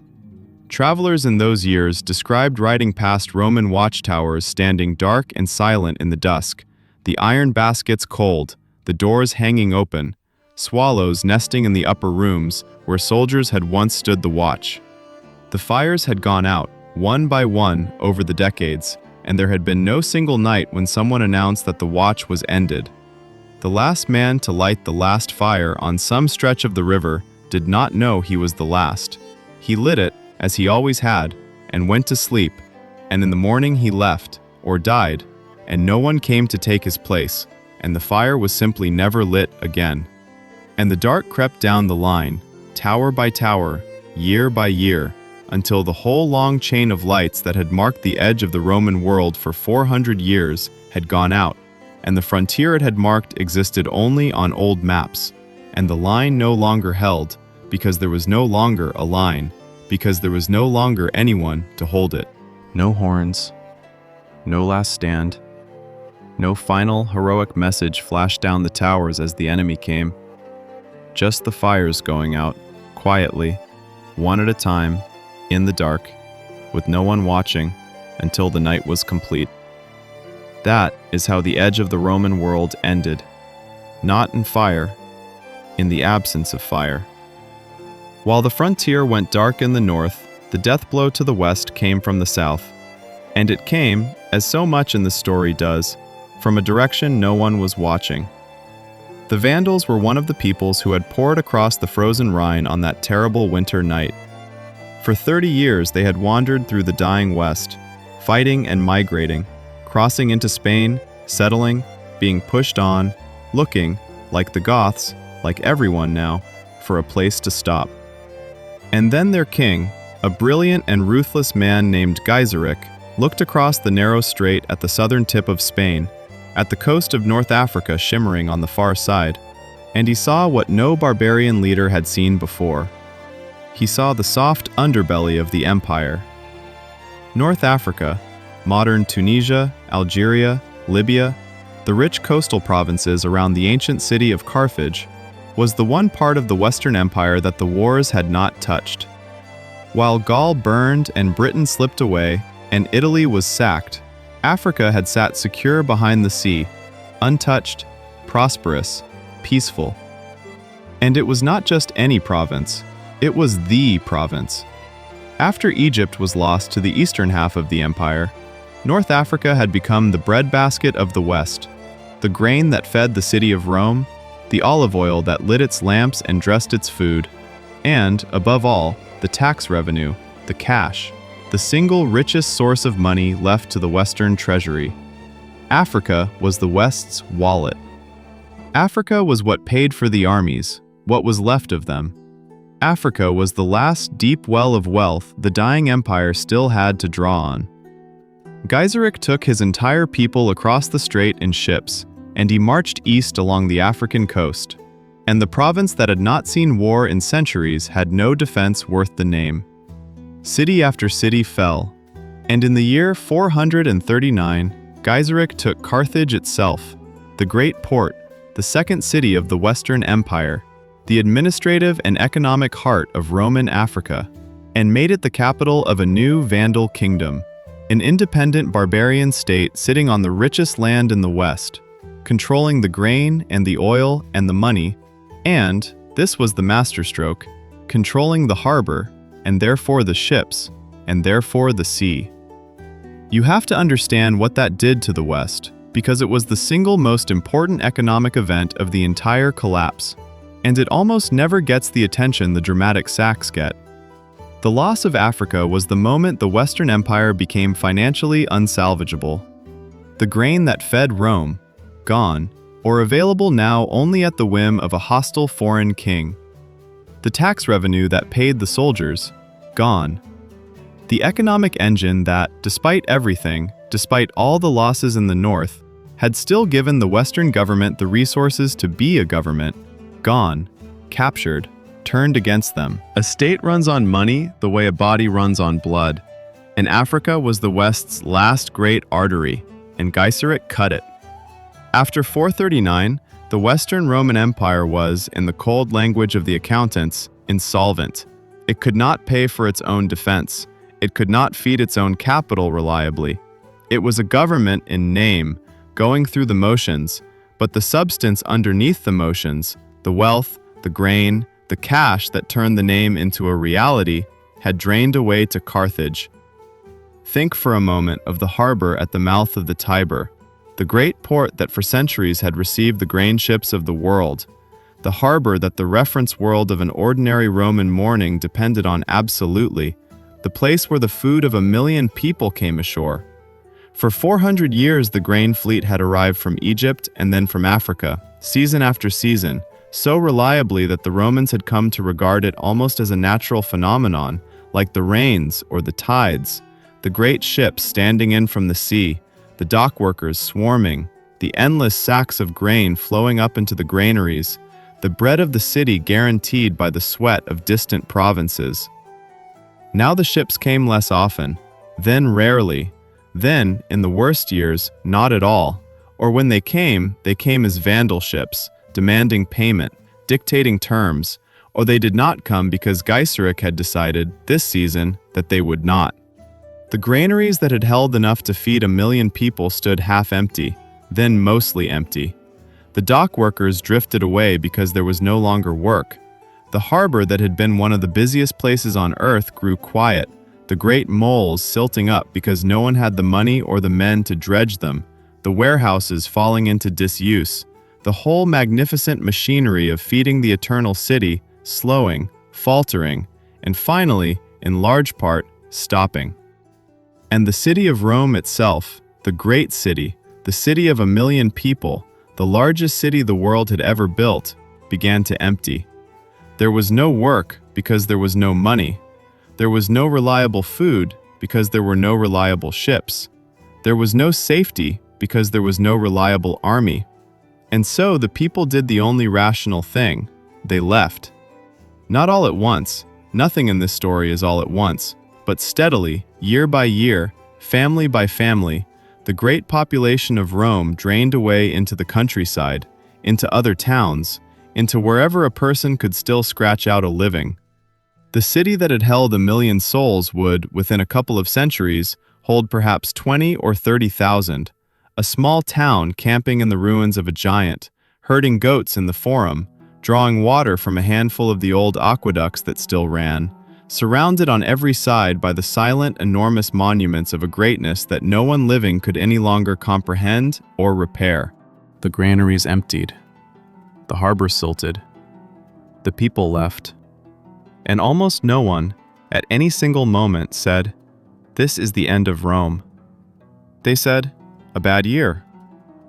Travelers in those years described riding past Roman watchtowers standing dark and silent in the dusk, the iron baskets cold, the doors hanging open, swallows nesting in the upper rooms where soldiers had once stood the watch. The fires had gone out, one by one, over the decades, and there had been no single night when someone announced that the watch was ended. The last man to light the last fire on some stretch of the river did not know he was the last. He lit it, as he always had, and went to sleep, and in the morning he left, or died, and no one came to take his place, and the fire was simply never lit again. And the dark crept down the line, tower by tower, year by year, until the whole long chain of lights that had marked the edge of the Roman world for 400 years had gone out, and the frontier it had marked existed only on old maps, and the line no longer held, because there was no longer a line, because there was no longer anyone to hold it. No horns, no last stand, no final heroic message flashed down the towers as the enemy came. Just the fires going out, quietly, one at a time, in the dark, with no one watching, until the night was complete. That is how the edge of the Roman world ended. Not in fire, in the absence of fire. While the frontier went dark in the north, the death blow to the west came from the south. And it came, as so much in the story does, from a direction no one was watching. The Vandals were one of the peoples who had poured across the frozen Rhine on that terrible winter night. For 30 years they had wandered through the dying west, fighting and migrating, crossing into Spain, settling, being pushed on, looking, like the Goths, like everyone now, for a place to stop. And then their king, a brilliant and ruthless man named Gaiseric, looked across the narrow strait at the southern tip of Spain, at the coast of North Africa shimmering on the far side, and he saw what no barbarian leader had seen before. He saw the soft underbelly of the empire. North Africa, modern Tunisia, Algeria, Libya, the rich coastal provinces around the ancient city of Carthage, was the one part of the Western Empire that the wars had not touched. While Gaul burned and Britain slipped away, and Italy was sacked, Africa had sat secure behind the sea, untouched, prosperous, peaceful. And it was not just any province, it was the province. After Egypt was lost to the eastern half of the empire, North Africa had become the breadbasket of the West, the the grain that fed the city of Rome, the olive oil that lit its lamps and dressed its food, and, above all, the tax revenue, the cash, the single richest source of money left to the Western treasury. Africa was the West's wallet. Africa was what paid for the armies, what was left of them. Africa was the last deep well of wealth the dying empire still had to draw on. Gaiseric took his entire people across the strait in ships, and he marched east along the African coast. And the province that had not seen war in centuries had no defense worth the name. City after city fell, and in the year 439, Gaiseric took Carthage itself, the great port, the second city of the Western Empire, the administrative and economic heart of Roman Africa, and made it the capital of a new Vandal kingdom, an independent barbarian state sitting on the richest land in the West, controlling the grain and the oil and the money, and, this was the masterstroke, controlling the harbor, and therefore the ships, and therefore the sea. You have to understand what that did to the West, because it was the single most important economic event of the entire collapse, and it almost never gets the attention the dramatic sacks get. The loss of Africa was the moment the Western Empire became financially unsalvageable. The grain that fed Rome, gone, or available now only at the whim of a hostile foreign king. The tax revenue that paid the soldiers, gone. The economic engine that, despite everything, despite all the losses in the north, had still given the Western government the resources to be a government, gone, captured, turned against them. A state runs on money the way a body runs on blood, and Africa was the West's last great artery, and Gaiseric cut it. After 439, the Western Roman Empire was, in the cold language of the accountants, insolvent. It could not pay for its own defense. It could not feed its own capital reliably. It was a government in name, going through the motions, but the substance underneath the motions, the wealth, the grain, the cash that turned the name into a reality, had drained away to Carthage. Think for a moment of the harbor at the mouth of the Tiber, the great port that for centuries had received the grain ships of the world, the harbor that the reference world of an ordinary Roman morning depended on absolutely, the place where the food of 1 million people came ashore. For 400 years the grain fleet had arrived from Egypt and then from Africa, season after season, so reliably that the Romans had come to regard it almost as a natural phenomenon, like the rains or the tides, the great ships standing in from the sea, the dock workers swarming, the endless sacks of grain flowing up into the granaries, the bread of the city guaranteed by the sweat of distant provinces. Now the ships came less often, then rarely, then, in the worst years, not at all, or when they came as Vandal ships, demanding payment, dictating terms, or they did not come because Gaiseric had decided, this season, that they would not. The granaries that had held enough to feed 1 million people stood half empty, then mostly empty. The dock workers drifted away because there was no longer work. The harbor that had been one of the busiest places on earth grew quiet, the great moles silting up because no one had the money or the men to dredge them, the warehouses falling into disuse, the whole magnificent machinery of feeding the eternal city slowing, faltering, and finally, in large part, stopping. And the city of Rome itself, the great city, the city of 1 million people, the largest city the world had ever built, began to empty. There was no work because there was no money. There was no reliable food because there were no reliable ships. There was no safety because there was no reliable army. And so the people did the only rational thing. They left. Not all at once. Nothing in this story is all at once. But steadily, year by year, family by family, the great population of Rome drained away into the countryside, into other towns, into wherever a person could still scratch out a living. The city that had held 1 million souls would, within a couple of centuries, hold perhaps 20 or 30,000, a small town camping in the ruins of a giant, herding goats in the forum, drawing water from a handful of the old aqueducts that still ran, surrounded on every side by the silent, enormous monuments of a greatness that no one living could any longer comprehend or repair. The granaries emptied, the harbor silted, the people left, and almost no one, at any single moment, said, "This is the end of Rome." They said, "A bad year."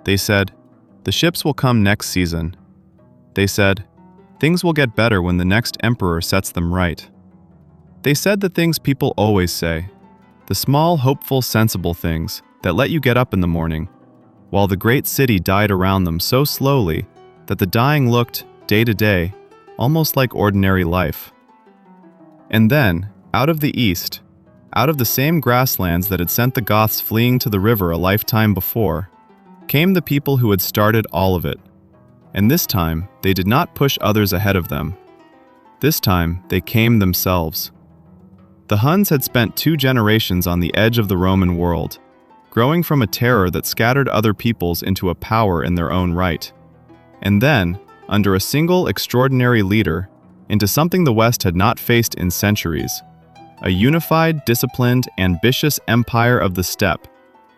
They said, "The ships will come next season." They said, "Things will get better when the next emperor sets them right." They said the things people always say, the small, hopeful, sensible things that let you get up in the morning, while the great city died around them so slowly that the dying looked, day to day, almost like ordinary life. And then, out of the east, out of the same grasslands that had sent the Goths fleeing to the river a lifetime before, came the people who had started all of it. And this time, they did not push others ahead of them. This time, they came themselves. The Huns had spent 2 generations on the edge of the Roman world, growing from a terror that scattered other peoples into a power in their own right. And then, under a single extraordinary leader, into something the West had not faced in centuries, a unified, disciplined, ambitious empire of the steppe,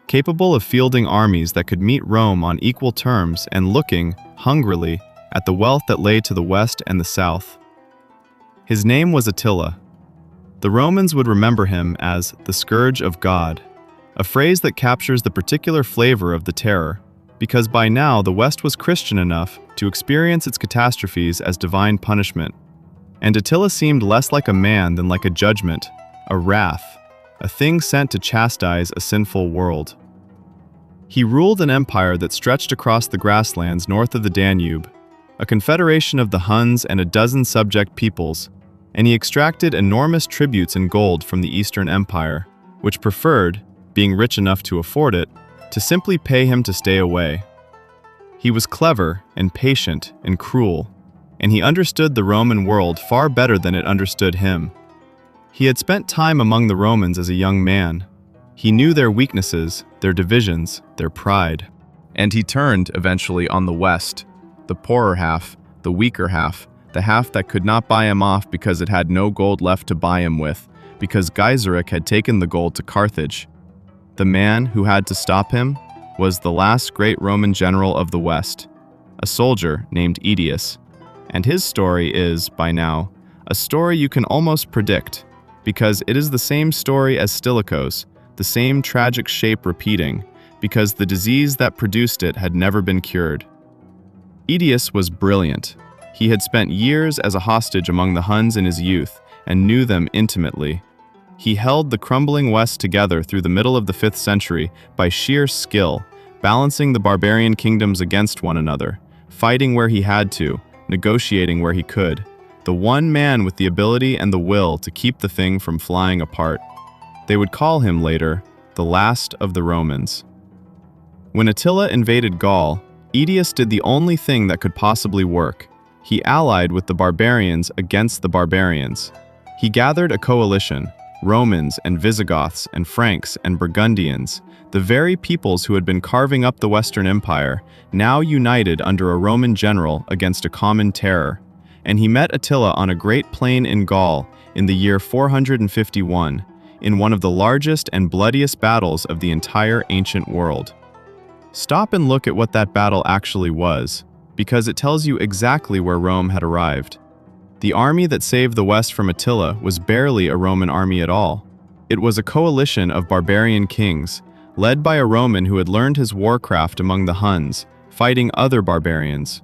capable of fielding armies that could meet Rome on equal terms and looking, hungrily, at the wealth that lay to the west and the south. His name was Attila. The Romans would remember him as the Scourge of God, a phrase that captures the particular flavor of the terror, because by now the West was Christian enough to experience its catastrophes as divine punishment, and Attila seemed less like a man than like a judgment, a wrath, a thing sent to chastise a sinful world. He ruled an empire that stretched across the grasslands north of the Danube, a confederation of the Huns and a dozen subject peoples, and he extracted enormous tributes in gold from the Eastern Empire, which preferred, being rich enough to afford it, to simply pay him to stay away. He was clever and patient and cruel, and he understood the Roman world far better than it understood him. He had spent time among the Romans as a young man. He knew their weaknesses, their divisions, their pride. And he turned eventually on the West, the poorer half, the weaker half, the half that could not buy him off because it had no gold left to buy him with, because Gaiseric had taken the gold to Carthage. The man who had to stop him was the last great Roman general of the West, a soldier named Aetius. And his story is, by now, a story you can almost predict, because it is the same story as Stilicho's, the same tragic shape repeating, because the disease that produced it had never been cured. Aetius was brilliant. He had spent years as a hostage among the Huns in his youth and knew them intimately. He held the crumbling West together through the middle of the 5th century by sheer skill, balancing the barbarian kingdoms against one another, fighting where he had to, negotiating where he could, the one man with the ability and the will to keep the thing from flying apart. They would call him later, the last of the Romans. When Attila invaded Gaul, Aetius did the only thing that could possibly work. He allied with the barbarians against the barbarians. He gathered a coalition, Romans and Visigoths and Franks and Burgundians, the very peoples who had been carving up the Western Empire, now united under a Roman general against a common terror. And he met Attila on a great plain in Gaul in the year 451, in one of the largest and bloodiest battles of the entire ancient world. Stop and look at what that battle actually was, because it tells you exactly where Rome had arrived. The army that saved the West from Attila was barely a Roman army at all. It was a coalition of barbarian kings, led by a Roman who had learned his warcraft among the Huns, fighting other barbarians.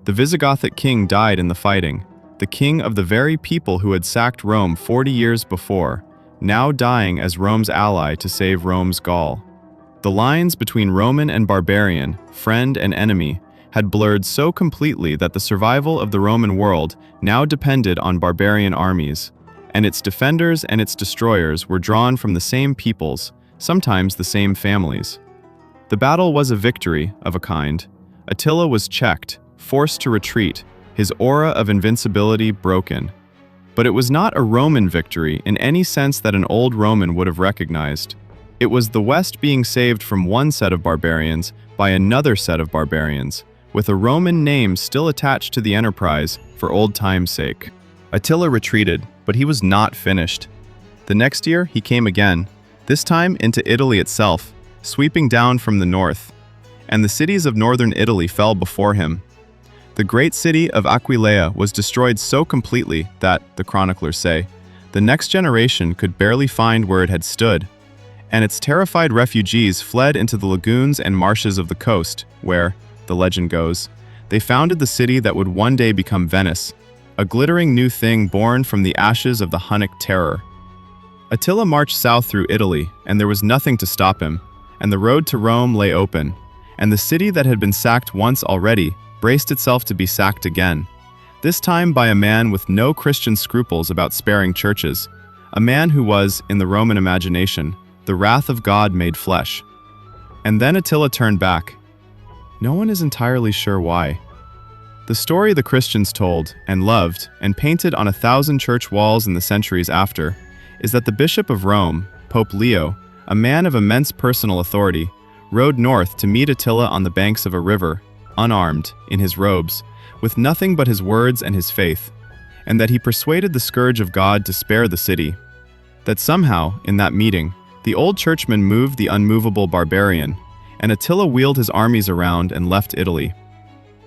The Visigothic king died in the fighting, the king of the very people who had sacked Rome 40 years before, now dying as Rome's ally to save Rome's Gaul. The lines between Roman and barbarian, friend and enemy, had blurred so completely that the survival of the Roman world now depended on barbarian armies, and its defenders and its destroyers were drawn from the same peoples, sometimes the same families. The battle was a victory, of a kind. Attila was checked, forced to retreat, his aura of invincibility broken. But it was not a Roman victory in any sense that an old Roman would have recognized. It was the West being saved from one set of barbarians by another set of barbarians, with a Roman name still attached to the enterprise for old time's sake. Attila retreated, but he was not finished. The next year, he came again, this time into Italy itself, sweeping down from the north. and the cities of northern Italy fell before him. The great city of Aquileia was destroyed so completely that, the chroniclers say, the next generation could barely find where it had stood, and its terrified refugees fled into the lagoons and marshes of the coast, where, the legend goes, they founded the city that would one day become Venice, a glittering new thing born from the ashes of the Hunnic terror. Attila marched south through Italy, and there was nothing to stop him, and the road to Rome lay open, and the city that had been sacked once already braced itself to be sacked again, this time by a man with no Christian scruples about sparing churches, a man who was, in the Roman imagination, the wrath of God made flesh. And then Attila turned back. No one is entirely sure why. The story the Christians told, and loved, and painted on 1,000 church walls in the centuries after, is that the Bishop of Rome, Pope Leo, a man of immense personal authority, rode north to meet Attila on the banks of a river, unarmed, in his robes, with nothing but his words and his faith, and that he persuaded the scourge of God to spare the city. That somehow, in that meeting, the old churchman moved the unmovable barbarian, and Attila wheeled his armies around and left Italy.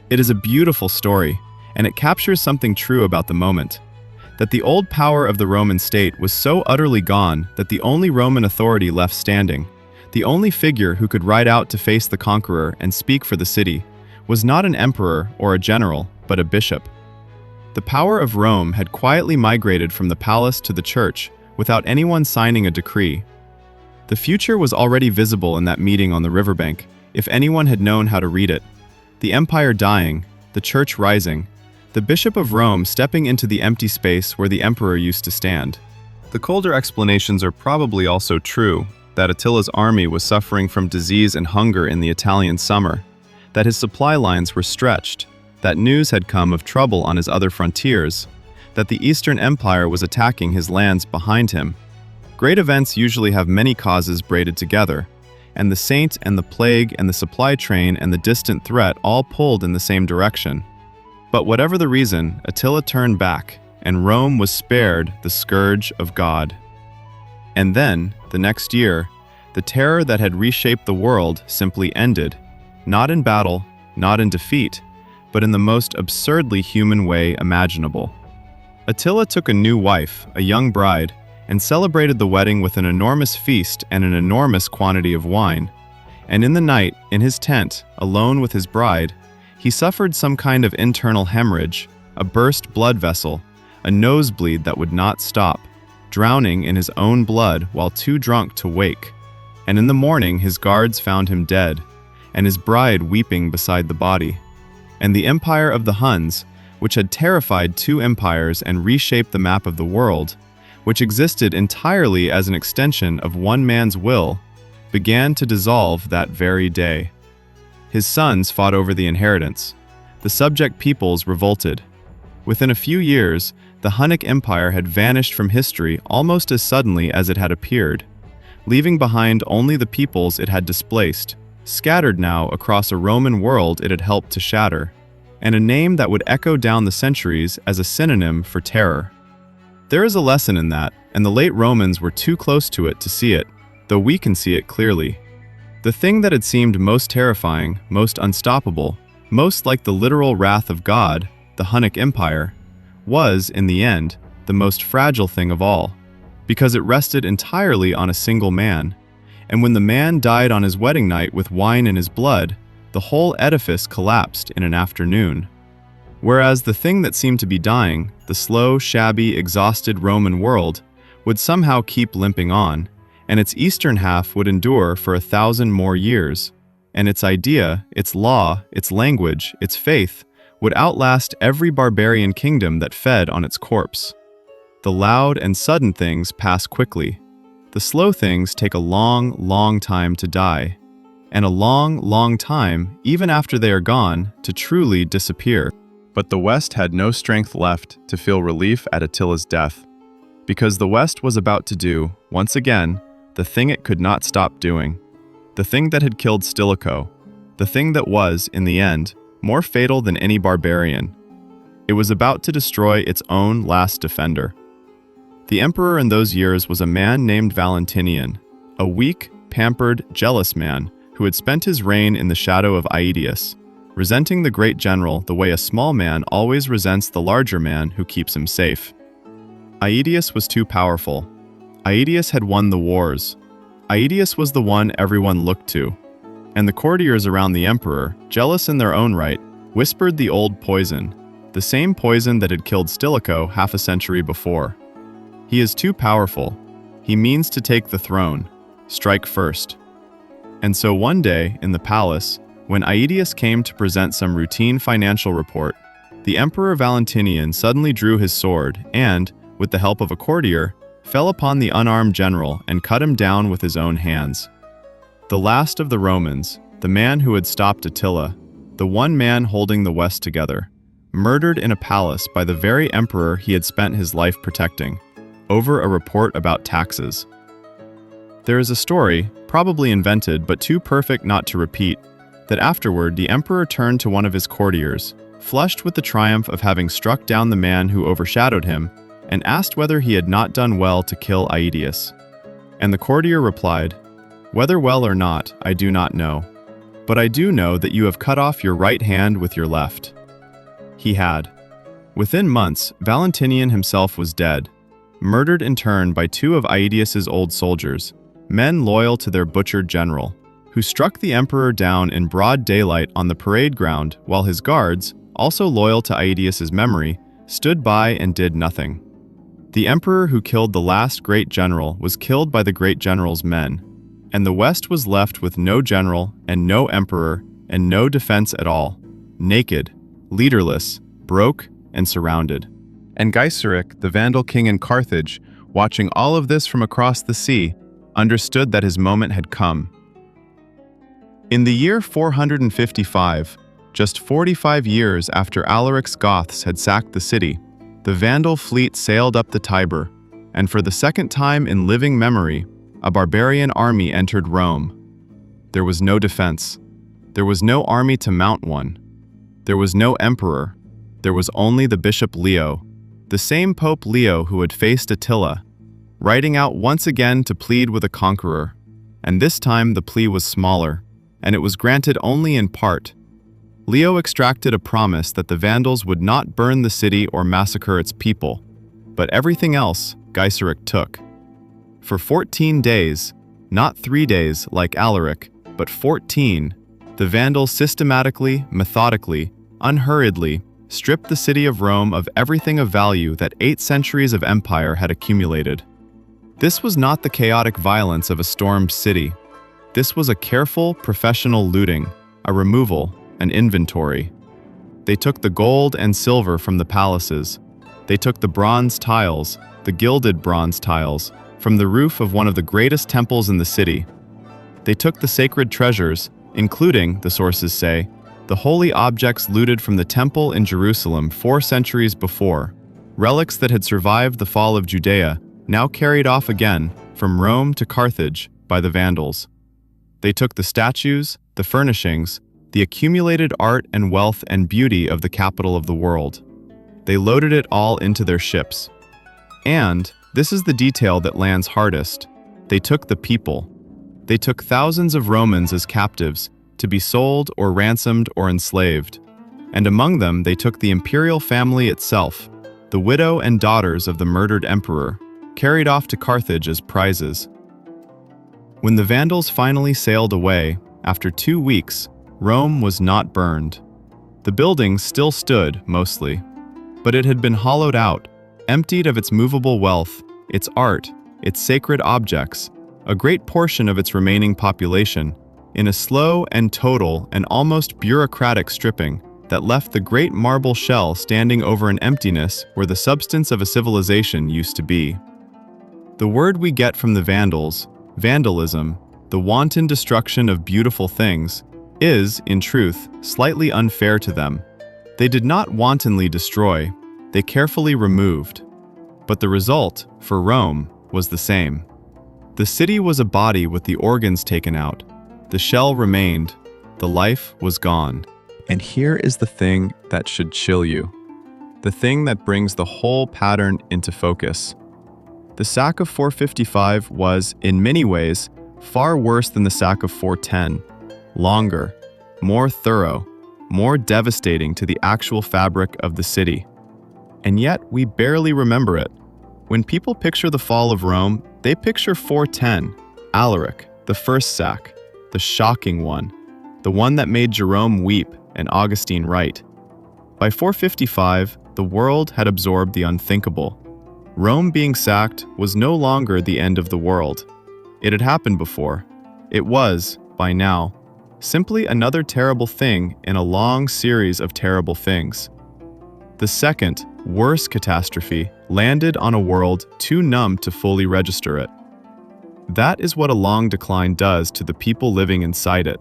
It is a beautiful story, and it captures something true about the moment, that the old power of the Roman state was so utterly gone that the only Roman authority left standing, the only figure who could ride out to face the conqueror and speak for the city, was not an emperor or a general, but a bishop. The power of Rome had quietly migrated from the palace to the church without anyone signing a decree. The future was already visible in that meeting on the riverbank, if anyone had known how to read it. The empire dying, the church rising, the Bishop of Rome stepping into the empty space where the emperor used to stand. The colder explanations are probably also true, that Attila's army was suffering from disease and hunger in the Italian summer, that his supply lines were stretched, that news had come of trouble on his other frontiers, that the Eastern Empire was attacking his lands behind him. Great events usually have many causes braided together, and the saint and the plague and the supply train and the distant threat all pulled in the same direction. But whatever the reason, Attila turned back, and Rome was spared the scourge of God. And then, the next year, the terror that had reshaped the world simply ended, not in battle, not in defeat, but in the most absurdly human way imaginable. Attila took a new wife, a young bride, and celebrated the wedding with an enormous feast and an enormous quantity of wine. And in the night, in his tent, alone with his bride, he suffered some kind of internal hemorrhage, a burst blood vessel, a nosebleed that would not stop, drowning in his own blood while too drunk to wake. And in the morning his guards found him dead, and his bride weeping beside the body. And the empire of the Huns, which had terrified two empires and reshaped the map of the world, which existed entirely as an extension of one man's will, began to dissolve that very day. His sons fought over the inheritance. The subject peoples revolted. Within a few years, the Hunnic Empire had vanished from history almost as suddenly as it had appeared, leaving behind only the peoples it had displaced, scattered now across a Roman world it had helped to shatter, and a name that would echo down the centuries as a synonym for terror. There is a lesson in that, and the late Romans were too close to it to see it, though we can see it clearly. The thing that had seemed most terrifying, most unstoppable, most like the literal wrath of God, the Hunnic Empire, was, in the end, the most fragile thing of all, because it rested entirely on a single man, and when the man died on his wedding night with wine in his blood, the whole edifice collapsed in an afternoon. Whereas the thing that seemed to be dying, the slow, shabby, exhausted Roman world, would somehow keep limping on, and its eastern half would endure for 1,000 more years, and its idea, its law, its language, its faith, would outlast every barbarian kingdom that fed on its corpse. The loud and sudden things pass quickly. The slow things take a long, long time to die, and a long, long time, even after they are gone, to truly disappear. But the West had no strength left to feel relief at Attila's death, because the West was about to do, once again, the thing it could not stop doing, the thing that had killed Stilicho, the thing that was, in the end, more fatal than any barbarian. It was about to destroy its own last defender. The emperor in those years was a man named Valentinian, a weak, pampered, jealous man who had spent his reign in the shadow of Aetius, resenting the great general the way a small man always resents the larger man who keeps him safe. Aetius was too powerful. Aetius had won the wars. Aetius was the one everyone looked to. And the courtiers around the emperor, jealous in their own right, whispered the old poison, the same poison that had killed Stilicho half a century before. He is too powerful. He means to take the throne. Strike first. And so one day, in the palace, when Aetius came to present some routine financial report, the Emperor Valentinian suddenly drew his sword and, with the help of a courtier, fell upon the unarmed general and cut him down with his own hands. The last of the Romans, the man who had stopped Attila, the one man holding the West together, murdered in a palace by the very emperor he had spent his life protecting, over a report about taxes. There is a story, probably invented but too perfect not to repeat, that afterward the emperor turned to one of his courtiers, flushed with the triumph of having struck down the man who overshadowed him, and asked whether he had not done well to kill Aetius. And the courtier replied, "Whether well or not, I do not know. But I do know that you have cut off your right hand with your left." He had. Within months, Valentinian himself was dead, murdered in turn by two of Aetius's old soldiers, men loyal to their butchered general, who struck the emperor down in broad daylight on the parade ground while his guards, also loyal to Aetius's memory, stood by and did nothing. The emperor who killed the last great general was killed by the great general's men, and the West was left with no general and no emperor and no defense at all, naked, leaderless, broke, and surrounded. And Gaiseric, the Vandal king in Carthage, watching all of this from across the sea, understood that his moment had come. In the year 455, just 45 years after Alaric's Goths had sacked the city, the Vandal fleet sailed up the Tiber, and for the second time in living memory, a barbarian army entered Rome. There was no defense. There was no army to mount one. There was no emperor. There was only the Bishop Leo, the same Pope Leo who had faced Attila, riding out once again to plead with a conqueror. And this time the plea was smaller, and it was granted only in part. Leo extracted a promise that the Vandals would not burn the city or massacre its people, but everything else Gaiseric took. For 14 days, not 3 days like Alaric, but 14, the Vandals systematically, methodically, unhurriedly stripped the city of Rome of everything of value that 8 centuries of empire had accumulated. This was not the chaotic violence of a stormed city. This was a careful, professional looting, a removal, an inventory. They took the gold and silver from the palaces. They took the bronze tiles, the gilded bronze tiles, from the roof of one of the greatest temples in the city. They took the sacred treasures, including, the sources say, the holy objects looted from the temple in Jerusalem 4 centuries before, relics that had survived the fall of Judea, now carried off again from Rome to Carthage by the Vandals. They took the statues, the furnishings, the accumulated art and wealth and beauty of the capital of the world. They loaded it all into their ships. And, this is the detail that lands hardest, they took the people. They took thousands of Romans as captives, to be sold or ransomed or enslaved. And among them they took the imperial family itself, the widow and daughters of the murdered emperor, carried off to Carthage as prizes. When the Vandals finally sailed away, after 2 weeks, Rome was not burned. The buildings still stood, mostly, but it had been hollowed out, emptied of its movable wealth, its art, its sacred objects, a great portion of its remaining population, in a slow and total and almost bureaucratic stripping that left the great marble shell standing over an emptiness where the substance of a civilization used to be. The word we get from the Vandals, vandalism, the wanton destruction of beautiful things, is, in truth, slightly unfair to them. They did not wantonly destroy, they carefully removed. But the result, for Rome, was the same. The city was a body with the organs taken out. The shell remained. The life was gone. And here is the thing that should chill you. The thing that brings the whole pattern into focus. The sack of 455 was, in many ways, far worse than the sack of 410, longer, more thorough, more devastating to the actual fabric of the city. And yet, we barely remember it. When people picture the fall of Rome, they picture 410, Alaric, the first sack, the shocking one, the one that made Jerome weep and Augustine write. By 455, the world had absorbed the unthinkable. Rome being sacked was no longer the end of the world. It had happened before. It was, by now, simply another terrible thing in a long series of terrible things. The second, worse catastrophe landed on a world too numb to fully register it. That is what a long decline does to the people living inside it.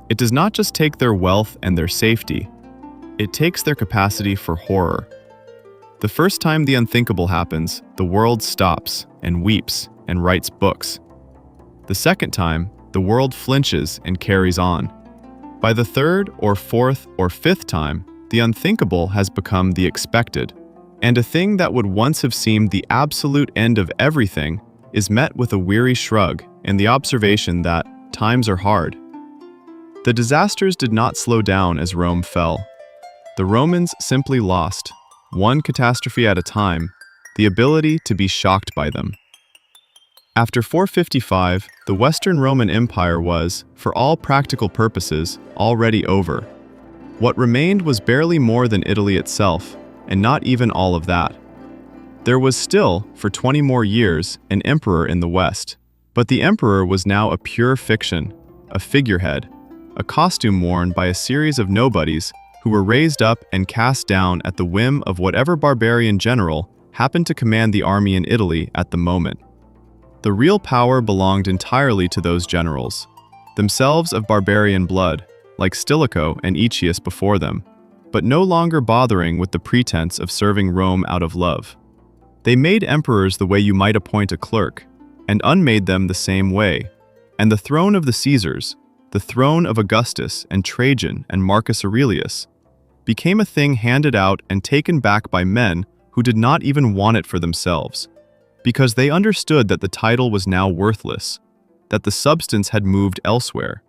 It does not just take their wealth and their safety, it takes their capacity for horror. The first time the unthinkable happens, the world stops and weeps and writes books. The second time, the world flinches and carries on. By the third or fourth or fifth time, the unthinkable has become the expected, and a thing that would once have seemed the absolute end of everything is met with a weary shrug and the observation that times are hard. The disasters did not slow down as Rome fell. The Romans simply lost, one catastrophe at a time, the ability to be shocked by them. After 455, the Western Roman Empire was, for all practical purposes, already over. What remained was barely more than Italy itself, and not even all of that. There was still, for 20 more years, an emperor in the West, but the emperor was now a pure fiction, a figurehead, a costume worn by a series of nobodies who were raised up and cast down at the whim of whatever barbarian general happened to command the army in Italy at the moment. The real power belonged entirely to those generals, themselves of barbarian blood, like Stilicho and Aetius before them, but no longer bothering with the pretense of serving Rome out of love. They made emperors the way you might appoint a clerk, and unmade them the same way, and the throne of the Caesars, the throne of Augustus and Trajan and Marcus Aurelius, became a thing handed out and taken back by men who did not even want it for themselves, because they understood that the title was now worthless, that the substance had moved elsewhere,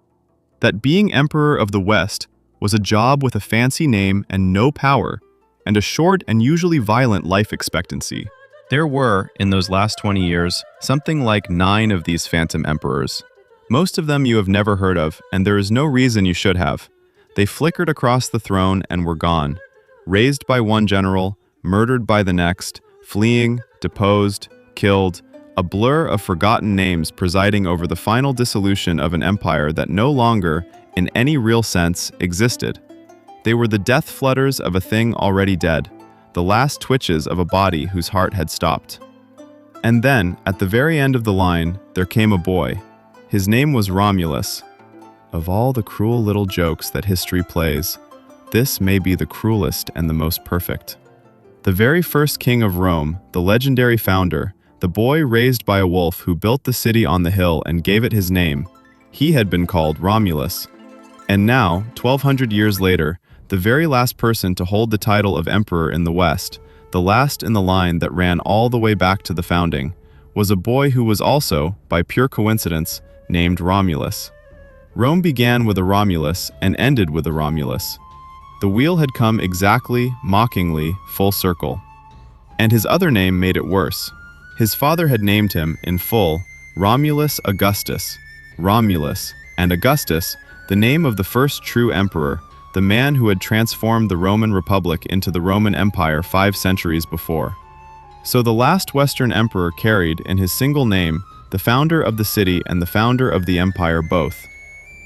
that being emperor of the West was a job with a fancy name and no power, and a short and usually violent life expectancy. There were, in those last 20 years, something like 9 of these phantom emperors. Most of them you have never heard of, and there is no reason you should have. They flickered across the throne and were gone, raised by one general, murdered by the next, fleeing, deposed, killed, a blur of forgotten names presiding over the final dissolution of an empire that no longer, in any real sense, existed. They were the death flutters of a thing already dead, the last twitches of a body whose heart had stopped. And then, at the very end of the line, there came a boy. His name was Romulus. Of all the cruel little jokes that history plays, this may be the cruelest and the most perfect. The very first king of Rome, the legendary founder, the boy raised by a wolf who built the city on the hill and gave it his name, he had been called Romulus. And now, 1200 years later, the very last person to hold the title of emperor in the West, the last in the line that ran all the way back to the founding, was a boy who was also, by pure coincidence, named Romulus. Rome began with a Romulus and ended with a Romulus. The wheel had come exactly, mockingly, full circle. And his other name made it worse. His father had named him, in full, Romulus Augustus. Romulus, and Augustus, the name of the first true emperor, the man who had transformed the Roman Republic into the Roman Empire 5 centuries before. So the last Western emperor carried, in his single name, the founder of the city and the founder of the empire both.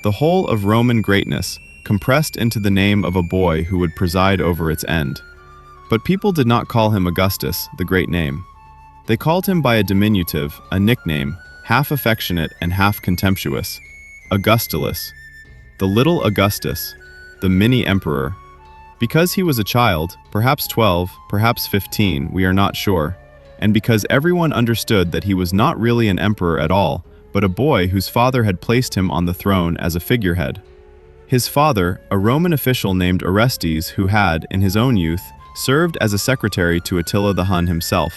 The whole of Roman greatness, compressed into the name of a boy who would preside over its end. But people did not call him Augustus, the great name. They called him by a diminutive, a nickname, half affectionate and half contemptuous, Augustulus, the little Augustus, the mini-emperor. Because he was a child, perhaps 12, perhaps 15, we are not sure, and because everyone understood that he was not really an emperor at all, but a boy whose father had placed him on the throne as a figurehead. His father, a Roman official named Orestes, who had, in his own youth, served as a secretary to Attila the Hun himself.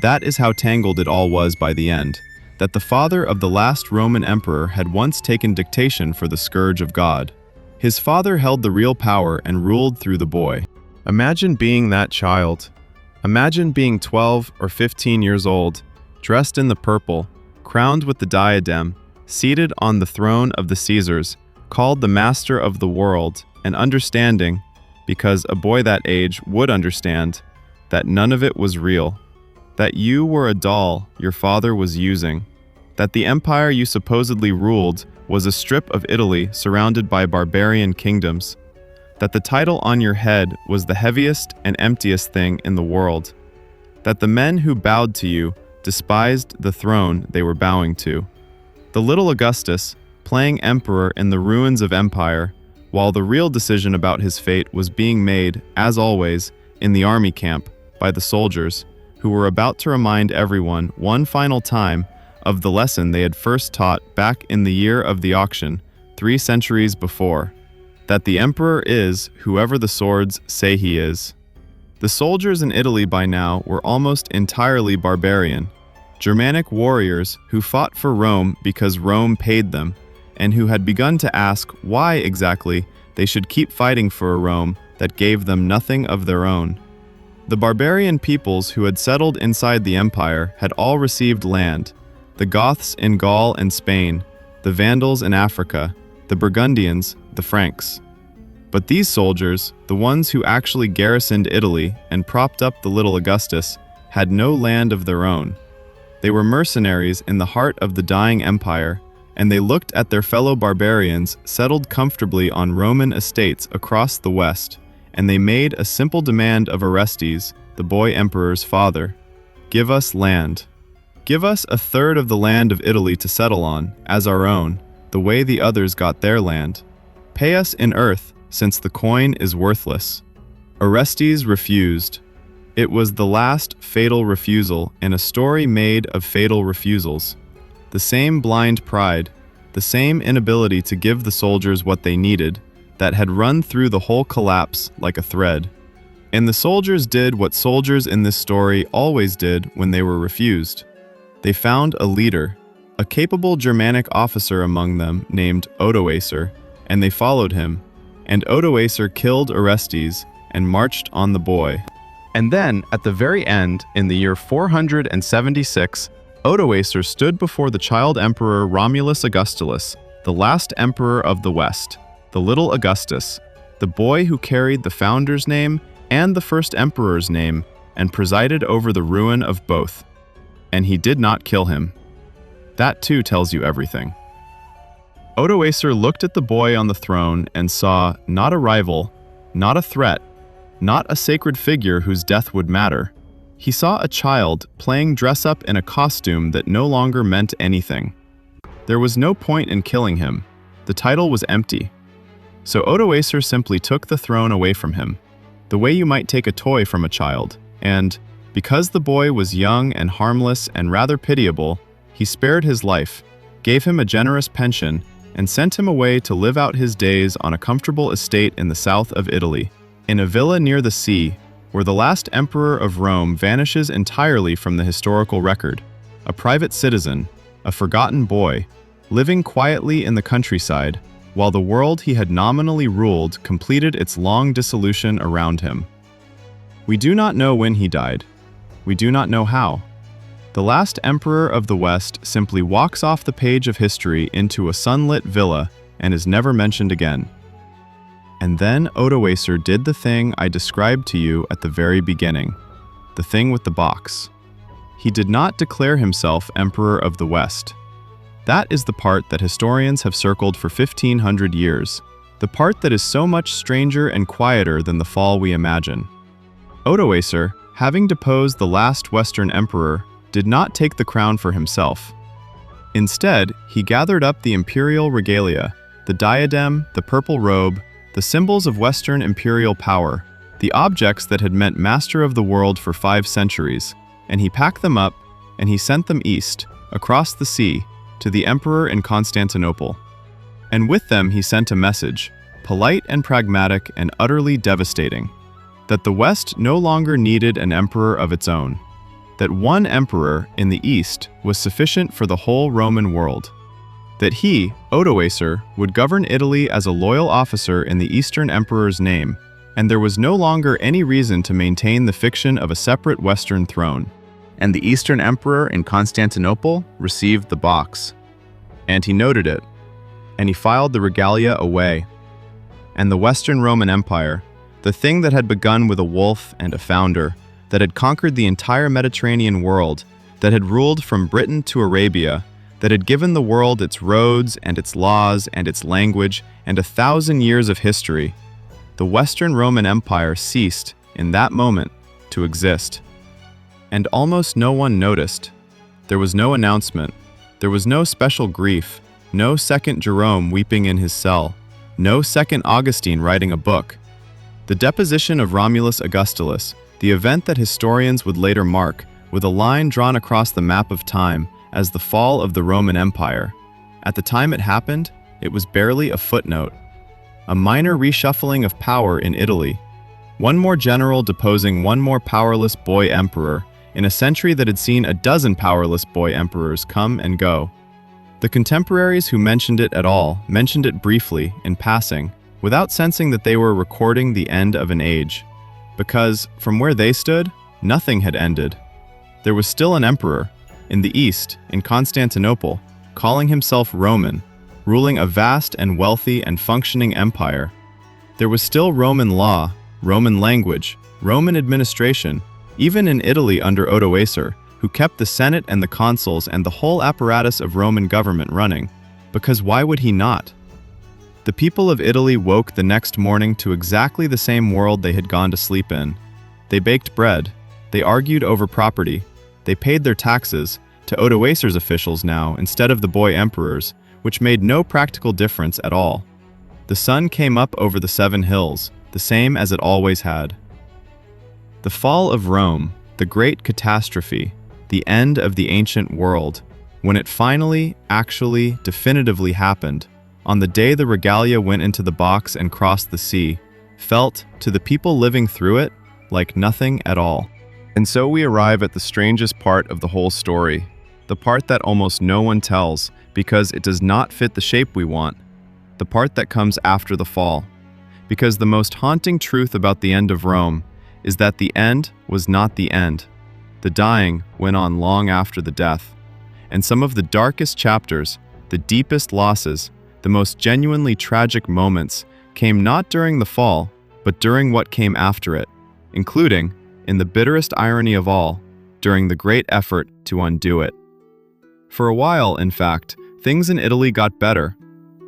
That is how tangled it all was by the end. that the father of the last Roman emperor had once taken dictation for the scourge of God. His father held the real power and ruled through the boy. Imagine being that child. Imagine being 12 or 15 years old, dressed in the purple, crowned with the diadem, seated on the throne of the Caesars, called the master of the world, and understanding, because a boy that age would understand, that none of it was real, that you were a doll your father was using, that the empire you supposedly ruled was a strip of Italy surrounded by barbarian kingdoms, that the title on your head was the heaviest and emptiest thing in the world, that the men who bowed to you despised the throne they were bowing to. The little Augustus, playing emperor in the ruins of empire, while the real decision about his fate was being made, as always, in the army camp by the soldiers, who were about to remind everyone one final time of the lesson they had first taught back in the year of the auction, 3 centuries before, that the emperor is whoever the swords say he is. The soldiers in Italy by now were almost entirely barbarian, Germanic warriors who fought for Rome because Rome paid them, and who had begun to ask why exactly they should keep fighting for a Rome that gave them nothing of their own. The barbarian peoples who had settled inside the empire had all received land, the Goths in Gaul and Spain, the Vandals in Africa, the Burgundians, the Franks. But these soldiers, the ones who actually garrisoned Italy and propped up the little Augustus, had no land of their own. They were mercenaries in the heart of the dying empire, and they looked at their fellow barbarians settled comfortably on Roman estates across the west, and they made a simple demand of Orestes, the boy emperor's father: "Give us land. Give us a third of the land of Italy to settle on, as our own, the way the others got their land. Pay us in earth, since the coin is worthless." Orestes refused. It was the last fatal refusal in a story made of fatal refusals. The same blind pride, the same inability to give the soldiers what they needed, that had run through the whole collapse like a thread. And the soldiers did what soldiers in this story always did when they were refused. They found a leader, a capable Germanic officer among them named Odoacer, and they followed him. And Odoacer killed Orestes and marched on the boy. And then, at the very end, in the year 476, Odoacer stood before the child emperor Romulus Augustulus, the last emperor of the West, the little Augustus, the boy who carried the founder's name and the first emperor's name and presided over the ruin of both. And he did not kill him. That too tells you everything. Odoacer looked at the boy on the throne and saw not a rival, not a threat, not a sacred figure whose death would matter. He saw a child playing dress-up in a costume that no longer meant anything. There was no point in killing him. The title was empty. So Odoacer simply took the throne away from him, the way you might take a toy from a child, and, because the boy was young and harmless and rather pitiable, he spared his life, gave him a generous pension, and sent him away to live out his days on a comfortable estate in the south of Italy, in a villa near the sea, where the last emperor of Rome vanishes entirely from the historical record, a private citizen, a forgotten boy, living quietly in the countryside, while the world he had nominally ruled completed its long dissolution around him. We do not know when he died. We do not know how. The last emperor of the West simply walks off the page of history into a sunlit villa and is never mentioned again. And then Odoacer did the thing I described to you at the very beginning, the thing with the box. He did not declare himself Emperor of the West. That is the part that historians have circled for 1,500 years, the part that is so much stranger and quieter than the fall we imagine. Odoacer, having deposed the last Western emperor, did not take the crown for himself. Instead, he gathered up the imperial regalia, the diadem, the purple robe, the symbols of Western imperial power, the objects that had meant master of the world for 5 centuries, and he packed them up, and he sent them east, across the sea, to the emperor in Constantinople. And with them he sent a message, polite and pragmatic and utterly devastating, that the West no longer needed an emperor of its own. that one emperor in the east was sufficient for the whole Roman world, that he, Odoacer, would govern Italy as a loyal officer in the Eastern Emperor's name, and there was no longer any reason to maintain the fiction of a separate Western throne. And the Eastern Emperor in Constantinople received the box, and he noted it, and he filed the regalia away. And the Western Roman Empire, the thing that had begun with a wolf and a founder, that had conquered the entire Mediterranean world, that had ruled from Britain to Arabia, that had given the world its roads and its laws and its language and 1,000 years of history, the Western Roman Empire ceased, in that moment, to exist. And almost no one noticed. There was no announcement. There was no special grief, no second Jerome weeping in his cell, no second Augustine writing a book. The deposition of Romulus Augustulus, the event that historians would later mark, with a line drawn across the map of time, as the fall of the Roman Empire. At the time it happened, it was barely a footnote. A minor reshuffling of power in Italy. One more general deposing one more powerless boy emperor, in a century that had seen a dozen powerless boy emperors come and go. The contemporaries who mentioned it at all mentioned it briefly, in passing, without sensing that they were recording the end of an age. Because, from where they stood, nothing had ended. There was still an emperor, in the east, in Constantinople, calling himself Roman, ruling a vast and wealthy and functioning empire. There was still Roman law, Roman language, Roman administration, even in Italy under Odoacer, who kept the Senate and the consuls and the whole apparatus of Roman government running, because why would he not? The people of Italy woke the next morning to exactly the same world they had gone to sleep in. They baked bread, they argued over property, they paid their taxes, to Odoacer's officials now instead of the boy emperors, which made no practical difference at all. The sun came up over the 7 hills, the same as it always had. The fall of Rome, the great catastrophe, the end of the ancient world, when it finally, actually, definitively happened, on the day the regalia went into the box and crossed the sea, felt, to the people living through it, like nothing at all. And so we arrive at the strangest part of the whole story, the part that almost no one tells because it does not fit the shape we want, the part that comes after the fall. Because the most haunting truth about the end of Rome is that the end was not the end. The dying went on long after the death. And some of the darkest chapters, the deepest losses, the most genuinely tragic moments came not during the fall, but during what came after it, including, in the bitterest irony of all, during the great effort to undo it. For a while, in fact, things in Italy got better.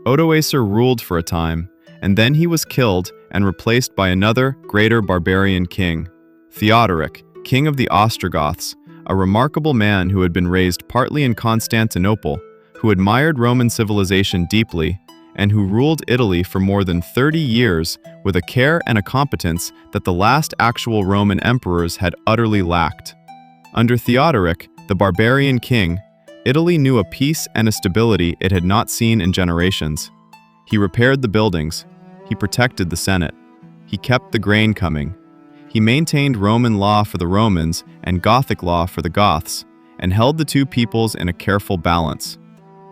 Odoacer ruled for a time, and then he was killed and replaced by another, greater barbarian king, Theodoric, king of the Ostrogoths, a remarkable man who had been raised partly in Constantinople, who admired Roman civilization deeply, and who ruled Italy for more than 30 years with a care and a competence that the last actual Roman emperors had utterly lacked. Under Theodoric, the barbarian king, Italy knew a peace and a stability it had not seen in generations. He repaired the buildings. He protected the Senate. He kept the grain coming. He maintained Roman law for the Romans and Gothic law for the Goths, and held the two peoples in a careful balance.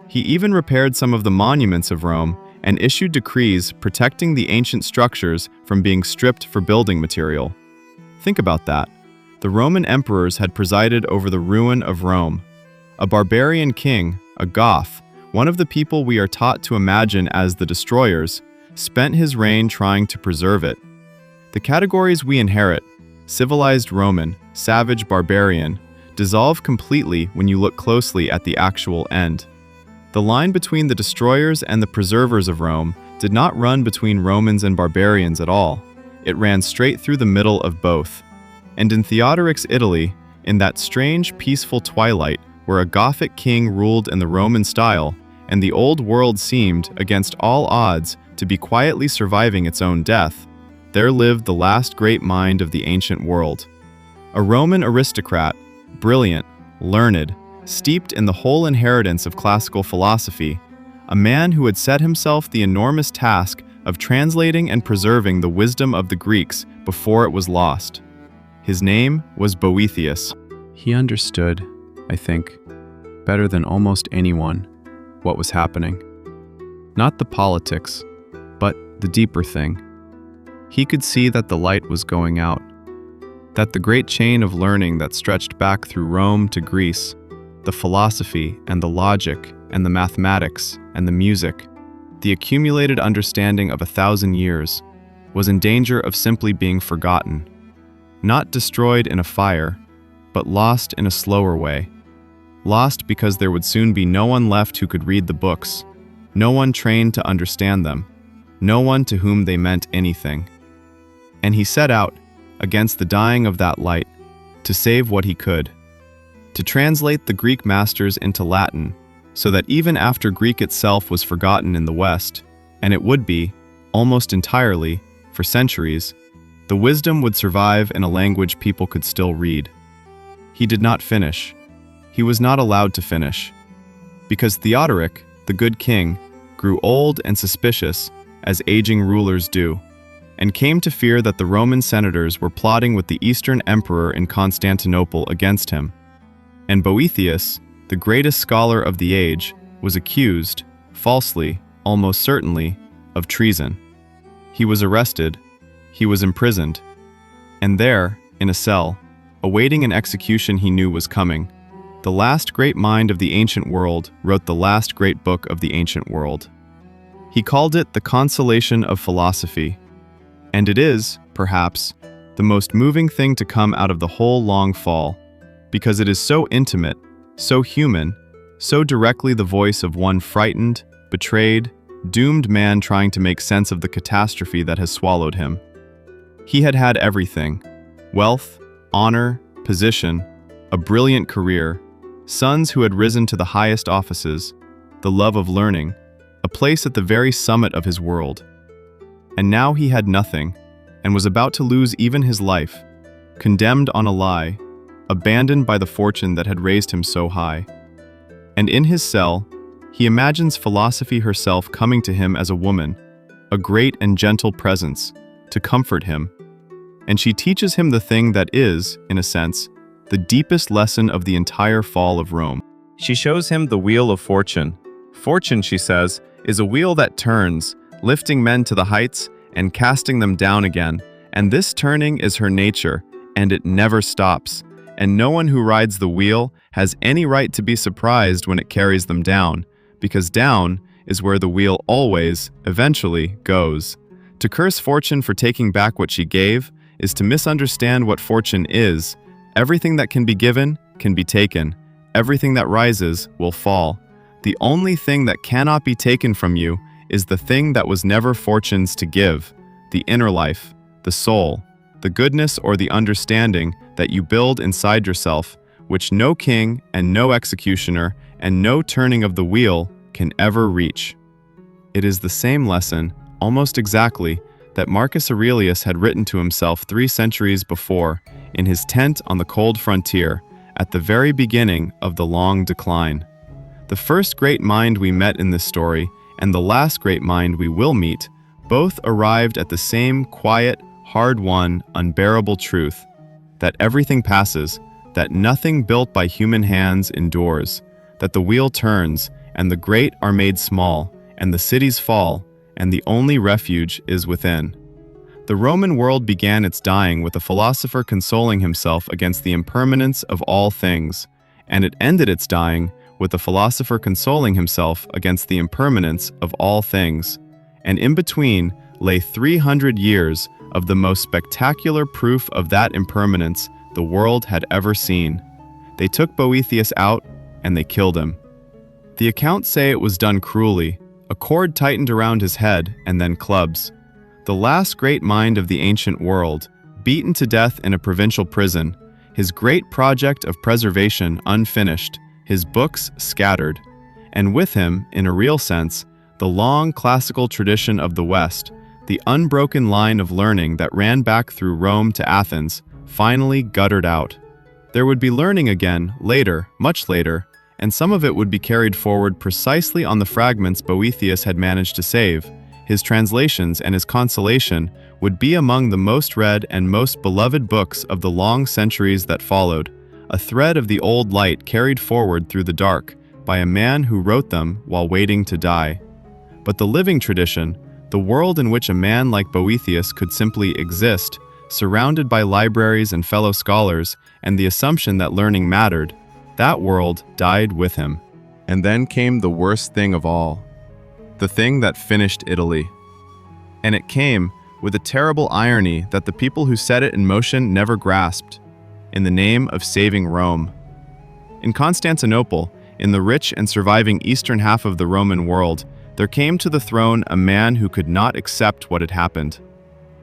He even repaired some of the monuments of Rome and issued decrees protecting the ancient structures from being stripped for building material. Think about that. The Roman emperors had presided over the ruin of Rome. A barbarian king, a Goth, one of the people we are taught to imagine as the destroyers, spent his reign trying to preserve it. The categories we inherit, civilized Roman, savage barbarian, dissolve completely when you look closely at the actual end. The line between the destroyers and the preservers of Rome did not run between Romans and barbarians at all. It ran straight through the middle of both. And in Theodoric's Italy, in that strange, peaceful twilight where a Gothic king ruled in the Roman style, and the old world seemed, against all odds, to be quietly surviving its own death, there lived the last great mind of the ancient world. A Roman aristocrat, brilliant, learned, steeped in the whole inheritance of classical philosophy, a man who had set himself the enormous task of translating and preserving the wisdom of the Greeks before it was lost. His name was Boethius. He understood, I think, better than almost anyone, what was happening. Not the politics, but the deeper thing. He could see that the light was going out, that the great chain of learning that stretched back through Rome to Greece, the philosophy and the logic and the mathematics and the music, the accumulated understanding of 1,000 years, was in danger of simply being forgotten, not destroyed in a fire, but lost in a slower way. Lost because there would soon be no one left who could read the books, no one trained to understand them, no one to whom they meant anything. And he set out, against the dying of that light, to save what he could, to translate the Greek masters into Latin, so that even after Greek itself was forgotten in the West, and it would be, almost entirely, for centuries, the wisdom would survive in a language people could still read. He did not finish. He was not allowed to finish, because Theodoric, the good king, grew old and suspicious, as aging rulers do, and came to fear that the Roman senators were plotting with the Eastern emperor in Constantinople against him. And Boethius, the greatest scholar of the age, was accused, falsely, almost certainly, of treason. He was arrested, he was imprisoned, and there, in a cell, awaiting an execution he knew was coming, the last great mind of the ancient world wrote the last great book of the ancient world. He called it the Consolation of Philosophy, and it is, perhaps, the most moving thing to come out of the whole long fall, because it is so intimate, so human, so directly the voice of one frightened, betrayed, doomed man trying to make sense of the catastrophe that has swallowed him. He had had everything: wealth, honor, position, a brilliant career, sons who had risen to the highest offices, the love of learning, a place at the very summit of his world. And now he had nothing, and was about to lose even his life, condemned on a lie, abandoned by the fortune that had raised him so high. And in his cell, he imagines philosophy herself coming to him as a woman, a great and gentle presence, to comfort him. And she teaches him the thing that is, in a sense, the deepest lesson of the entire fall of Rome. She shows him the wheel of fortune. Fortune, she says, is a wheel that turns, lifting men to the heights and casting them down again. And this turning is her nature, and it never stops. And no one who rides the wheel has any right to be surprised when it carries them down, because down is where the wheel always, eventually, goes. To curse fortune for taking back what she gave is to misunderstand what fortune is. Everything that can be given can be taken. Everything that rises will fall. The only thing that cannot be taken from you is the thing that was never fortune's to give, the inner life, the soul, the goodness or the understanding that you build inside yourself, which no king and no executioner and no turning of the wheel can ever reach. It is the same lesson, almost exactly, that Marcus Aurelius had written to himself 3 centuries before, in his tent on the cold frontier, at the very beginning of the long decline. The first great mind we met in this story, and the last great mind we will meet, both arrived at the same quiet, hard-won, unbearable truth, that everything passes, that nothing built by human hands endures, that the wheel turns, and the great are made small, and the cities fall, and the only refuge is within. The Roman world began its dying with a philosopher consoling himself against the impermanence of all things, and it ended its dying with a philosopher consoling himself against the impermanence of all things, and in between lay 300 years of the most spectacular proof of that impermanence the world had ever seen. They took Boethius out, and they killed him. The accounts say it was done cruelly, a cord tightened around his head, and then clubs. The last great mind of the ancient world, beaten to death in a provincial prison, his great project of preservation unfinished, his books scattered, and with him, in a real sense, the long classical tradition of the West, the unbroken line of learning that ran back through Rome to Athens, finally guttered out. There would be learning again, later, much later, and some of it would be carried forward precisely on the fragments Boethius had managed to save. His translations and his consolation would be among the most read and most beloved books of the long centuries that followed, a thread of the old light carried forward through the dark by a man who wrote them while waiting to die. But the living tradition, the world in which a man like Boethius could simply exist, surrounded by libraries and fellow scholars, and the assumption that learning mattered, that world died with him. And then came the worst thing of all, the thing that finished Italy. And it came with a terrible irony that the people who set it in motion never grasped, in the name of saving Rome. In Constantinople, in the rich and surviving eastern half of the Roman world, there came to the throne a man who could not accept what had happened.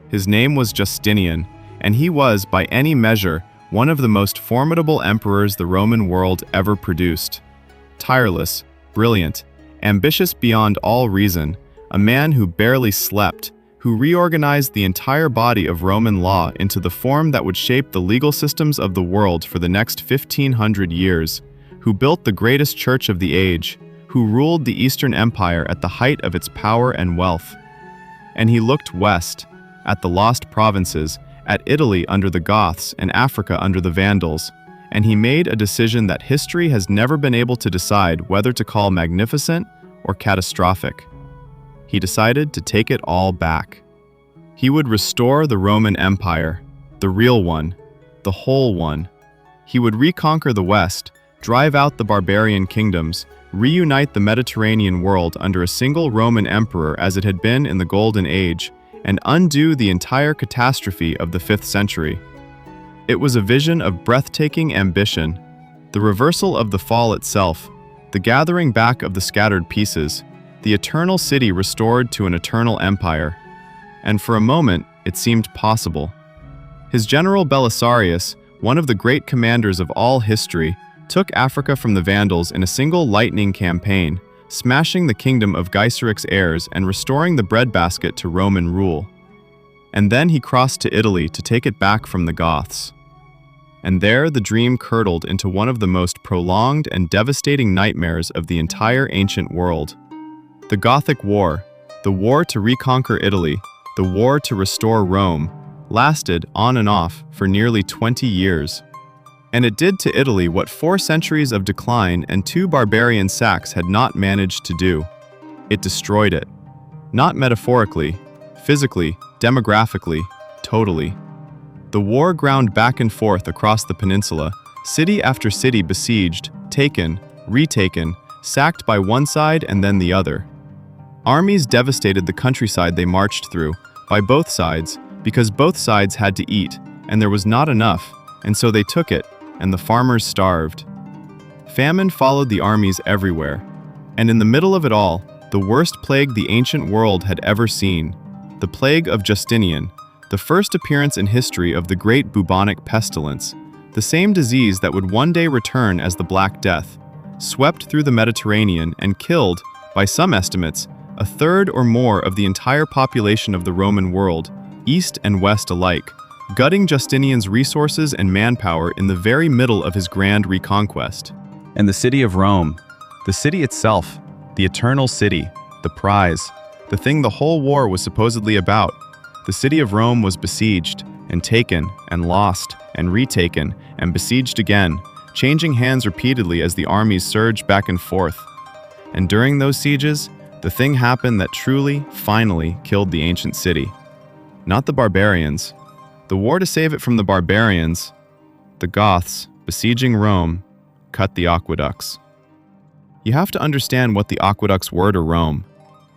His name was Justinian, and he was, by any measure, one of the most formidable emperors the Roman world ever produced. Tireless, brilliant, ambitious beyond all reason, a man who barely slept, who reorganized the entire body of Roman law into the form that would shape the legal systems of the world for the next 1,500 years, who built the greatest church of the age, who ruled the Eastern Empire at the height of its power and wealth. And he looked west, at the lost provinces, at Italy under the Goths and Africa under the Vandals, and he made a decision that history has never been able to decide whether to call magnificent or catastrophic. He decided to take it all back. He would restore the Roman Empire, the real one, the whole one. He would reconquer the West, drive out the barbarian kingdoms, reunite the Mediterranean world under a single Roman emperor as it had been in the Golden Age, and undo the entire catastrophe of the 5th century. It was a vision of breathtaking ambition, the reversal of the fall itself, the gathering back of the scattered pieces, the eternal city restored to an eternal empire. And for a moment, it seemed possible. His general Belisarius, one of the great commanders of all history, took Africa from the Vandals in a single lightning campaign, smashing the kingdom of Geiseric's heirs and restoring the breadbasket to Roman rule. And then he crossed to Italy to take it back from the Goths. And there the dream curdled into one of the most prolonged and devastating nightmares of the entire ancient world. The Gothic War, the war to reconquer Italy, the war to restore Rome, lasted on and off for nearly 20 years. And it did to Italy what 4 centuries of decline and 2 barbarian sacks had not managed to do. It destroyed it. Not metaphorically, physically, demographically, totally. The war ground back and forth across the peninsula, city after city besieged, taken, retaken, sacked by one side and then the other. Armies devastated the countryside they marched through, by both sides, because both sides had to eat, and there was not enough, and so they took it, and the farmers starved. Famine followed the armies everywhere, and in the middle of it all, the worst plague the ancient world had ever seen, the plague of Justinian, the first appearance in history of the great bubonic pestilence, the same disease that would one day return as the Black Death, swept through the Mediterranean and killed, by some estimates, a third or more of the entire population of the Roman world, east and west alike, gutting Justinian's resources and manpower in the very middle of his grand reconquest. And the city of Rome, the city itself, the eternal city, the prize, the thing the whole war was supposedly about, the city of Rome was besieged and taken and lost and retaken and besieged again, changing hands repeatedly as the armies surged back and forth. And during those sieges, the thing happened that truly, finally, killed the ancient city. Not the barbarians. The war to save it from the barbarians, the Goths, besieging Rome, cut the aqueducts. You have to understand what the aqueducts were to Rome.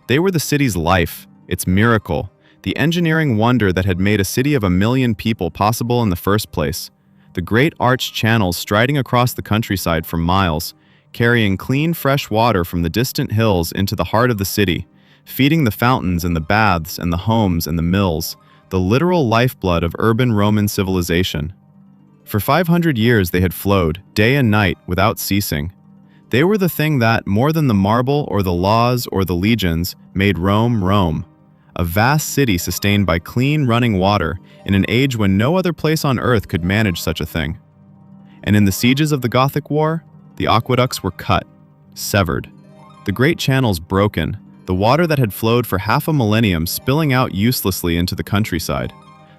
They were the city's life, its miracle, the engineering wonder that had made a city of 1 million people possible in the first place. The great arched channels striding across the countryside for miles, carrying clean, fresh water from the distant hills into the heart of the city, feeding the fountains and the baths and the homes and the mills, the literal lifeblood of urban Roman civilization. For 500 years they had flowed, day and night, without ceasing. They were the thing that, more than the marble or the laws or the legions, made Rome Rome. A vast city sustained by clean, running water in an age when no other place on earth could manage such a thing. And in the sieges of the Gothic War, the aqueducts were cut, severed. The great channels broken, the water that had flowed for half a millennium spilling out uselessly into the countryside.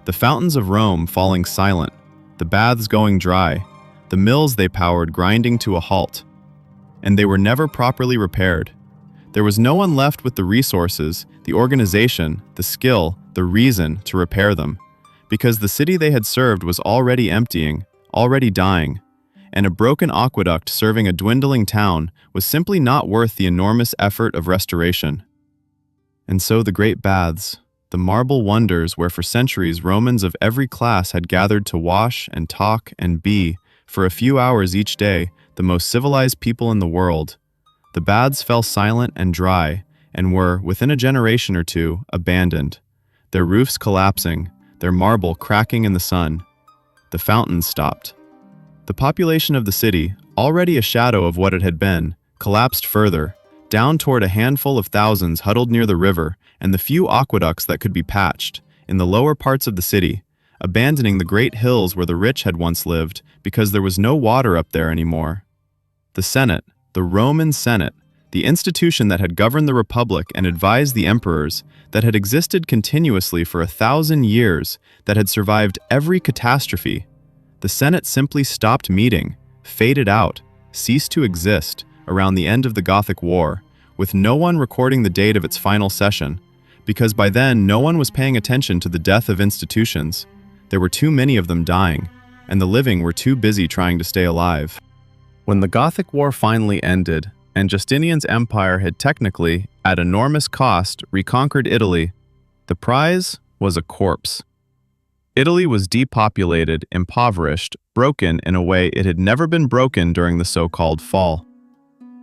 The fountains of Rome falling silent, the baths going dry, the mills they powered grinding to a halt. And they were never properly repaired. There was no one left with the resources, the organization, the skill, the reason to repair them, because the city they had served was already emptying, already dying, and a broken aqueduct serving a dwindling town was simply not worth the enormous effort of restoration. And so the great baths, the marble wonders where for centuries Romans of every class had gathered to wash and talk and be, for a few hours each day, the most civilized people in the world, the baths fell silent and dry and were, within a generation or two, abandoned, their roofs collapsing, their marble cracking in the sun. The fountains stopped. The population of the city, already a shadow of what it had been, collapsed further, down toward a handful of thousands huddled near the river and the few aqueducts that could be patched, in the lower parts of the city, abandoning the great hills where the rich had once lived because there was no water up there anymore. The Senate, the Roman Senate, the institution that had governed the Republic and advised the emperors, that had existed continuously for 1,000 years, that had survived every catastrophe. The Senate simply stopped meeting, faded out, ceased to exist around the end of the Gothic War, with no one recording the date of its final session, because by then no one was paying attention to the death of institutions. There were too many of them dying, and the living were too busy trying to stay alive. When the Gothic War finally ended, and Justinian's empire had technically, at enormous cost, reconquered Italy, the prize was a corpse. Italy was depopulated, impoverished, broken in a way it had never been broken during the so-called fall.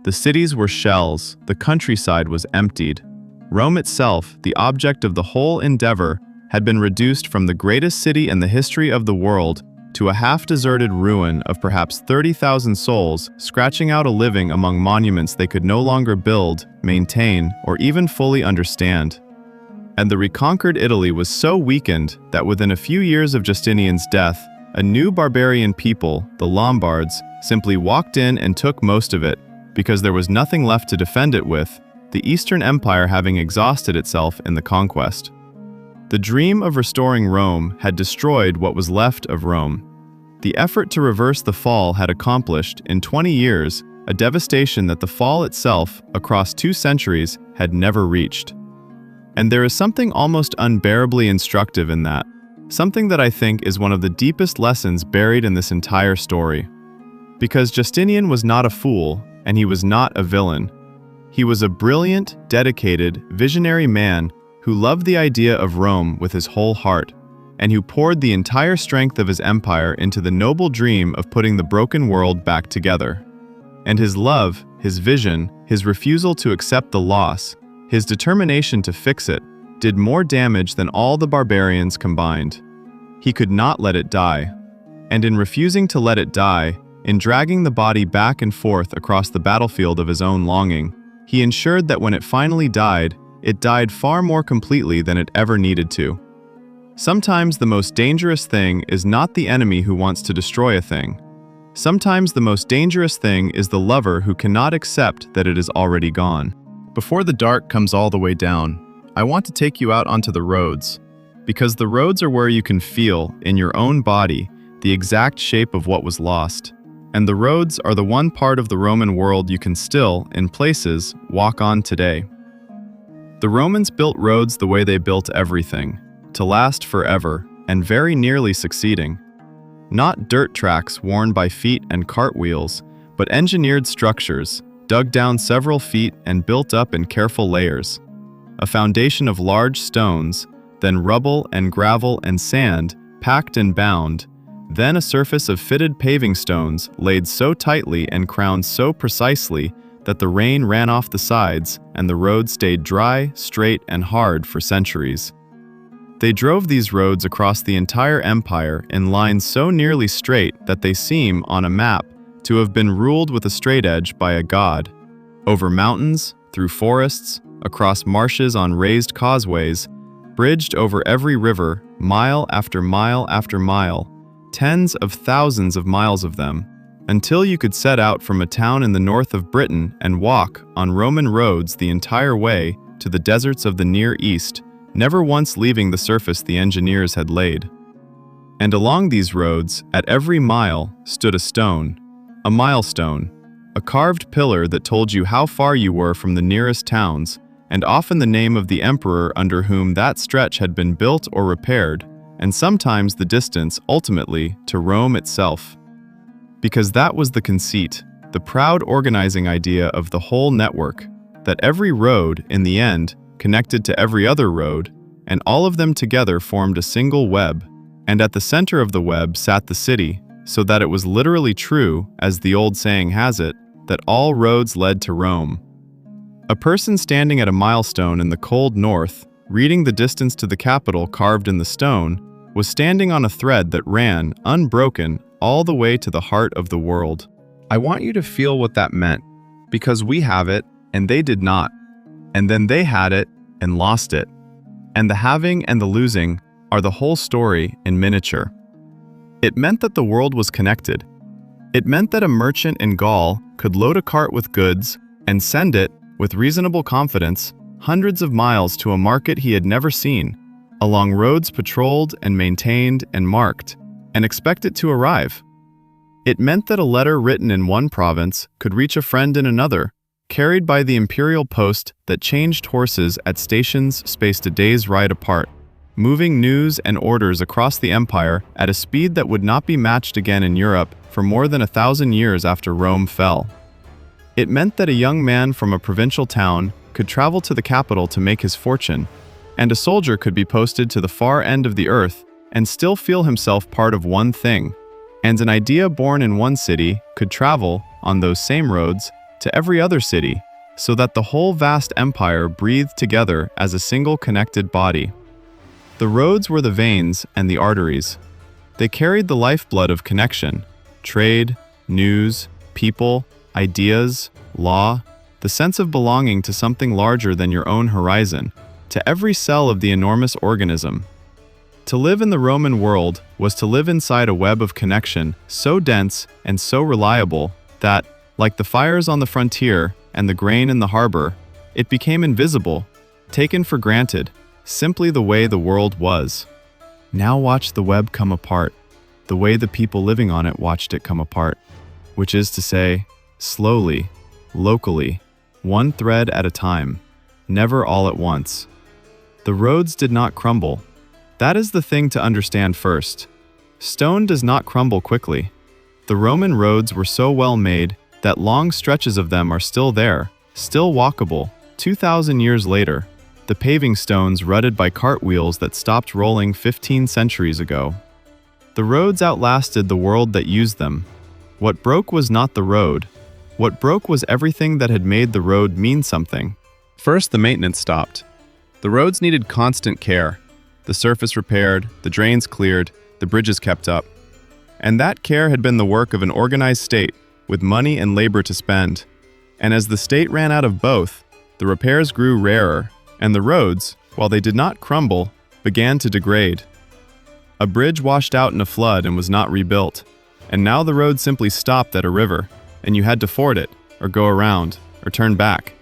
The cities were shells, the countryside was emptied. Rome itself, the object of the whole endeavor, had been reduced from the greatest city in the history of the world to a half-deserted ruin of perhaps 30,000 souls scratching out a living among monuments they could no longer build, maintain, or even fully understand. And the reconquered Italy was so weakened that within a few years of Justinian's death, a new barbarian people, the Lombards, simply walked in and took most of it, because there was nothing left to defend it with, the Eastern Empire having exhausted itself in the conquest. The dream of restoring Rome had destroyed what was left of Rome. The effort to reverse the fall had accomplished, in 20 years, a devastation that the fall itself, across 2 centuries, had never reached. And there is something almost unbearably instructive in that, something that I think is one of the deepest lessons buried in this entire story. Because Justinian was not a fool, and he was not a villain. He was a brilliant, dedicated, visionary man who loved the idea of Rome with his whole heart, and who poured the entire strength of his empire into the noble dream of putting the broken world back together. And his love, his vision, his refusal to accept the loss, his determination to fix it, did more damage than all the barbarians combined. He could not let it die. And in refusing to let it die, in dragging the body back and forth across the battlefield of his own longing, he ensured that when it finally died, it died far more completely than it ever needed to. Sometimes the most dangerous thing is not the enemy who wants to destroy a thing. Sometimes the most dangerous thing is the lover who cannot accept that it is already gone. Before the dark comes all the way down, I want to take you out onto the roads, because the roads are where you can feel, in your own body, the exact shape of what was lost. And the roads are the one part of the Roman world you can still, in places, walk on today. The Romans built roads the way they built everything, to last forever, and very nearly succeeding. Not dirt tracks worn by feet and cartwheels, but engineered structures, dug down several feet and built up in careful layers. A foundation of large stones, then rubble and gravel and sand, packed and bound, then a surface of fitted paving stones laid so tightly and crowned so precisely that the rain ran off the sides and the road stayed dry, straight, and hard for centuries. They drove these roads across the entire empire in lines so nearly straight that they seem, on a map, to have been ruled with a straight edge by a god. Over mountains, through forests, across marshes on raised causeways, bridged over every river, mile after mile after mile, tens of thousands of miles of them, until you could set out from a town in the north of Britain and walk on Roman roads the entire way to the deserts of the Near East, never once leaving the surface the engineers had laid. And along these roads, at every mile, stood a milestone, a carved pillar that told you how far you were from the nearest towns, and often the name of the emperor under whom that stretch had been built or repaired, and sometimes the distance, ultimately, to Rome itself. Because that was the conceit, the proud organizing idea of the whole network, that every road, in the end, connected to every other road, and all of them together formed a single web, and at the center of the web sat the city, so that it was literally true, as the old saying has it, that all roads led to Rome. A person standing at a milestone in the cold north, reading the distance to the capital carved in the stone, was standing on a thread that ran, unbroken, all the way to the heart of the world. I want you to feel what that meant, because we have it, and they did not. And then they had it, and lost it. And the having and the losing are the whole story in miniature. It meant that the world was connected. It meant that a merchant in Gaul could load a cart with goods and send it, with reasonable confidence, hundreds of miles to a market he had never seen, along roads patrolled and maintained and marked, and expect it to arrive. It meant that a letter written in one province could reach a friend in another, carried by the imperial post that changed horses at stations spaced a day's ride apart, moving news and orders across the empire at a speed that would not be matched again in Europe for more than 1,000 years after Rome fell. It meant that a young man from a provincial town could travel to the capital to make his fortune, and a soldier could be posted to the far end of the earth and still feel himself part of one thing, and an idea born in one city could travel, on those same roads, to every other city, so that the whole vast empire breathed together as a single connected body. The roads were the veins and the arteries. They carried the lifeblood of connection, trade, news, people, ideas, law, the sense of belonging to something larger than your own horizon, to every cell of the enormous organism. To live in the Roman world was to live inside a web of connection so dense and so reliable that, like the fires on the frontier and the grain in the harbor, it became invisible, taken for granted, simply the way the world was. Now watch the web come apart, the way the people living on it watched it come apart, which is to say, slowly, locally, one thread at a time, never all at once. The roads did not crumble. That is the thing to understand first. Stone does not crumble quickly. The Roman roads were so well made that long stretches of them are still there, still walkable, 2,000 years later, the paving stones rutted by cartwheels that stopped rolling 15 centuries ago. The roads outlasted the world that used them. What broke was not the road. What broke was everything that had made the road mean something. First, the maintenance stopped. The roads needed constant care. The surface repaired, the drains cleared, the bridges kept up. And that care had been the work of an organized state, with money and labor to spend. And as the state ran out of both, the repairs grew rarer, and the roads, while they did not crumble, began to degrade. A bridge washed out in a flood and was not rebuilt, and now the road simply stopped at a river, and you had to ford it, or go around, or turn back.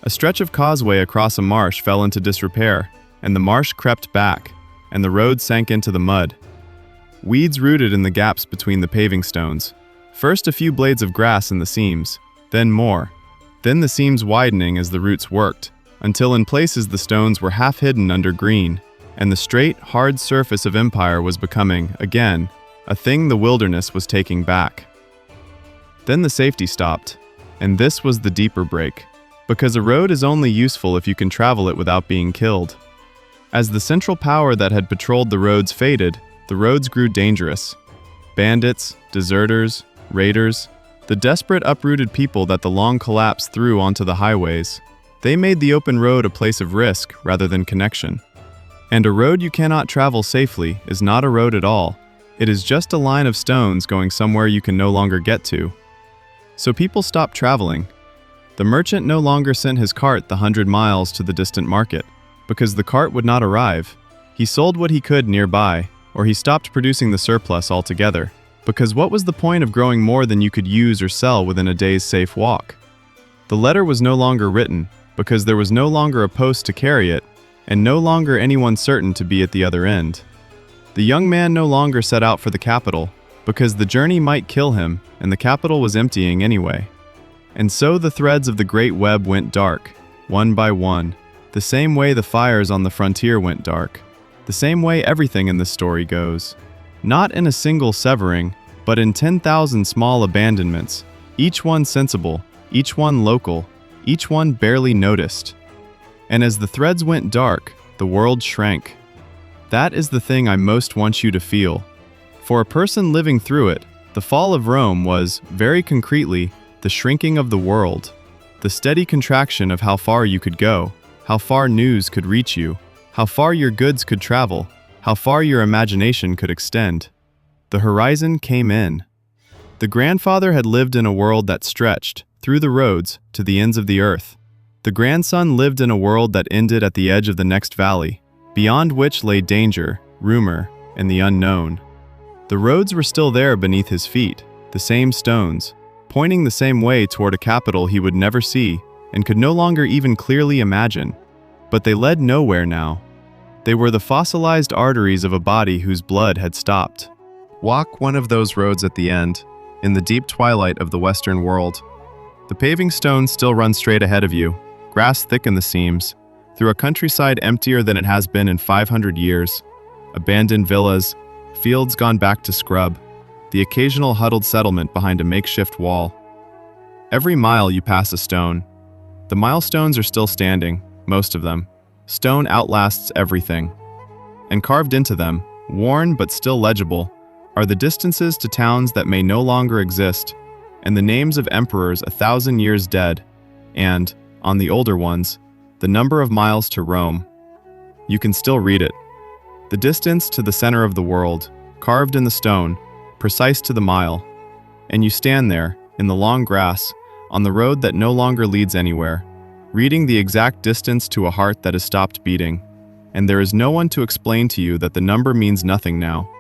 A stretch of causeway across a marsh fell into disrepair, and the marsh crept back, and the road sank into the mud. Weeds rooted in the gaps between the paving stones. First a few blades of grass in the seams, then more. Then the seams widening as the roots worked, until in places the stones were half hidden under green, and the straight, hard surface of empire was becoming, again, a thing the wilderness was taking back. Then the safety stopped, and this was the deeper break, because a road is only useful if you can travel it without being killed. As the central power that had patrolled the roads faded, the roads grew dangerous. Bandits, deserters, raiders, the desperate uprooted people that the long collapse threw onto the highways, they made the open road a place of risk rather than connection. And a road you cannot travel safely is not a road at all. It is just a line of stones going somewhere you can no longer get to. So people stopped traveling. The merchant no longer sent his cart the 100 miles to the distant market, because the cart would not arrive. He sold what he could nearby, or he stopped producing the surplus altogether, because what was the point of growing more than you could use or sell within a day's safe walk? The letter was no longer written, because there was no longer a post to carry it, and no longer anyone certain to be at the other end. The young man no longer set out for the capital, because the journey might kill him, and the capital was emptying anyway. And so the threads of the great web went dark, one by one, the same way the fires on the frontier went dark, the same way everything in this story goes. Not in a single severing, but in 10,000 small abandonments, each one sensible, each one local, each one barely noticed. And as the threads went dark, the world shrank. That is the thing I most want you to feel. For a person living through it, the fall of Rome was, very concretely, the shrinking of the world, the steady contraction of how far you could go, how far news could reach you, how far your goods could travel, how far your imagination could extend. The horizon came in. The grandfather had lived in a world that stretched, through the roads, to the ends of the earth. The grandson lived in a world that ended at the edge of the next valley, beyond which lay danger, rumor, and the unknown. The roads were still there beneath his feet, the same stones, pointing the same way toward a capital he would never see and could no longer even clearly imagine. But they led nowhere now. They were the fossilized arteries of a body whose blood had stopped. Walk one of those roads at the end, in the deep twilight of the Western world. The paving stones still run straight ahead of you, grass thick in the seams, through a countryside emptier than it has been in 500 years, abandoned villas, fields gone back to scrub, the occasional huddled settlement behind a makeshift wall. Every mile you pass a stone. The milestones are still standing, most of them. Stone outlasts everything. And carved into them, worn but still legible, are the distances to towns that may no longer exist, and the names of emperors 1,000 years dead, and, on the older ones, the number of miles to Rome. You can still read it. The distance to the center of the world, carved in the stone, precise to the mile. And you stand there, in the long grass, on the road that no longer leads anywhere, reading the exact distance to a heart that has stopped beating. And there is no one to explain to you that the number means nothing now,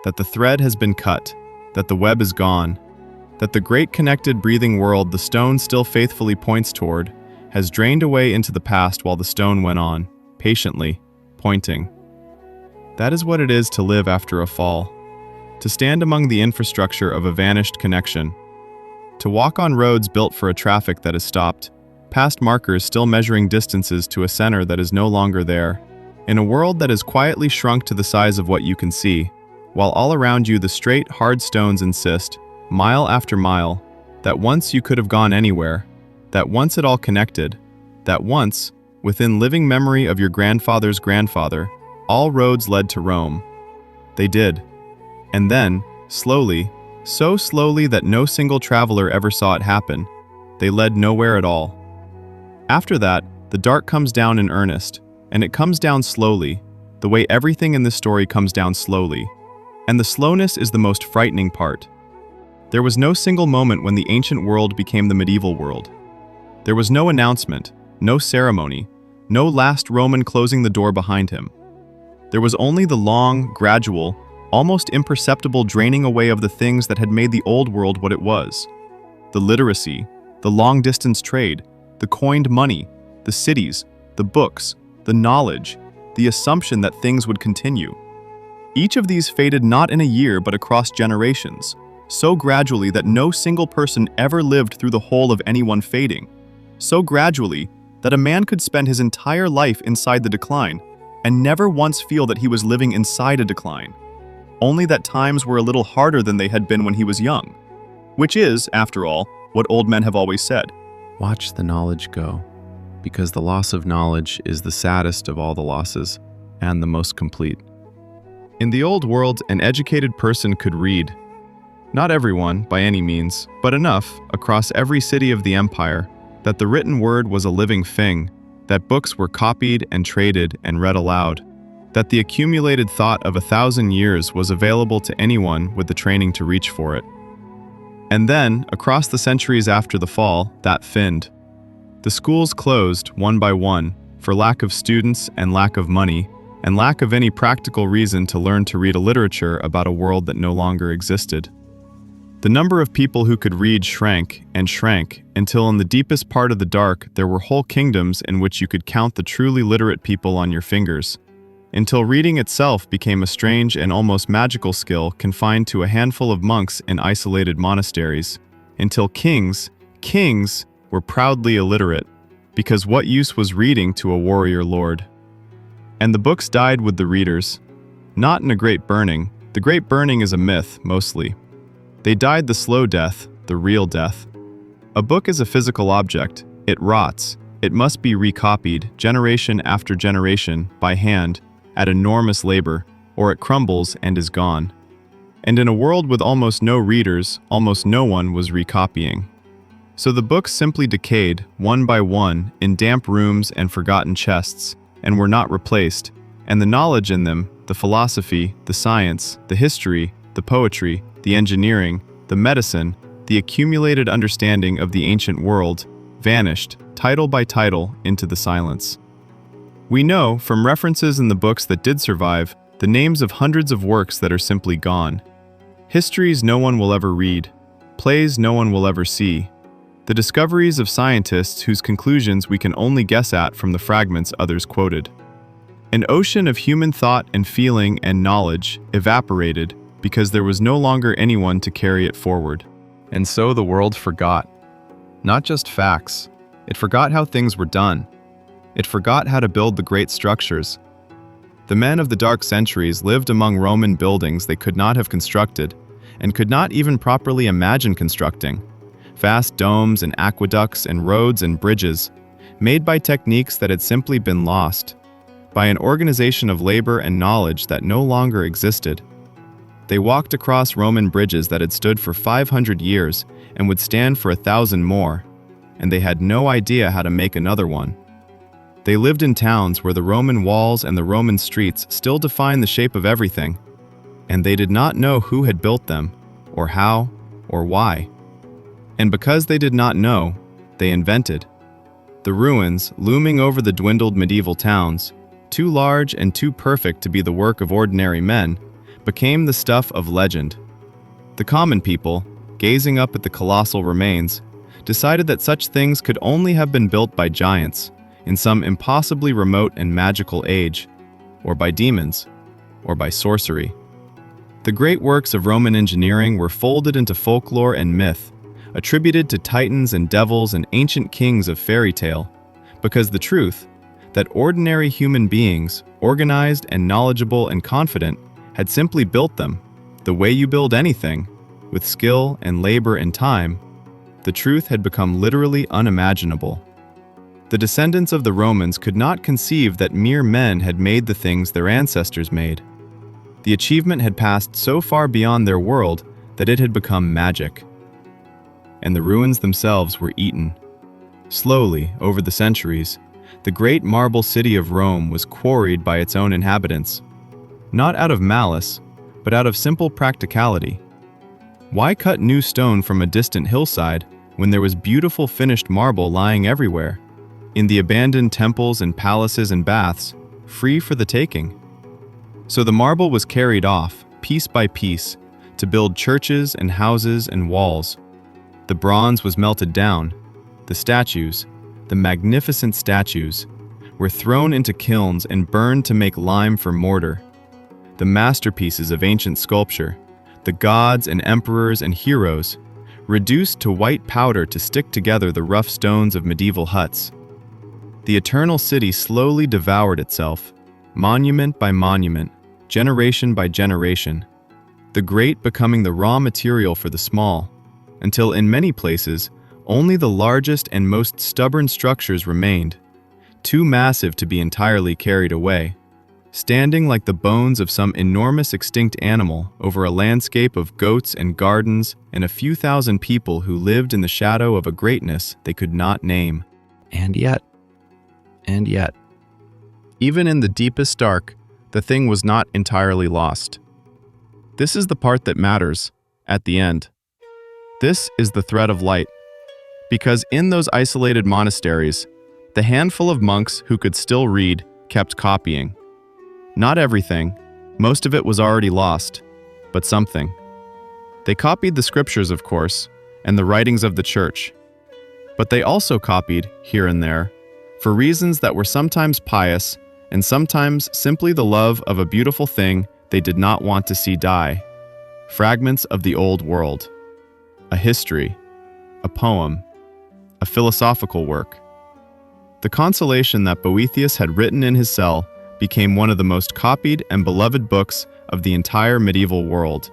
that the thread has been cut, that the web is gone, that the great connected breathing world the stone still faithfully points toward has drained away into the past while the stone went on, patiently, pointing. That is what it is to live after a fall, to stand among the infrastructure of a vanished connection, to walk on roads built for a traffic that has stopped, past markers still measuring distances to a center that is no longer there, in a world that has quietly shrunk to the size of what you can see, while all around you the straight, hard stones insist, mile after mile, that once you could have gone anywhere, that once it all connected, that once, within living memory of your grandfather's grandfather, all roads led to Rome. They did. And then, slowly, so slowly that no single traveler ever saw it happen, they led nowhere at all. After that, the dark comes down in earnest, and it comes down slowly, the way everything in this story comes down slowly. And the slowness is the most frightening part. There was no single moment when the ancient world became the medieval world. There was no announcement, no ceremony, no last Roman closing the door behind him. There was only the long, gradual, almost imperceptible draining away of the things that had made the old world what it was. The literacy, the long-distance trade, the coined money, the cities, the books, the knowledge, the assumption that things would continue. Each of these faded not in a year but across generations, so gradually that no single person ever lived through the whole of any one fading, so gradually that a man could spend his entire life inside the decline and never once feel that he was living inside a decline, only that times were a little harder than they had been when he was young, which is, after all, what old men have always said. Watch the knowledge go, because the loss of knowledge is the saddest of all the losses and the most complete. In the old world, an educated person could read. Not everyone, by any means, but enough, across every city of the empire, that the written word was a living thing, that books were copied and traded and read aloud, that the accumulated thought of 1,000 years was available to anyone with the training to reach for it. And then, across the centuries after the fall, that thinned. The schools closed, one by one, for lack of students and lack of money, and lack of any practical reason to learn to read a literature about a world that no longer existed. The number of people who could read shrank and shrank until in the deepest part of the dark there were whole kingdoms in which you could count the truly literate people on your fingers, until reading itself became a strange and almost magical skill confined to a handful of monks in isolated monasteries, until kings were proudly illiterate, because what use was reading to a warrior lord? And the books died with the readers, not in a great burning. The great burning is a myth, mostly. They died the slow death, the real death. A book is a physical object. It rots. It must be recopied, generation after generation, by hand, at enormous labor, or it crumbles and is gone. And in a world with almost no readers, almost no one was recopying. So the books simply decayed, one by one, in damp rooms and forgotten chests, and were not replaced, and the knowledge in them, the philosophy, the science, the history, the poetry, the engineering, the medicine, the accumulated understanding of the ancient world, vanished, title by title, into the silence. We know, from references in the books that did survive, the names of hundreds of works that are simply gone. Histories no one will ever read, plays no one will ever see, the discoveries of scientists whose conclusions we can only guess at from the fragments others quoted. An ocean of human thought and feeling and knowledge evaporated because there was no longer anyone to carry it forward. And so the world forgot. Not just facts. It forgot how things were done. It forgot how to build the great structures. The men of the dark centuries lived among Roman buildings they could not have constructed, and could not even properly imagine constructing. Vast domes and aqueducts and roads and bridges, made by techniques that had simply been lost, by an organization of labor and knowledge that no longer existed. They walked across Roman bridges that had stood for 500 years and would stand for 1,000 more, and they had no idea how to make another one. They lived in towns where the Roman walls and the Roman streets still define the shape of everything, and they did not know who had built them, or how, or why. And because they did not know, they invented. The ruins, looming over the dwindled medieval towns, too large and too perfect to be the work of ordinary men, became the stuff of legend. The common people, gazing up at the colossal remains, decided that such things could only have been built by giants, in some impossibly remote and magical age, or by demons, or by sorcery. The great works of Roman engineering were folded into folklore and myth, attributed to titans and devils and ancient kings of fairy tale, because the truth, that ordinary human beings, organized and knowledgeable and confident, had simply built them, the way you build anything, with skill and labor and time, the truth had become literally unimaginable. The descendants of the Romans could not conceive that mere men had made the things their ancestors made. The achievement had passed so far beyond their world that it had become magic. And the ruins themselves were eaten. Slowly, over the centuries, the great marble city of Rome was quarried by its own inhabitants, not out of malice, but out of simple practicality. Why cut new stone from a distant hillside when there was beautiful finished marble lying everywhere, in the abandoned temples and palaces and baths, free for the taking? So the marble was carried off, piece by piece, to build churches and houses and walls. The bronze was melted down. The statues, the magnificent statues, were thrown into kilns and burned to make lime for mortar. The masterpieces of ancient sculpture, the gods and emperors and heroes, reduced to white powder to stick together the rough stones of medieval huts. The eternal city slowly devoured itself, monument by monument, generation by generation, the great becoming the raw material for the small, until in many places, only the largest and most stubborn structures remained, too massive to be entirely carried away, standing like the bones of some enormous extinct animal over a landscape of goats and gardens and a few thousand people who lived in the shadow of a greatness they could not name. And yet, even in the deepest dark, the thing was not entirely lost. This is the part that matters, at the end. This is the thread of light. Because in those isolated monasteries, the handful of monks who could still read kept copying. Not everything, most of it was already lost, but something. They copied the scriptures, of course, and the writings of the church. But they also copied, here and there, for reasons that were sometimes pious and sometimes simply the love of a beautiful thing they did not want to see die. Fragments of the old world. A history, a poem, a philosophical work. The consolation that Boethius had written in his cell became one of the most copied and beloved books of the entire medieval world,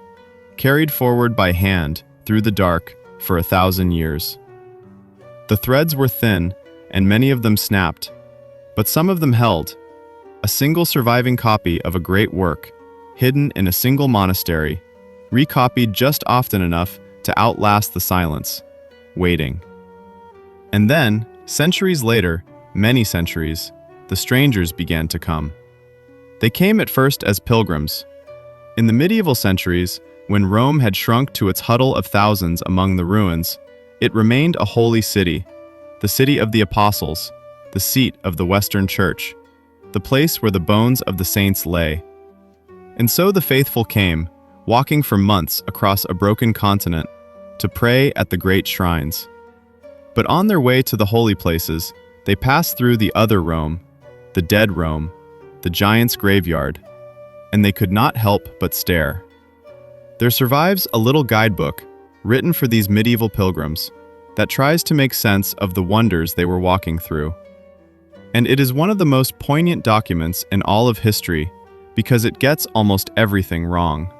carried forward by hand through the dark for 1,000 years. The threads were thin, and many of them snapped, but some of them held, a single surviving copy of a great work, hidden in a single monastery, recopied just often enough to outlast the silence, waiting. And then, centuries later, many centuries, the strangers began to come. They came at first as pilgrims. In the medieval centuries, when Rome had shrunk to its huddle of thousands among the ruins, it remained a holy city, the city of the apostles, the seat of the Western Church, the place where the bones of the saints lay. And so the faithful came, walking for months across a broken continent, to pray at the great shrines. But on their way to the holy places, they passed through the other Rome, the dead Rome, the giant's graveyard, and they could not help but stare. There survives a little guidebook, written for these medieval pilgrims, that tries to make sense of the wonders they were walking through. And it is one of the most poignant documents in all of history, because it gets almost everything wrong.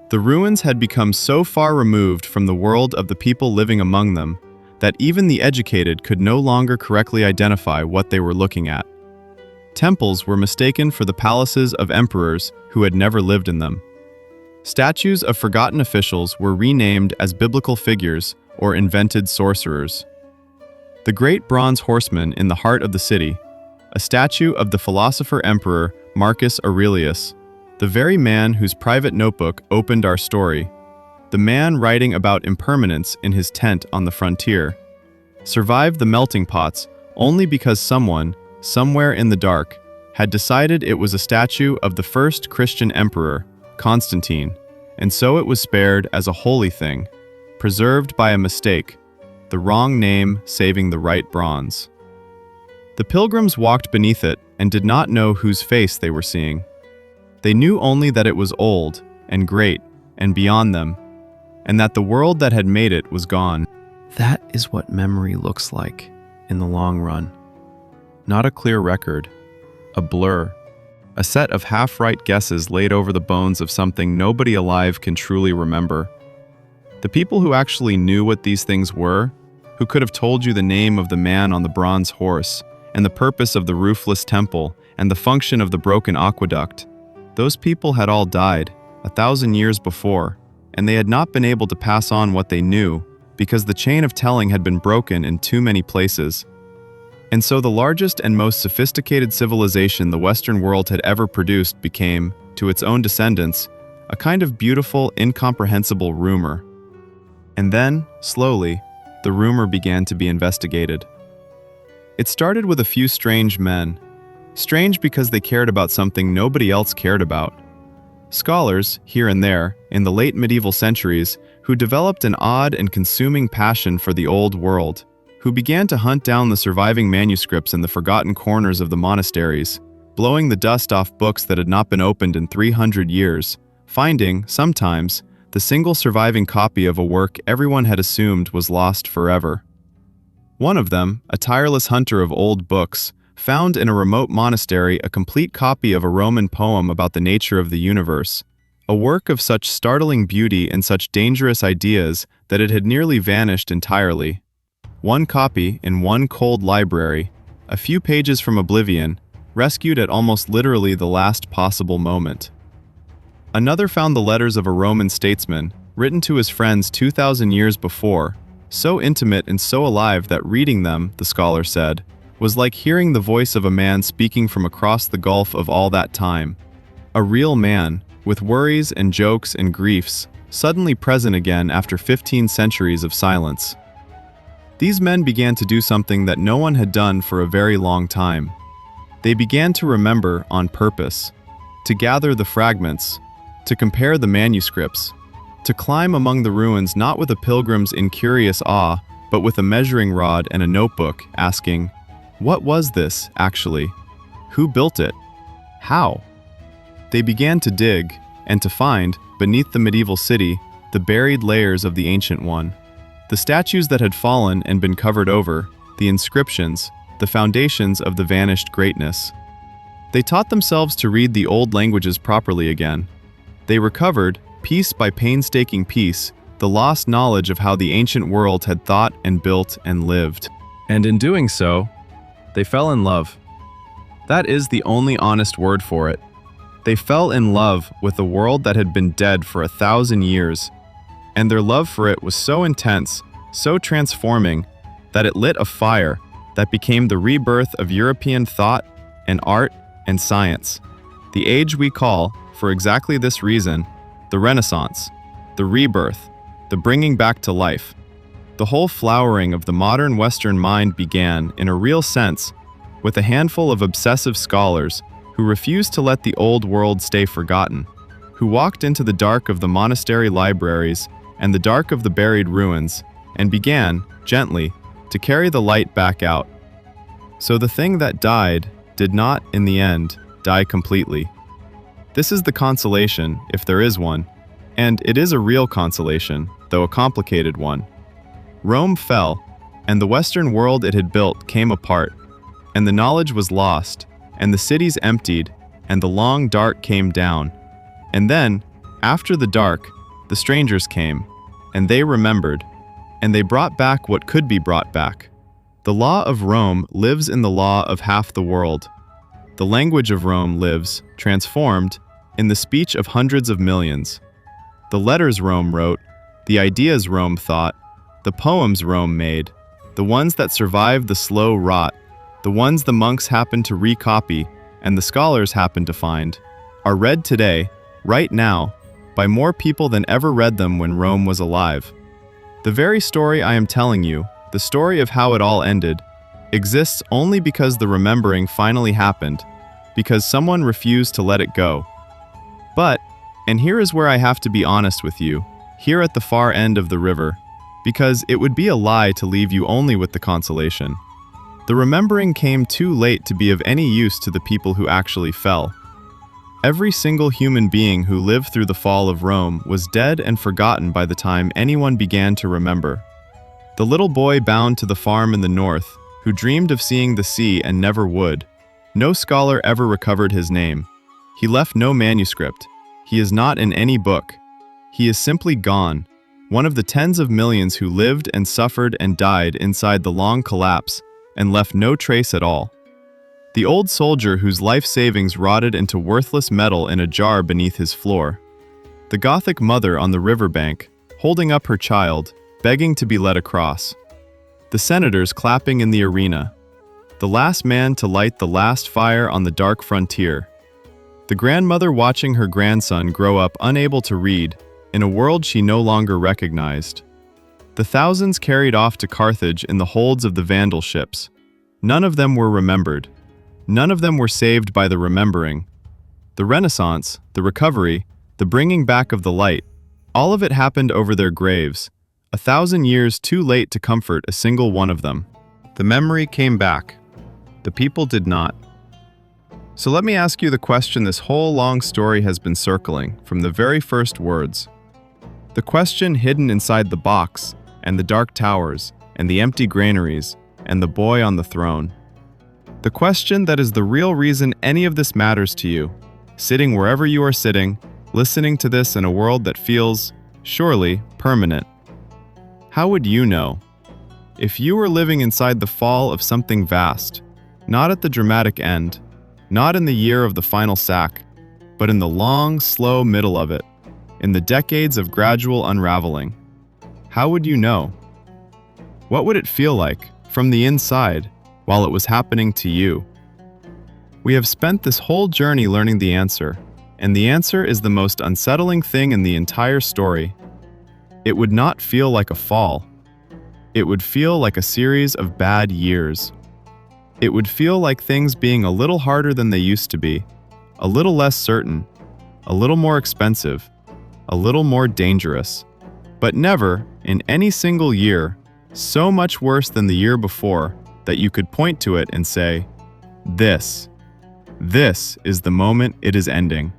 The ruins had become so far removed from the world of the people living among them that even the educated could no longer correctly identify what they were looking at. Temples were mistaken for the palaces of emperors who had never lived in them. Statues of forgotten officials were renamed as biblical figures or invented sorcerers. The great bronze horseman in the heart of the city, a statue of the philosopher emperor Marcus Aurelius, the very man whose private notebook opened our story, the man writing about impermanence in his tent on the frontier, survived the melting pots only because someone, somewhere in the dark, had decided it was a statue of the first Christian emperor, Constantine, and so it was spared as a holy thing, preserved by a mistake, the wrong name saving the right bronze. The pilgrims walked beneath it and did not know whose face they were seeing. They knew only that it was old and great and beyond them, and that the world that had made it was gone. That is what memory looks like in the long run. Not a clear record, a blur, a set of half-right guesses laid over the bones of something nobody alive can truly remember. The people who actually knew what these things were, who could have told you the name of the man on the bronze horse, and the purpose of the roofless temple, and the function of the broken aqueduct, those people had all died 1,000 years before, and they had not been able to pass on what they knew because the chain of telling had been broken in too many places. And so the largest and most sophisticated civilization the Western world had ever produced became, to its own descendants, a kind of beautiful, incomprehensible rumor. And then, slowly, the rumor began to be investigated. It started with a few strange men. Strange because they cared about something nobody else cared about. Scholars, here and there, in the late medieval centuries, who developed an odd and consuming passion for the old world, who began to hunt down the surviving manuscripts in the forgotten corners of the monasteries, blowing the dust off books that had not been opened in 300 years, finding, sometimes, the single surviving copy of a work everyone had assumed was lost forever. One of them, a tireless hunter of old books, found in a remote monastery a complete copy of a Roman poem about the nature of the universe, a work of such startling beauty and such dangerous ideas that it had nearly vanished entirely. One copy in one cold library, a few pages from oblivion, rescued at almost literally the last possible moment. Another found the letters of a Roman statesman, written to his friends 2,000 years before, so intimate and so alive that reading them, the scholar said, was like hearing the voice of a man speaking from across the gulf of all that time. A real man, with worries and jokes and griefs, suddenly present again after 15 centuries of silence. These men began to do something that no one had done for a very long time. They began to remember on purpose, to gather the fragments, to compare the manuscripts, to climb among the ruins not with a pilgrim's incurious awe, but with a measuring rod and a notebook, asking, "What was this, actually? Who built it? How? They began to dig, and to find, beneath the medieval city, the buried layers of the ancient one. The statues that had fallen and been covered over, the inscriptions, the foundations of the vanished greatness. They taught themselves to read the old languages properly again. They recovered, piece by painstaking piece, the lost knowledge of how the ancient world had thought and built and lived. And in doing so, they fell in love. That is the only honest word for it. They fell in love with a world that had been dead for 1,000 years, and their love for it was so intense, so transforming, that it lit a fire that became the rebirth of European thought and art and science. The age we call, for exactly this reason, the Renaissance, the rebirth, the bringing back to life. The whole flowering of the modern Western mind began, in a real sense, with a handful of obsessive scholars who refused to let the old world stay forgotten, who walked into the dark of the monastery libraries and the dark of the buried ruins, and began, gently, to carry the light back out. So the thing that died did not, in the end, die completely. This is the consolation, if there is one, and it is a real consolation, though a complicated one. Rome fell, and the Western world it had built came apart, and the knowledge was lost, and the cities emptied, and the long dark came down. And then, after the dark, the strangers came, and they remembered, and they brought back what could be brought back. The law of Rome lives in the law of half the world. The language of Rome lives, transformed, in the speech of hundreds of millions. The letters Rome wrote, the ideas Rome thought, the poems Rome made, the ones that survived the slow rot, the ones the monks happened to recopy and the scholars happened to find, are read today, right now, by more people than ever read them when Rome was alive. The very story I am telling you, the story of how it all ended, exists only because the remembering finally happened, because someone refused to let it go. But, and here is where I have to be honest with you, here at the far end of the river, because it would be a lie to leave you only with the consolation. The remembering came too late to be of any use to the people who actually fell. Every single human being who lived through the fall of Rome was dead and forgotten by the time anyone began to remember. The little boy bound to the farm in the north, who dreamed of seeing the sea and never would, no scholar ever recovered his name. He left no manuscript. He is not in any book. He is simply gone, one of the tens of millions who lived and suffered and died inside the long collapse, and left no trace at all. The old soldier whose life savings rotted into worthless metal in a jar beneath his floor. The Gothic mother on the riverbank, holding up her child, begging to be led across. The senators clapping in the arena. The last man to light the last fire on the dark frontier. The grandmother watching her grandson grow up unable to read, in a world she no longer recognized. The thousands carried off to Carthage in the holds of the Vandal ships. None of them were remembered. None of them were saved by the remembering. The Renaissance, the recovery, the bringing back of the light, all of it happened over their graves, 1,000 years too late to comfort a single one of them. The memory came back. The people did not. So let me ask you the question this whole long story has been circling, from the very first words. The question hidden inside the box, and the dark towers, and the empty granaries, and the boy on the throne. The question that is the real reason any of this matters to you, sitting wherever you are sitting, listening to this in a world that feels, surely, permanent. How would you know? If you were living inside the fall of something vast, not at the dramatic end, not in the year of the final sack, but in the long, slow middle of it, in the decades of gradual unraveling. How would you know? What would it feel like, from the inside, while it was happening to you? We have spent this whole journey learning the answer, and the answer is the most unsettling thing in the entire story. It would not feel like a fall. It would feel like a series of bad years. It would feel like things being a little harder than they used to be, a little less certain, a little more expensive, a little more dangerous, but never, in any single year, so much worse than the year before that you could point to it and say, this This is the moment it is ending.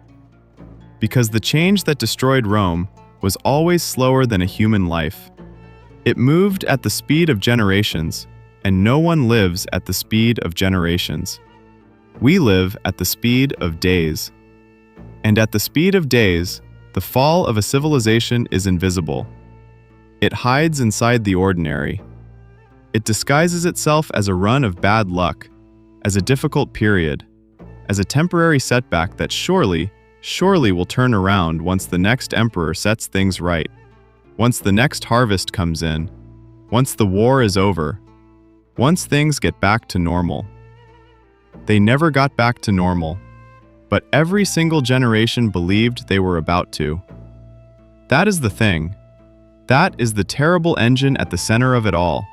Because the change that destroyed Rome was always slower than a human life. It moved at the speed of generations, and no one lives at the speed of generations. We live at the speed of days. And at the speed of days, the fall of a civilization is invisible. It hides inside the ordinary. It disguises itself as a run of bad luck, as a difficult period, as a temporary setback that surely will turn around once the next emperor sets things right, once the next harvest comes in, once the war is over, once things get back to normal. They never got back to normal, but every single generation believed they were about to. That is the thing. That is the terrible engine at the center of it all.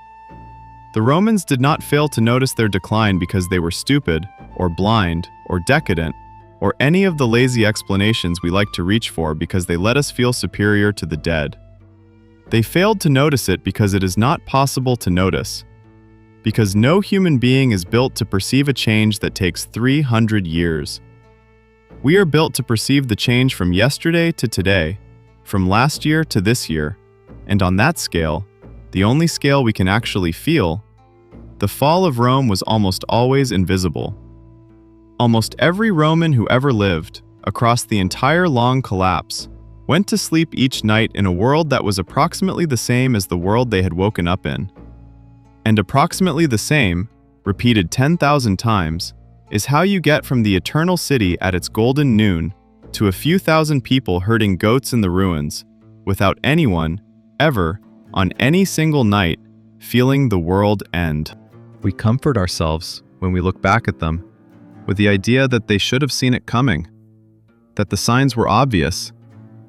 The Romans did not fail to notice their decline because they were stupid, or blind, or decadent, or any of the lazy explanations we like to reach for because they let us feel superior to the dead. They failed to notice it because it is not possible to notice. Because no human being is built to perceive a change that takes 300 years. We are built to perceive the change from yesterday to today, from last year to this year, and on that scale, the only scale we can actually feel, the fall of Rome was almost always invisible. Almost every Roman who ever lived, across the entire long collapse, went to sleep each night in a world that was approximately the same as the world they had woken up in. And approximately the same, repeated 10,000 times, is how you get from the eternal city at its golden noon to a few thousand people herding goats in the ruins, without anyone, ever, on any single night, feeling the world end. We comfort ourselves when we look back at them, with the idea that they should have seen it coming, that the signs were obvious,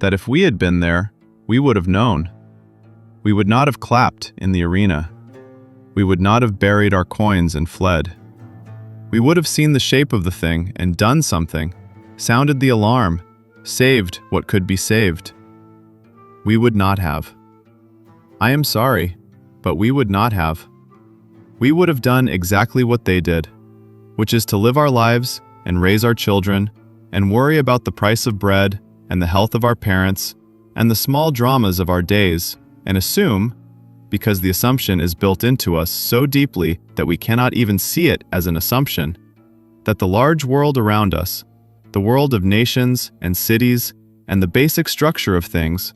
that if we had been there, we would have known. We would not have clapped in the arena. We would not have buried our coins and fled. We would have seen the shape of the thing and done something, sounded the alarm, saved what could be saved. We would not have. I am sorry, but we would not have. We would have done exactly what they did, which is to live our lives and raise our children and worry about the price of bread and the health of our parents and the small dramas of our days and assume, because the assumption is built into us so deeply that we cannot even see it as an assumption, that the large world around us, the world of nations and cities and the basic structure of things,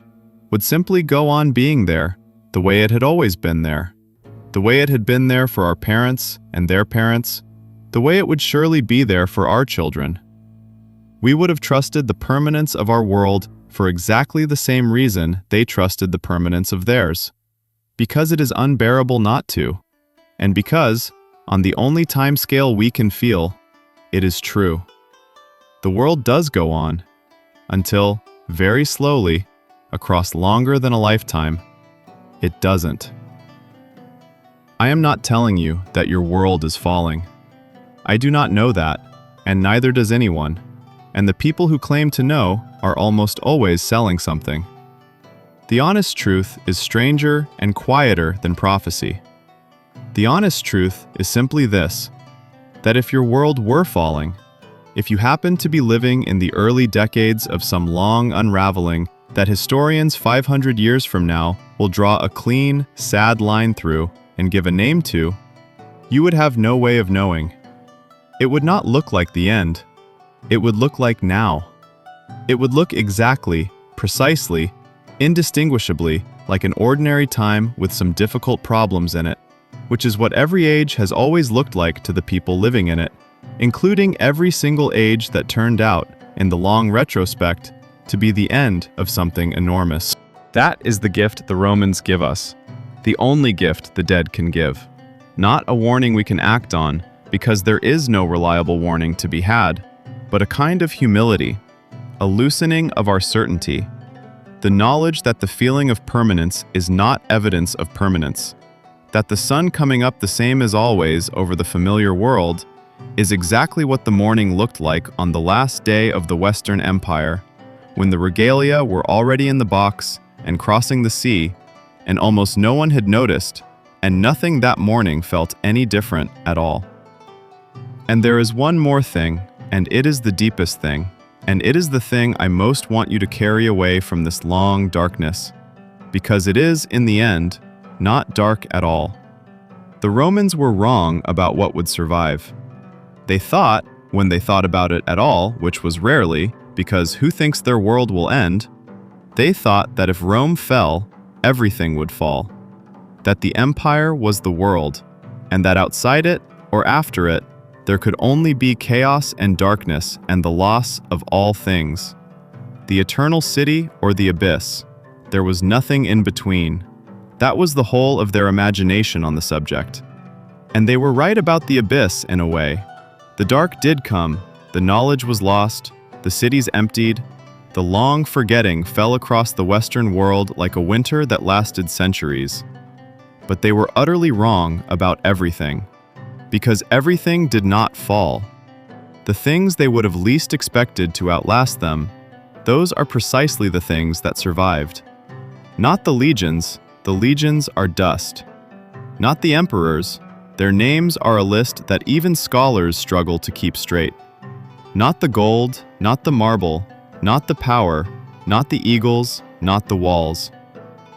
would simply go on being there the way it had always been there, the way it had been there for our parents and their parents, the way it would surely be there for our children. We would have trusted the permanence of our world for exactly the same reason they trusted the permanence of theirs. Because it is unbearable not to, and because, on the only time scale we can feel, it is true. The world does go on, until, very slowly, across longer than a lifetime, it doesn't. I am not telling you that your world is falling. I do not know that, and neither does anyone, and the people who claim to know are almost always selling something. The honest truth is stranger and quieter than prophecy. The honest truth is simply this, that if your world were falling, if you happen to be living in the early decades of some long unraveling that historians 500 years from now will draw a clean, sad line through and give a name to, you would have no way of knowing. It would not look like the end. It would look like now. It would look exactly, precisely, indistinguishably like an ordinary time with some difficult problems in it, which is what every age has always looked like to the people living in it, including every single age that turned out, in the long retrospect, to be the end of something enormous. That is the gift the Romans give us, the only gift the dead can give. Not a warning we can act on, because there is no reliable warning to be had, but a kind of humility, a loosening of our certainty, the knowledge that the feeling of permanence is not evidence of permanence, that the sun coming up the same as always over the familiar world is exactly what the morning looked like on the last day of the Western Empire, when the regalia were already in the box and crossing the sea, and almost no one had noticed, and nothing that morning felt any different at all. And there is one more thing, And it is the deepest thing, and it is the thing I most want you to carry away from this long darkness, because it is, in the end, not dark at all. The Romans were wrong about what would survive. They thought, when they thought about it at all, which was rarely, because who thinks their world will end, they thought that if Rome fell, everything would fall, that the empire was the world, and that outside it, or after it, there could only be chaos and darkness and the loss of all things. The eternal city or the abyss. There was nothing in between. That was the whole of their imagination on the subject. And they were right about the abyss in a way. The dark did come, the knowledge was lost, the cities emptied, the long forgetting fell across the Western world like a winter that lasted centuries. But they were utterly wrong about everything. Because everything did not fall. The things they would have least expected to outlast them, those are precisely the things that survived. Not the legions are dust. Not the emperors, their names are a list that even scholars struggle to keep straight. Not the gold, not the marble, not the power, not the eagles, not the walls.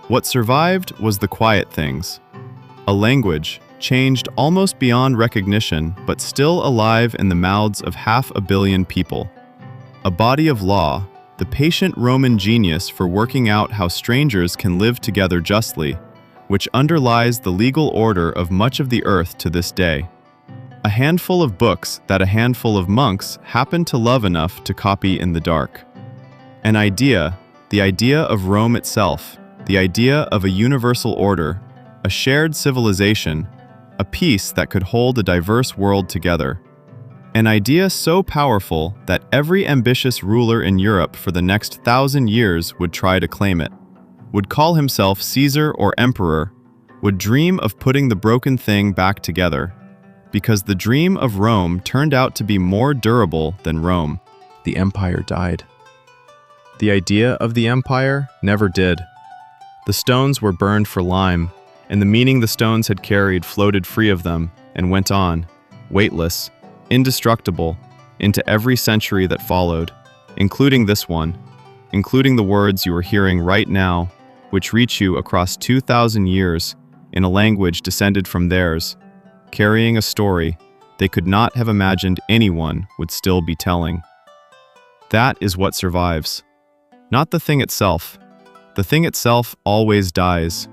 What survived was the quiet things. A language, changed almost beyond recognition, but still alive in the mouths of 500 million people. A body of law, the patient Roman genius for working out how strangers can live together justly, which underlies the legal order of much of the earth to this day. A handful of books that a handful of monks happen to love enough to copy in the dark. An idea, the idea of Rome itself, the idea of a universal order, a shared civilization, a peace that could hold a diverse world together. An idea so powerful that every ambitious ruler in Europe for the next 1,000 years would try to claim it, would call himself Caesar or Emperor, would dream of putting the broken thing back together, because the dream of Rome turned out to be more durable than Rome. The empire died. The idea of the empire never did. The stones were burned for lime, and the meaning the stones had carried floated free of them and went on, weightless, indestructible, into every century that followed, including this one, including the words you are hearing right now, which reach you across 2,000 years in a language descended from theirs, carrying a story they could not have imagined anyone would still be telling. That is what survives. Not the thing itself. The thing itself always dies.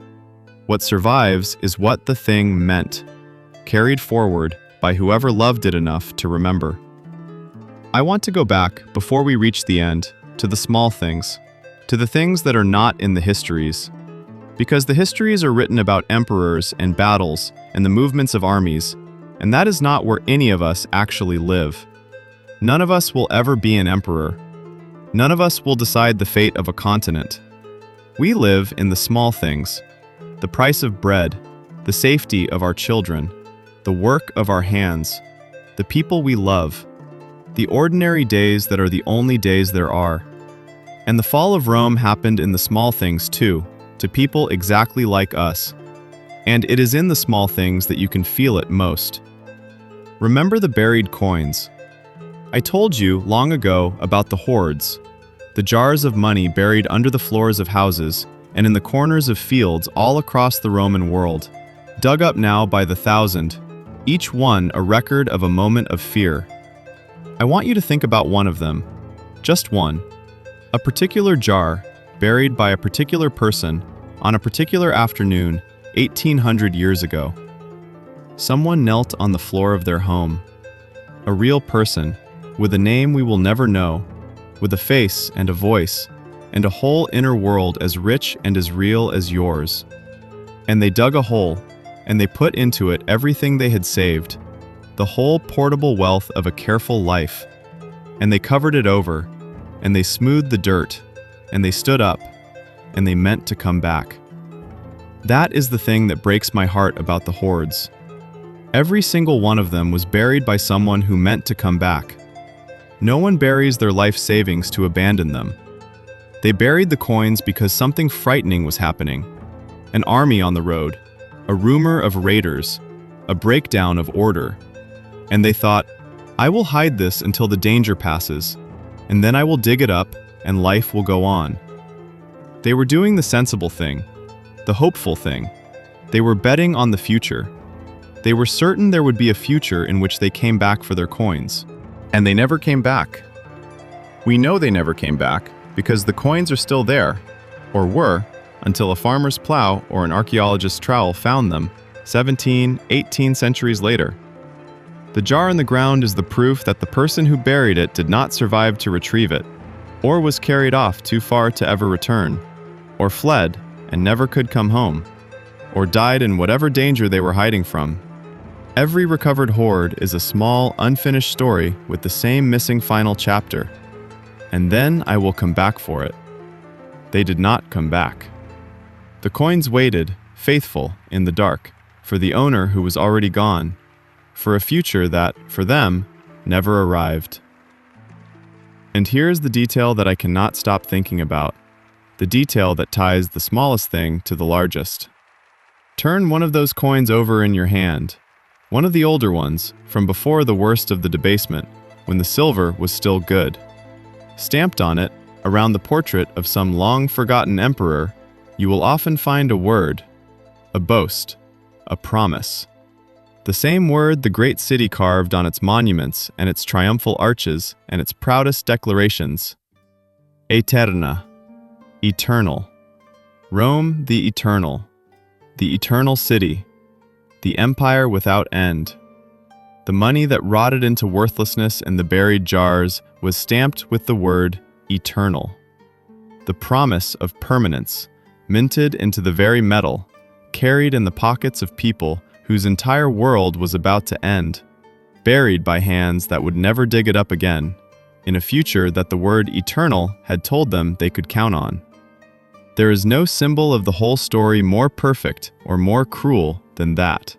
What survives is what the thing meant, carried forward by whoever loved it enough to remember. I want to go back, before we reach the end, to the small things, to the things that are not in the histories. Because the histories are written about emperors and battles and the movements of armies, and that is not where any of us actually live. None of us will ever be an emperor. None of us will decide the fate of a continent. We live in the small things. The price of bread, the safety of our children, the work of our hands, the people we love, the ordinary days that are the only days there are. And the fall of Rome happened in the small things too, to people exactly like us. And it is in the small things that you can feel it most. Remember the buried coins. I told you long ago about the hoards, the jars of money buried under the floors of houses and in the corners of fields all across the Roman world, dug up now by the thousand, each one a record of a moment of fear. I want you to think about one of them, just one, a particular jar buried by a particular person on a particular afternoon 1800 years ago. Someone knelt on the floor of their home, a real person, with a name we will never know, with a face and a voice, and a whole inner world as rich and as real as yours. And they dug a hole, and they put into it everything they had saved, the whole portable wealth of a careful life. And they covered it over, and they smoothed the dirt, and they stood up, and they meant to come back. That is the thing that breaks my heart about the hoards. Every single one of them was buried by someone who meant to come back. No one buries their life savings to abandon them. They buried the coins because something frightening was happening. An army on the road, a rumor of raiders, a breakdown of order. And they thought, I will hide this until the danger passes, and then I will dig it up, and life will go on. They were doing the sensible thing, the hopeful thing. They were betting on the future. They were certain there would be a future in which they came back for their coins. And they never came back. We know they never came back because the coins are still there, or were, until a farmer's plow or an archaeologist's trowel found them 17, 18 centuries later. The jar in the ground is the proof that the person who buried it did not survive to retrieve it, or was carried off too far to ever return, or fled and never could come home, or died in whatever danger they were hiding from. Every recovered hoard is a small, unfinished story with the same missing final chapter. And then I will come back for it. They did not come back. The coins waited, faithful, in the dark, for the owner who was already gone, for a future that, for them, never arrived. And here's the detail that I cannot stop thinking about, the detail that ties the smallest thing to the largest. Turn one of those coins over in your hand, one of the older ones, from before the worst of the debasement, when the silver was still good. Stamped on it, around the portrait of some long-forgotten emperor, you will often find a word, a boast, a promise. The same word the great city carved on its monuments and its triumphal arches and its proudest declarations. Aeterna, eternal. Rome the eternal city, the empire without end. The money that rotted into worthlessness in the buried jars was stamped with the word eternal. The promise of permanence, minted into the very metal, carried in the pockets of people whose entire world was about to end, buried by hands that would never dig it up again, in a future that the word eternal had told them they could count on. There is no symbol of the whole story more perfect or more cruel than that.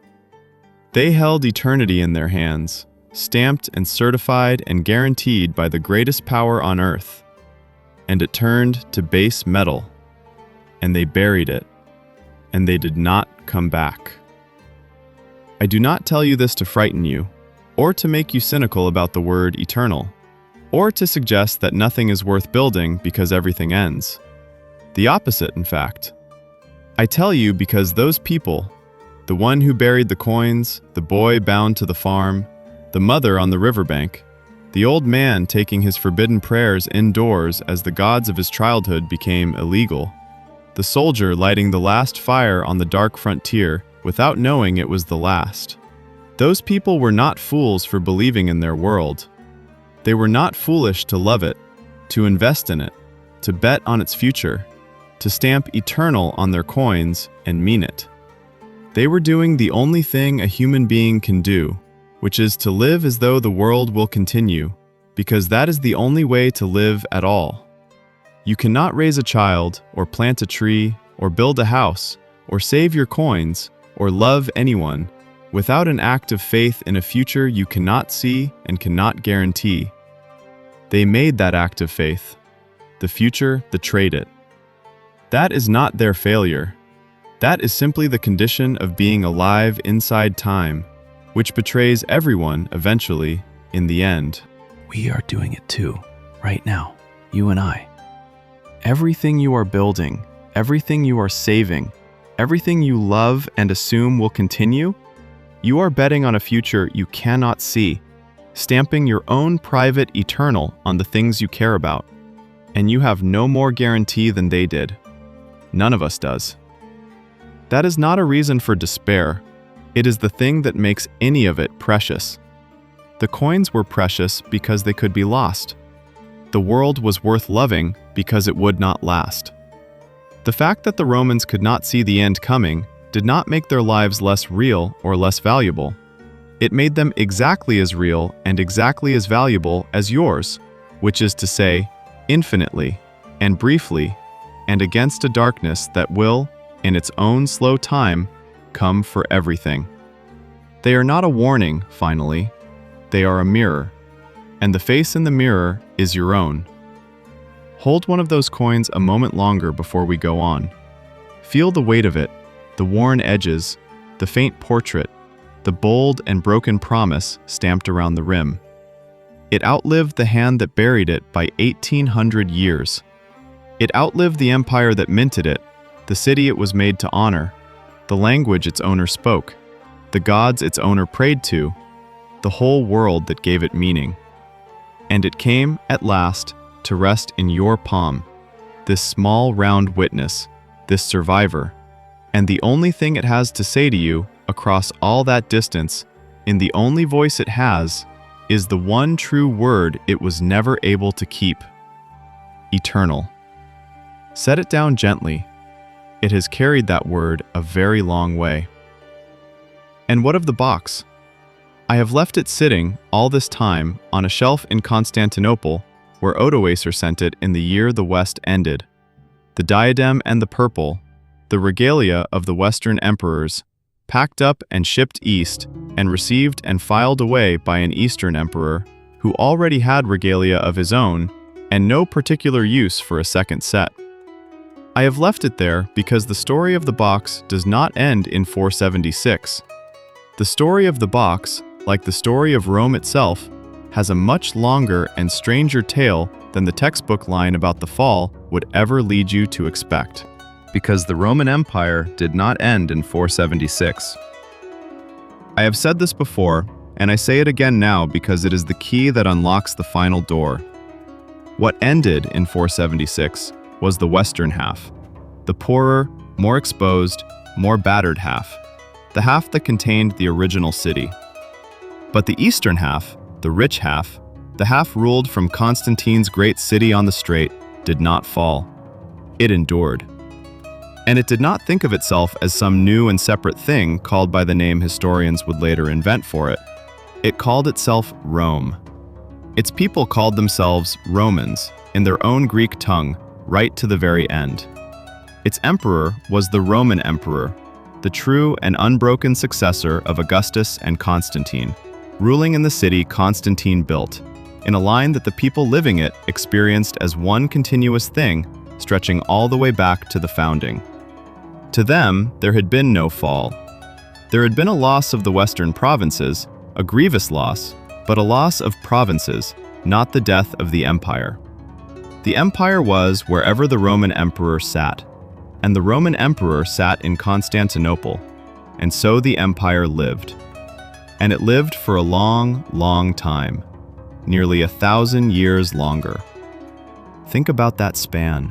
They held eternity in their hands, stamped and certified and guaranteed by the greatest power on earth. And it turned to base metal, and they buried it, and they did not come back. I do not tell you this to frighten you, or to make you cynical about the word eternal, or to suggest that nothing is worth building because everything ends. The opposite, in fact. I tell you because those people, the one who buried the coins, the boy bound to the farm, the mother on the riverbank, the old man taking his forbidden prayers indoors as the gods of his childhood became illegal, the soldier lighting the last fire on the dark frontier without knowing it was the last. Those people were not fools for believing in their world. They were not foolish to love it, to invest in it, to bet on its future, to stamp eternal on their coins and mean it. They were doing the only thing a human being can do, which is to live as though the world will continue, because that is the only way to live at all. You cannot raise a child, or plant a tree, or build a house, or save your coins, or love anyone, without an act of faith in a future you cannot see and cannot guarantee. They made that act of faith. The future betrayed it. That is not their failure. That is simply the condition of being alive inside time, which betrays everyone eventually, in the end. We are doing it too, right now, you and I. Everything you are building, everything you are saving, everything you love and assume will continue, you are betting on a future you cannot see, stamping your own private eternal on the things you care about. And you have no more guarantee than they did. None of us does. That is not a reason for despair. It is the thing that makes any of it precious. The coins were precious because they could be lost. The world was worth loving because it would not last. The fact that the Romans could not see the end coming did not make their lives less real or less valuable. It made them exactly as real and exactly as valuable as yours, which is to say, infinitely and briefly, and against a darkness that will, in its own slow time, come for everything. They are not a warning, finally. They are a mirror, and the face in the mirror is your own. Hold one of those coins a moment longer before we go on. Feel the weight of it, the worn edges, the faint portrait, the bold and broken promise stamped around the rim. It outlived the hand that buried it by 1,800 years. It outlived the empire that minted it, the city it was made to honor, the language its owner spoke, the gods its owner prayed to, the whole world that gave it meaning. And it came, at last, to rest in your palm, this small round witness, this survivor, and the only thing it has to say to you across all that distance, in the only voice it has, is the one true word it was never able to keep: eternal. Set it down gently. It has carried that word a very long way. And what of the box? I have left it sitting all this time on a shelf in Constantinople, where Odoacer sent it in the year the West ended. The diadem and the purple, the regalia of the Western emperors, packed up and shipped east, and received and filed away by an Eastern emperor, who already had regalia of his own, and no particular use for a second set. I have left it there because the story of the box does not end in 476. The story of the box, like the story of Rome itself, has a much longer and stranger tale than the textbook line about the fall would ever lead you to expect. Because the Roman Empire did not end in 476. I have said this before, and I say it again now because it is the key that unlocks the final door. What ended in 476 was the western half, the poorer, more exposed, more battered half, the half that contained the original city. But the eastern half, the rich half, the half ruled from Constantine's great city on the strait, did not fall. It endured. And it did not think of itself as some new and separate thing called by the name historians would later invent for it. It called itself Rome. Its people called themselves Romans, in their own Greek tongue, right to the very end. Its emperor was the Roman emperor, the true and unbroken successor of Augustus and Constantine, ruling in the city Constantine built, in a line that the people living it experienced as one continuous thing, stretching all the way back to the founding. To them, there had been no fall. There had been a loss of the western provinces, a grievous loss, but a loss of provinces, not the death of the empire. The empire was wherever the Roman emperor sat, and the Roman emperor sat in Constantinople, and so the empire lived. And it lived for a long, long time, nearly 1,000 years longer. Think about that span.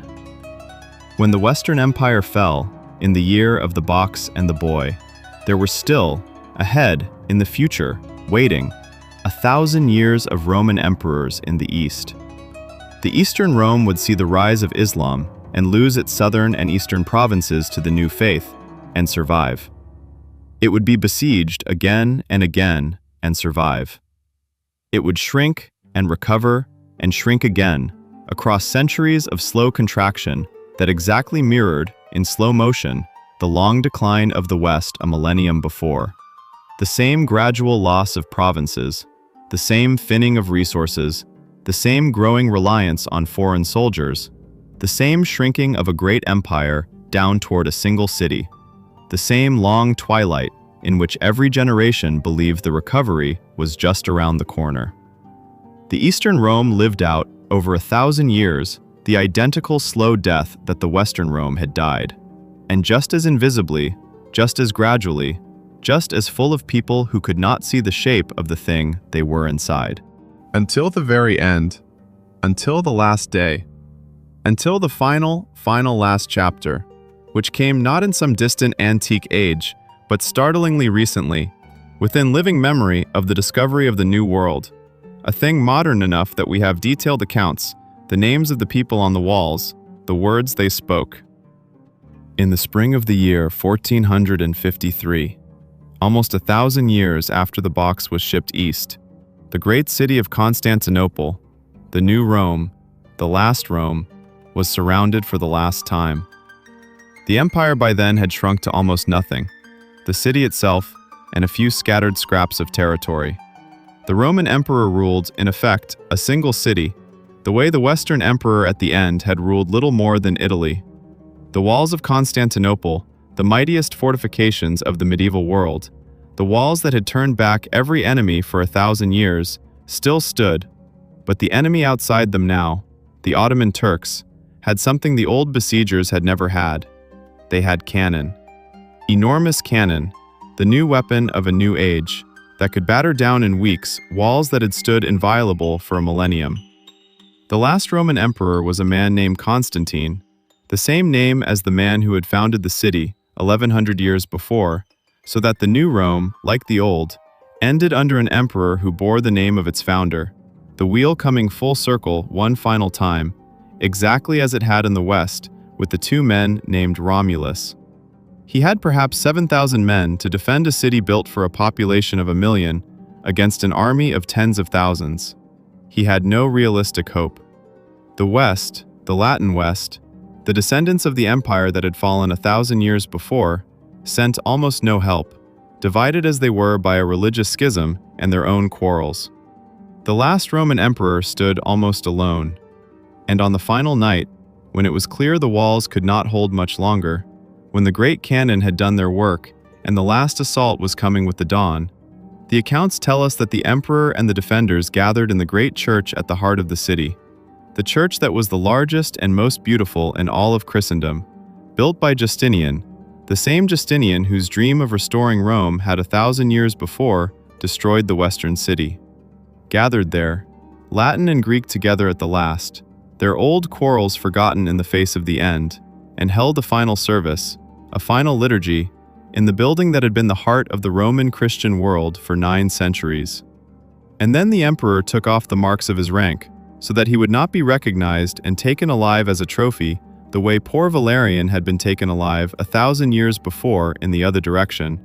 When the Western Empire fell, in the year of the box and the boy, there were still, ahead, in the future, waiting, 1,000 years of Roman emperors in the East. The Eastern Rome would see the rise of Islam and lose its southern and eastern provinces to the new faith, and survive. It would be besieged again and again and survive. It would shrink and recover and shrink again across centuries of slow contraction that exactly mirrored, in slow motion, the long decline of the West a millennium before. The same gradual loss of provinces, the same thinning of resources, the same growing reliance on foreign soldiers, the same shrinking of a great empire down toward a single city, the same long twilight in which every generation believed the recovery was just around the corner. The Eastern Rome lived out, over 1,000 years, the identical slow death that the Western Rome had died, and just as invisibly, just as gradually, just as full of people who could not see the shape of the thing they were inside. Until the very end, until the last day, until the final last chapter, which came not in some distant antique age, but startlingly recently, within living memory of the discovery of the New World, a thing modern enough that we have detailed accounts, the names of the people on the walls, the words they spoke. In the spring of the year 1453, almost 1,000 years after the box was shipped east, the great city of Constantinople, the new Rome, the last Rome, was surrounded for the last time. The empire by then had shrunk to almost nothing, the city itself, and a few scattered scraps of territory. The Roman emperor ruled, in effect, a single city, the way the Western emperor at the end had ruled little more than Italy. The walls of Constantinople, the mightiest fortifications of the medieval world, the walls that had turned back every enemy for 1,000 years, still stood, But the enemy outside them now, the Ottoman Turks, had something the old besiegers had never had. They had cannon. Enormous cannon, the new weapon of a new age, that could batter down in weeks walls that had stood inviolable for a millennium. The last Roman emperor was a man named Constantine, the same name as the man who had founded the city 1100 years before, so that the new Rome, like the old, ended under an emperor who bore the name of its founder, the wheel coming full circle one final time, exactly as it had in the West, with the two men named Romulus. He had perhaps 7,000 men to defend a city built for a population of 1 million against an army of tens of thousands. He had no realistic hope. The West, the Latin West, the descendants of the empire that had fallen 1,000 years before, sent almost no help, divided as they were by a religious schism and their own quarrels. The last Roman emperor stood almost alone, and on the final night, when it was clear the walls could not hold much longer, when the great cannon had done their work and the last assault was coming with the dawn, the accounts tell us that the emperor and the defenders gathered in the great church at the heart of the city, the church that was the largest and most beautiful in all of Christendom, built by Justinian, the same Justinian whose dream of restoring Rome had 1,000 years before destroyed the western city. Gathered there, Latin and Greek together at the last, their old quarrels forgotten in the face of the end, and held a final service, a final liturgy, in the building that had been the heart of the Roman Christian world for 9 centuries. And then the emperor took off the marks of his rank, so that he would not be recognized and taken alive as a trophy, the way poor Valerian had been taken alive 1,000 years before in the other direction,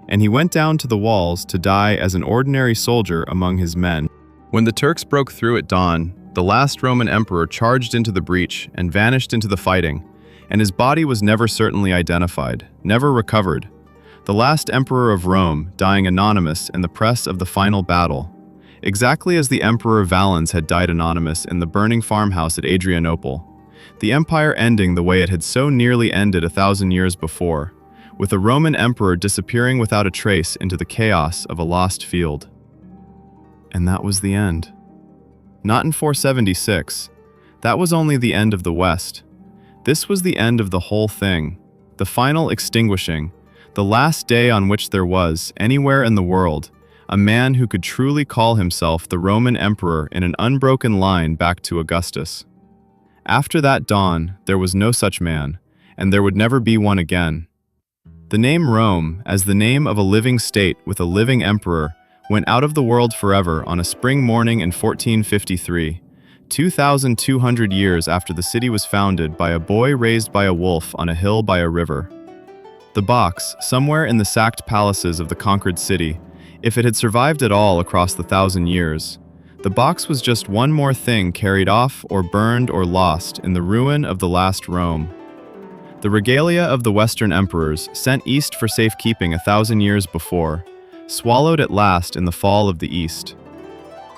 and he went down to the walls to die as an ordinary soldier among his men. When the Turks broke through at dawn, the last Roman emperor charged into the breach and vanished into the fighting, and his body was never certainly identified, never recovered. The last emperor of Rome dying anonymous in the press of the final battle, exactly as the Emperor Valens had died anonymous in the burning farmhouse at Adrianople, the empire ending the way it had so nearly ended 1,000 years before, with a Roman emperor disappearing without a trace into the chaos of a lost field. And that was the end. Not in 476. That was only the end of the West. This was the end of the whole thing, the final extinguishing, the last day on which there was, anywhere in the world, a man who could truly call himself the Roman emperor in an unbroken line back to Augustus. After that dawn, there was no such man, and there would never be one again. The name Rome, as the name of a living state with a living emperor, went out of the world forever on a spring morning in 1453, 2,200 years after the city was founded by a boy raised by a wolf on a hill by a river. The box, somewhere in the sacked palaces of the conquered city, if it had survived at all across the 1,000 years, the box was just one more thing carried off or burned or lost in the ruin of the last Rome. The regalia of the Western emperors, sent east for safekeeping 1,000 years before, swallowed at last in the fall of the East.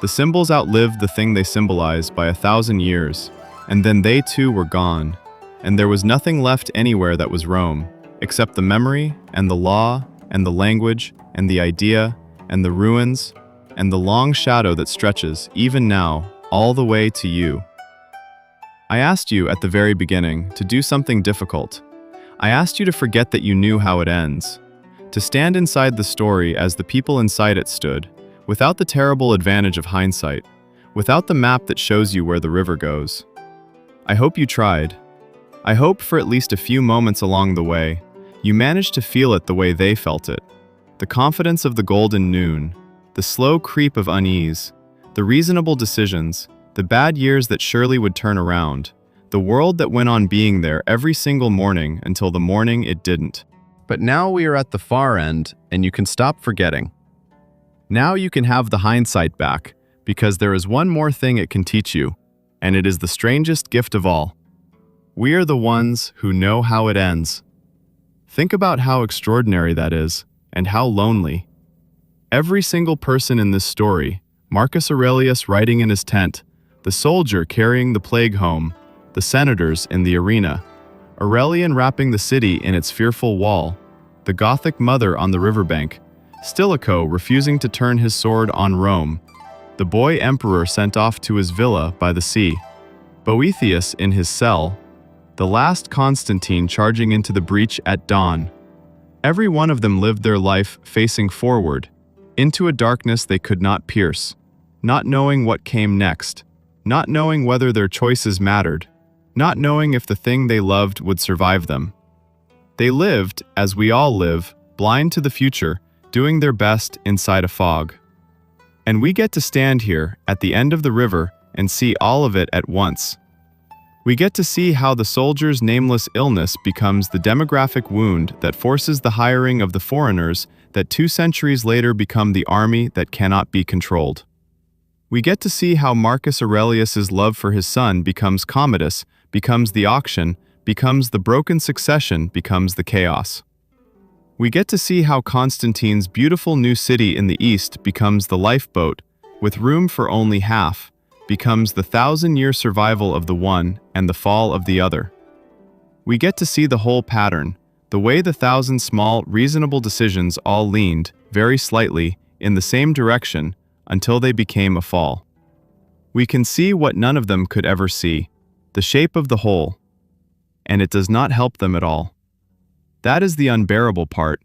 The symbols outlived the thing they symbolized by 1,000 years, and then they too were gone, and there was nothing left anywhere that was Rome, except the memory, and the law, and the language, and the idea, and the ruins, and the long shadow that stretches, even now, all the way to you. I asked you at the very beginning to do something difficult. I asked you to forget that you knew how it ends, to stand inside the story as the people inside it stood, without the terrible advantage of hindsight, without the map that shows you where the river goes. I hope you tried. I hope for at least a few moments along the way, you managed to feel it the way they felt it. The confidence of the golden noon, the slow creep of unease, the reasonable decisions, the bad years that surely would turn around, the world that went on being there every single morning until the morning it didn't. But now we are at the far end, and you can stop forgetting. Now you can have the hindsight back, because there is one more thing it can teach you, and it is the strangest gift of all. We are the ones who know how it ends. Think about how extraordinary that is, and how lonely. Every single person in this story, Marcus Aurelius riding in his tent, the soldier carrying the plague home, the senators in the arena, Aurelian wrapping the city in its fearful wall, the Gothic mother on the riverbank, Stilicho refusing to turn his sword on Rome, the boy emperor sent off to his villa by the sea, Boethius in his cell, the last Constantine charging into the breach at dawn. Every one of them lived their life facing forward, into a darkness they could not pierce, not knowing what came next, not knowing whether their choices mattered, not knowing if the thing they loved would survive them. They lived, as we all live, blind to the future, doing their best inside a fog. And we get to stand here at the end of the river and see all of it at once. We get to see how the soldier's nameless illness becomes the demographic wound that forces the hiring of the foreigners that 2 centuries later become the army that cannot be controlled. We get to see how Marcus Aurelius's love for his son becomes Commodus, becomes the auction, becomes the broken succession, becomes the chaos. We get to see how Constantine's beautiful new city in the east becomes the lifeboat, with room for only half, becomes the 1,000-year survival of the one and the fall of the other. We get to see the whole pattern, the way the 1,000 small, reasonable decisions all leaned, very slightly, in the same direction until they became a fall. We can see what none of them could ever see, the shape of the whole, and it does not help them at all. That is the unbearable part.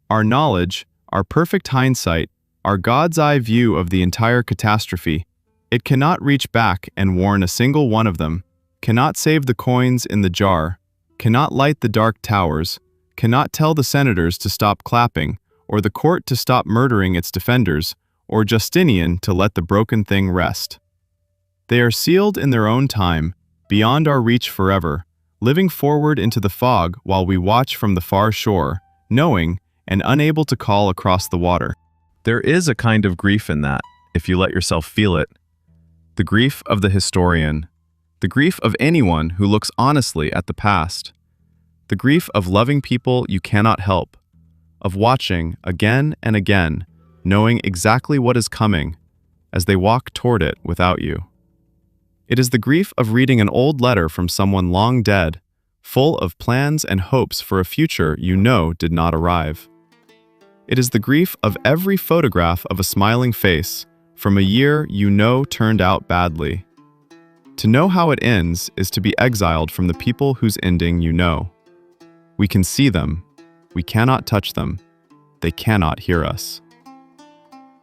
Our knowledge, our perfect hindsight, our God's eye view of the entire catastrophe, it cannot reach back and warn a single one of them, cannot save the coins in the jar, cannot light the dark towers, cannot tell the senators to stop clapping, or the court to stop murdering its defenders, or Justinian to let the broken thing rest. They are sealed in their own time, beyond our reach forever, living forward into the fog while we watch from the far shore, knowing and unable to call across the water. There is a kind of grief in that, if you let yourself feel it. The grief of the historian, the grief of anyone who looks honestly at the past, the grief of loving people you cannot help, of watching again and again, knowing exactly what is coming as they walk toward it without you. It is the grief of reading an old letter from someone long dead, full of plans and hopes for a future you know did not arrive. It is the grief of every photograph of a smiling face from a year you know turned out badly. To know how it ends is to be exiled from the people whose ending you know. We can see them. We cannot touch them. They cannot hear us.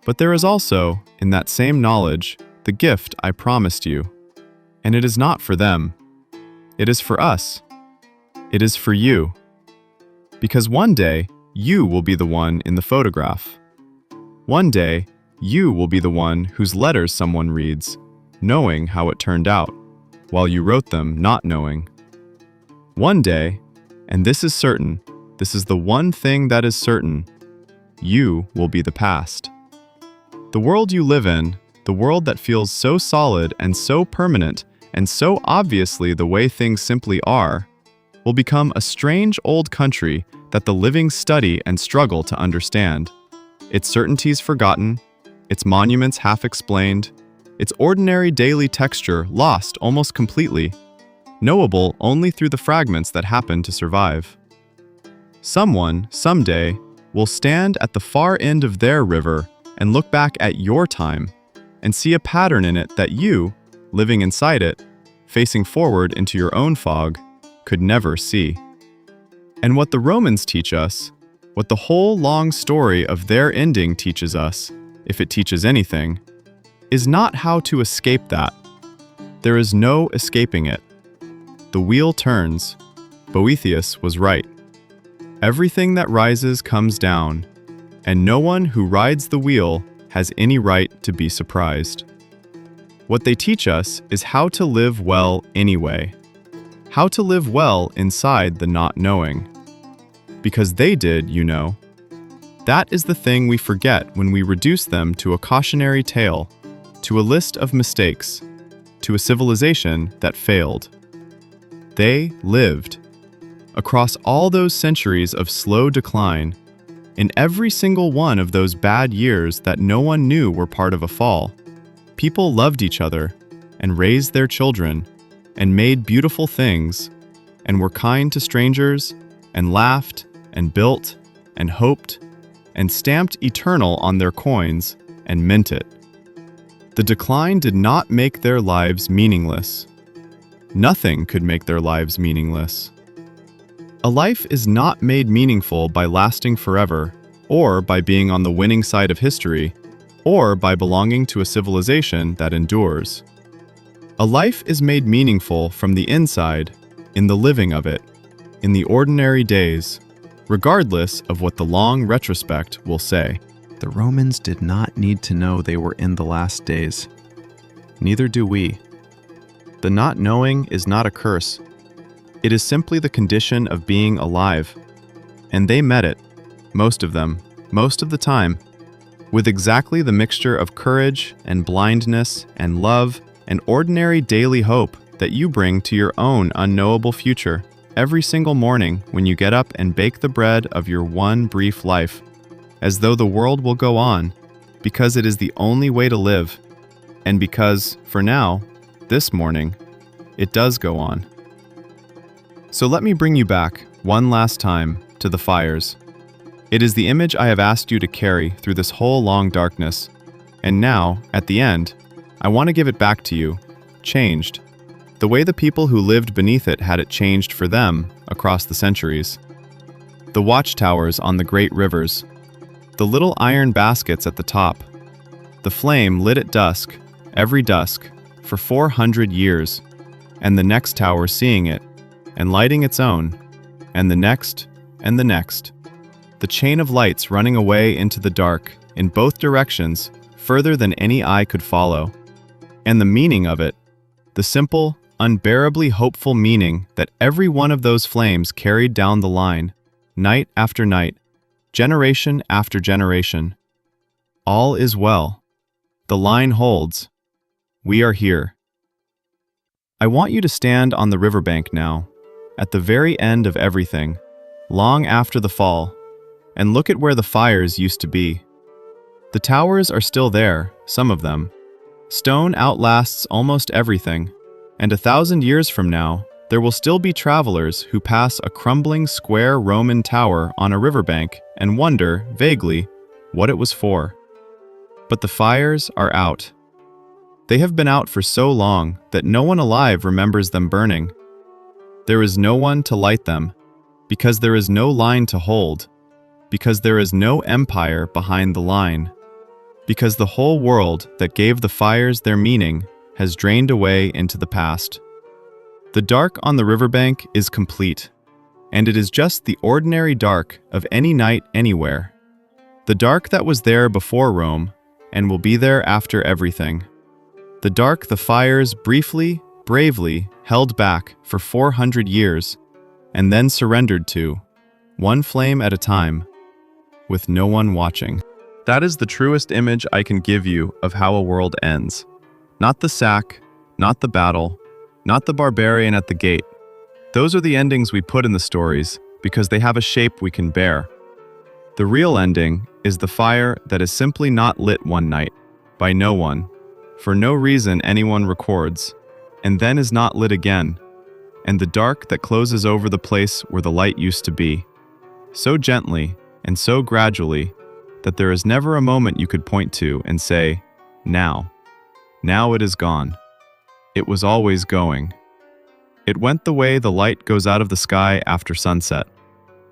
But there is also, in that same knowledge, the gift I promised you. And it is not for them. It is for us. It is for you. Because one day, you will be the one in the photograph. One day, you will be the one whose letters someone reads, knowing how it turned out, while you wrote them not knowing. One day, and this is certain, this is the one thing that is certain, you will be the past. The world you live in, the world that feels so solid and so permanent and so obviously the way things simply are, will become a strange old country that the living study and struggle to understand. Its certainties forgotten, its monuments half explained, its ordinary daily texture lost almost completely, knowable only through the fragments that happen to survive. Someone, someday, will stand at the far end of their river and look back at your time and see a pattern in it that you, living inside it, facing forward into your own fog, could never see. And what the Romans teach us, what the whole long story of their ending teaches us, if it teaches anything, is not how to escape that. There is no escaping it. The wheel turns. Boethius was right. Everything that rises comes down, and no one who rides the wheel has any right to be surprised. What they teach us is how to live well anyway. How to live well inside the not knowing. Because they did, you know. That is the thing we forget when we reduce them to a cautionary tale, to a list of mistakes, to a civilization that failed. They lived. Across all those centuries of slow decline, in every single one of those bad years that no one knew were part of a fall, people loved each other and raised their children and made beautiful things and were kind to strangers and laughed and built and hoped and stamped eternal on their coins and meant it. The decline did not make their lives meaningless. Nothing could make their lives meaningless. A life is not made meaningful by lasting forever, or by being on the winning side of history, or by belonging to a civilization that endures. A life is made meaningful from the inside, in the living of it, in the ordinary days, regardless of what the long retrospect will say. The Romans did not need to know they were in the last days. Neither do we. The not knowing is not a curse. It is simply the condition of being alive. And they met it, most of them, most of the time, with exactly the mixture of courage and blindness and love and ordinary daily hope that you bring to your own unknowable future every single morning when you get up and bake the bread of your one brief life, as though the world will go on, because it is the only way to live, and because, for now, this morning, it does go on. So let me bring you back, one last time, to the fires. It is the image I have asked you to carry through this whole long darkness, and now, at the end, I want to give it back to you, changed, the way the people who lived beneath it had it changed for them across the centuries. The watchtowers on the great rivers, the little iron baskets at the top, the flame lit at dusk, every dusk, for 400 years, and the next tower seeing it, and lighting its own, and the next, and the next. The chain of lights running away into the dark, in both directions, further than any eye could follow. And the meaning of it, the simple, unbearably hopeful meaning that every one of those flames carried down the line, night after night, generation after generation. All is well. The line holds. We are here. I want you to stand on the riverbank now, at the very end of everything, long after the fall, and look at where the fires used to be. The towers are still there, some of them. Stone outlasts almost everything, and 1,000 years from now, there will still be travelers who pass a crumbling square Roman tower on a riverbank and wonder, vaguely, what it was for. But the fires are out. They have been out for so long that no one alive remembers them burning. There is no one to light them, because there is no line to hold, because there is no empire behind the line, because the whole world that gave the fires their meaning has drained away into the past. The dark on the riverbank is complete, and it is just the ordinary dark of any night anywhere. The dark that was there before Rome, and will be there after everything. The dark the fires briefly, bravely held back for 400 years, and then surrendered to, one flame at a time, with no one watching. That is the truest image I can give you of how a world ends. Not the sack, not the battle, not the barbarian at the gate. Those are the endings we put in the stories because they have a shape we can bear. The real ending is the fire that is simply not lit one night, by no one, for no reason anyone records, and then is not lit again, and the dark that closes over the place where the light used to be, so gently and so gradually that there is never a moment you could point to and say, now it is gone. It was always going. It went the way the light goes out of the sky after sunset.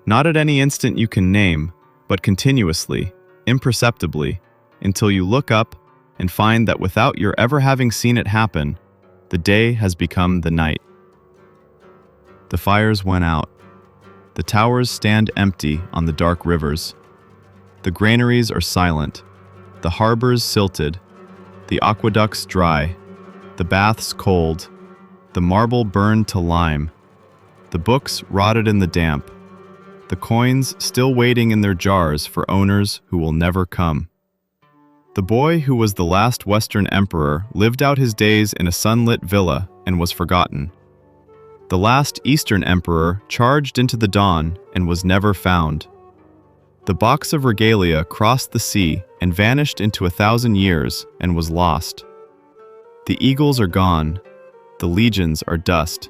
Not at any instant you can name, but continuously, imperceptibly, until you look up and find that without your ever having seen it happen, the day has become the night. The fires went out. The towers stand empty on the dark rivers. The granaries are silent, the harbors silted, the aqueducts dry, the baths cold, the marble burned to lime, the books rotted in the damp, the coins still waiting in their jars for owners who will never come. The boy who was the last Western emperor lived out his days in a sunlit villa and was forgotten. The last Eastern emperor charged into the dawn and was never found. The box of regalia crossed the sea and vanished into 1,000 years and was lost. The eagles are gone. The legions are dust.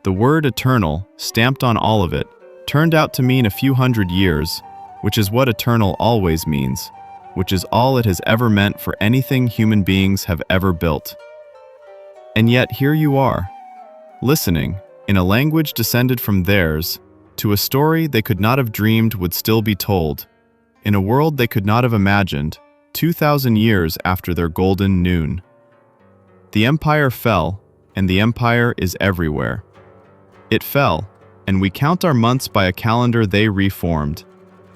The word eternal, stamped on all of it, turned out to mean a few hundred years, which is what eternal always means, which is all it has ever meant for anything human beings have ever built. And yet here you are, listening, in a language descended from theirs, to a story they could not have dreamed would still be told, in a world they could not have imagined, 2,000 years after their golden noon. The empire fell, and the empire is everywhere. It fell, and we count our months by a calendar they reformed,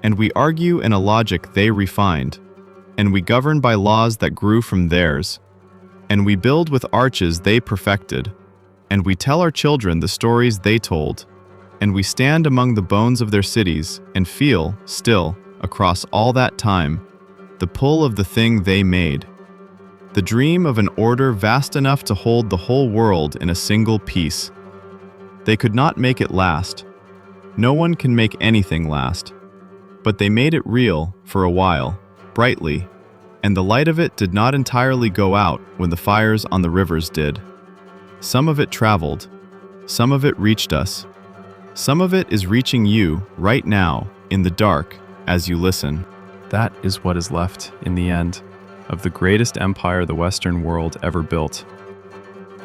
and we argue in a logic they refined, and we govern by laws that grew from theirs, and we build with arches they perfected, and we tell our children the stories they told, and we stand among the bones of their cities and feel, still, across all that time, the pull of the thing they made, the dream of an order vast enough to hold the whole world in a single piece. They could not make it last. No one can make anything last. But they made it real, for a while, brightly, and the light of it did not entirely go out when the fires on the rivers did. Some of it traveled. Some of it reached us. Some of it is reaching you, right now, in the dark, as you listen. That is what is left, in the end, of the greatest empire the Western world ever built.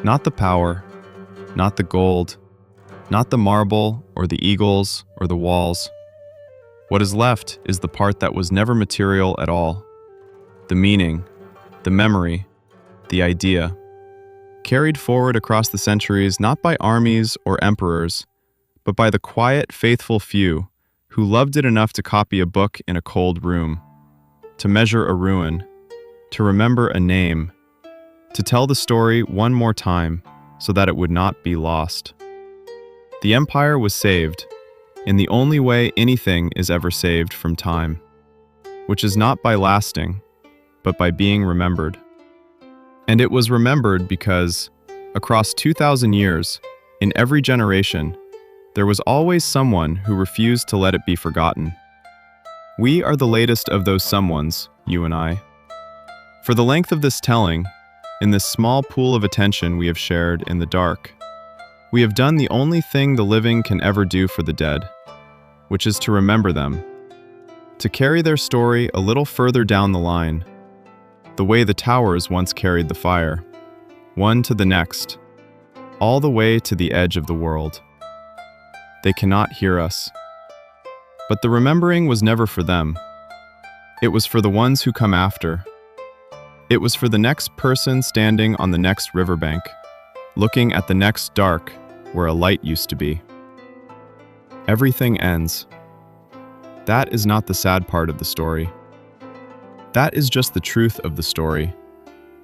Not the power, not the gold, not the marble or the eagles or the walls. What is left is the part that was never material at all. The meaning, the memory, the idea. Carried forward across the centuries not by armies or emperors, but by the quiet, faithful few who loved it enough to copy a book in a cold room, to measure a ruin, to remember a name, to tell the story one more time so that it would not be lost. The empire was saved in the only way anything is ever saved from time, which is not by lasting, but by being remembered. And it was remembered because, across 2,000 years, in every generation, there was always someone who refused to let it be forgotten. We are the latest of those someones, you and I. For the length of this telling, in this small pool of attention we have shared in the dark, we have done the only thing the living can ever do for the dead, which is to remember them, to carry their story a little further down the line, the way the towers once carried the fire, one to the next, all the way to the edge of the world. They cannot hear us. But the remembering was never for them. It was for the ones who come after. It was for the next person standing on the next riverbank, looking at the next dark where a light used to be. Everything ends. That is not the sad part of the story. That is just the truth of the story,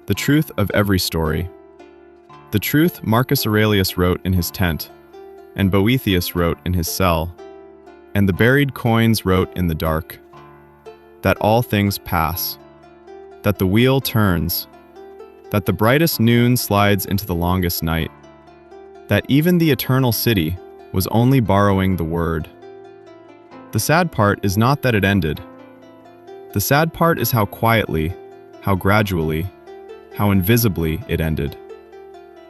the truth of every story. The truth Marcus Aurelius wrote in his tent, and Boethius wrote in his cell, and the buried coins wrote in the dark, that all things pass, that the wheel turns, that the brightest noon slides into the longest night, that even the eternal city was only borrowing the word. The sad part is not that it ended. The sad part is how quietly, how gradually, how invisibly it ended,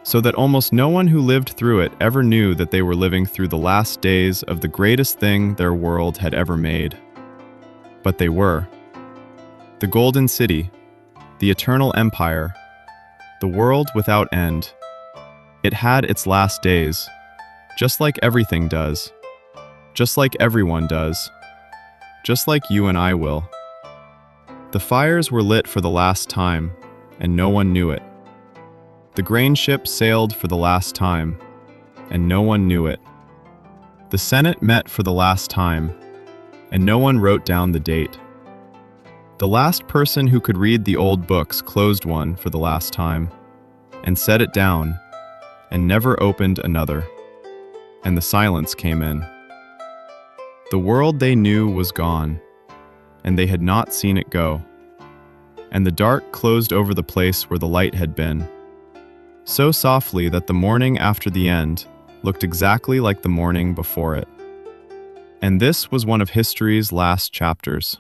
so that almost no one who lived through it ever knew that they were living through the last days of the greatest thing their world had ever made. But they were. The Golden City, the eternal empire, the world without end. It had its last days, just like everything does, just like everyone does, just like you and I will. The fires were lit for the last time, and no one knew it. The grain ship sailed for the last time, and no one knew it. The Senate met for the last time, and no one wrote down the date. The last person who could read the old books closed one for the last time, and set it down, and never opened another. And the silence came in. The world they knew was gone, and they had not seen it go. And the dark closed over the place where the light had been, so softly that the morning after the end looked exactly like the morning before it. And this was one of history's last chapters.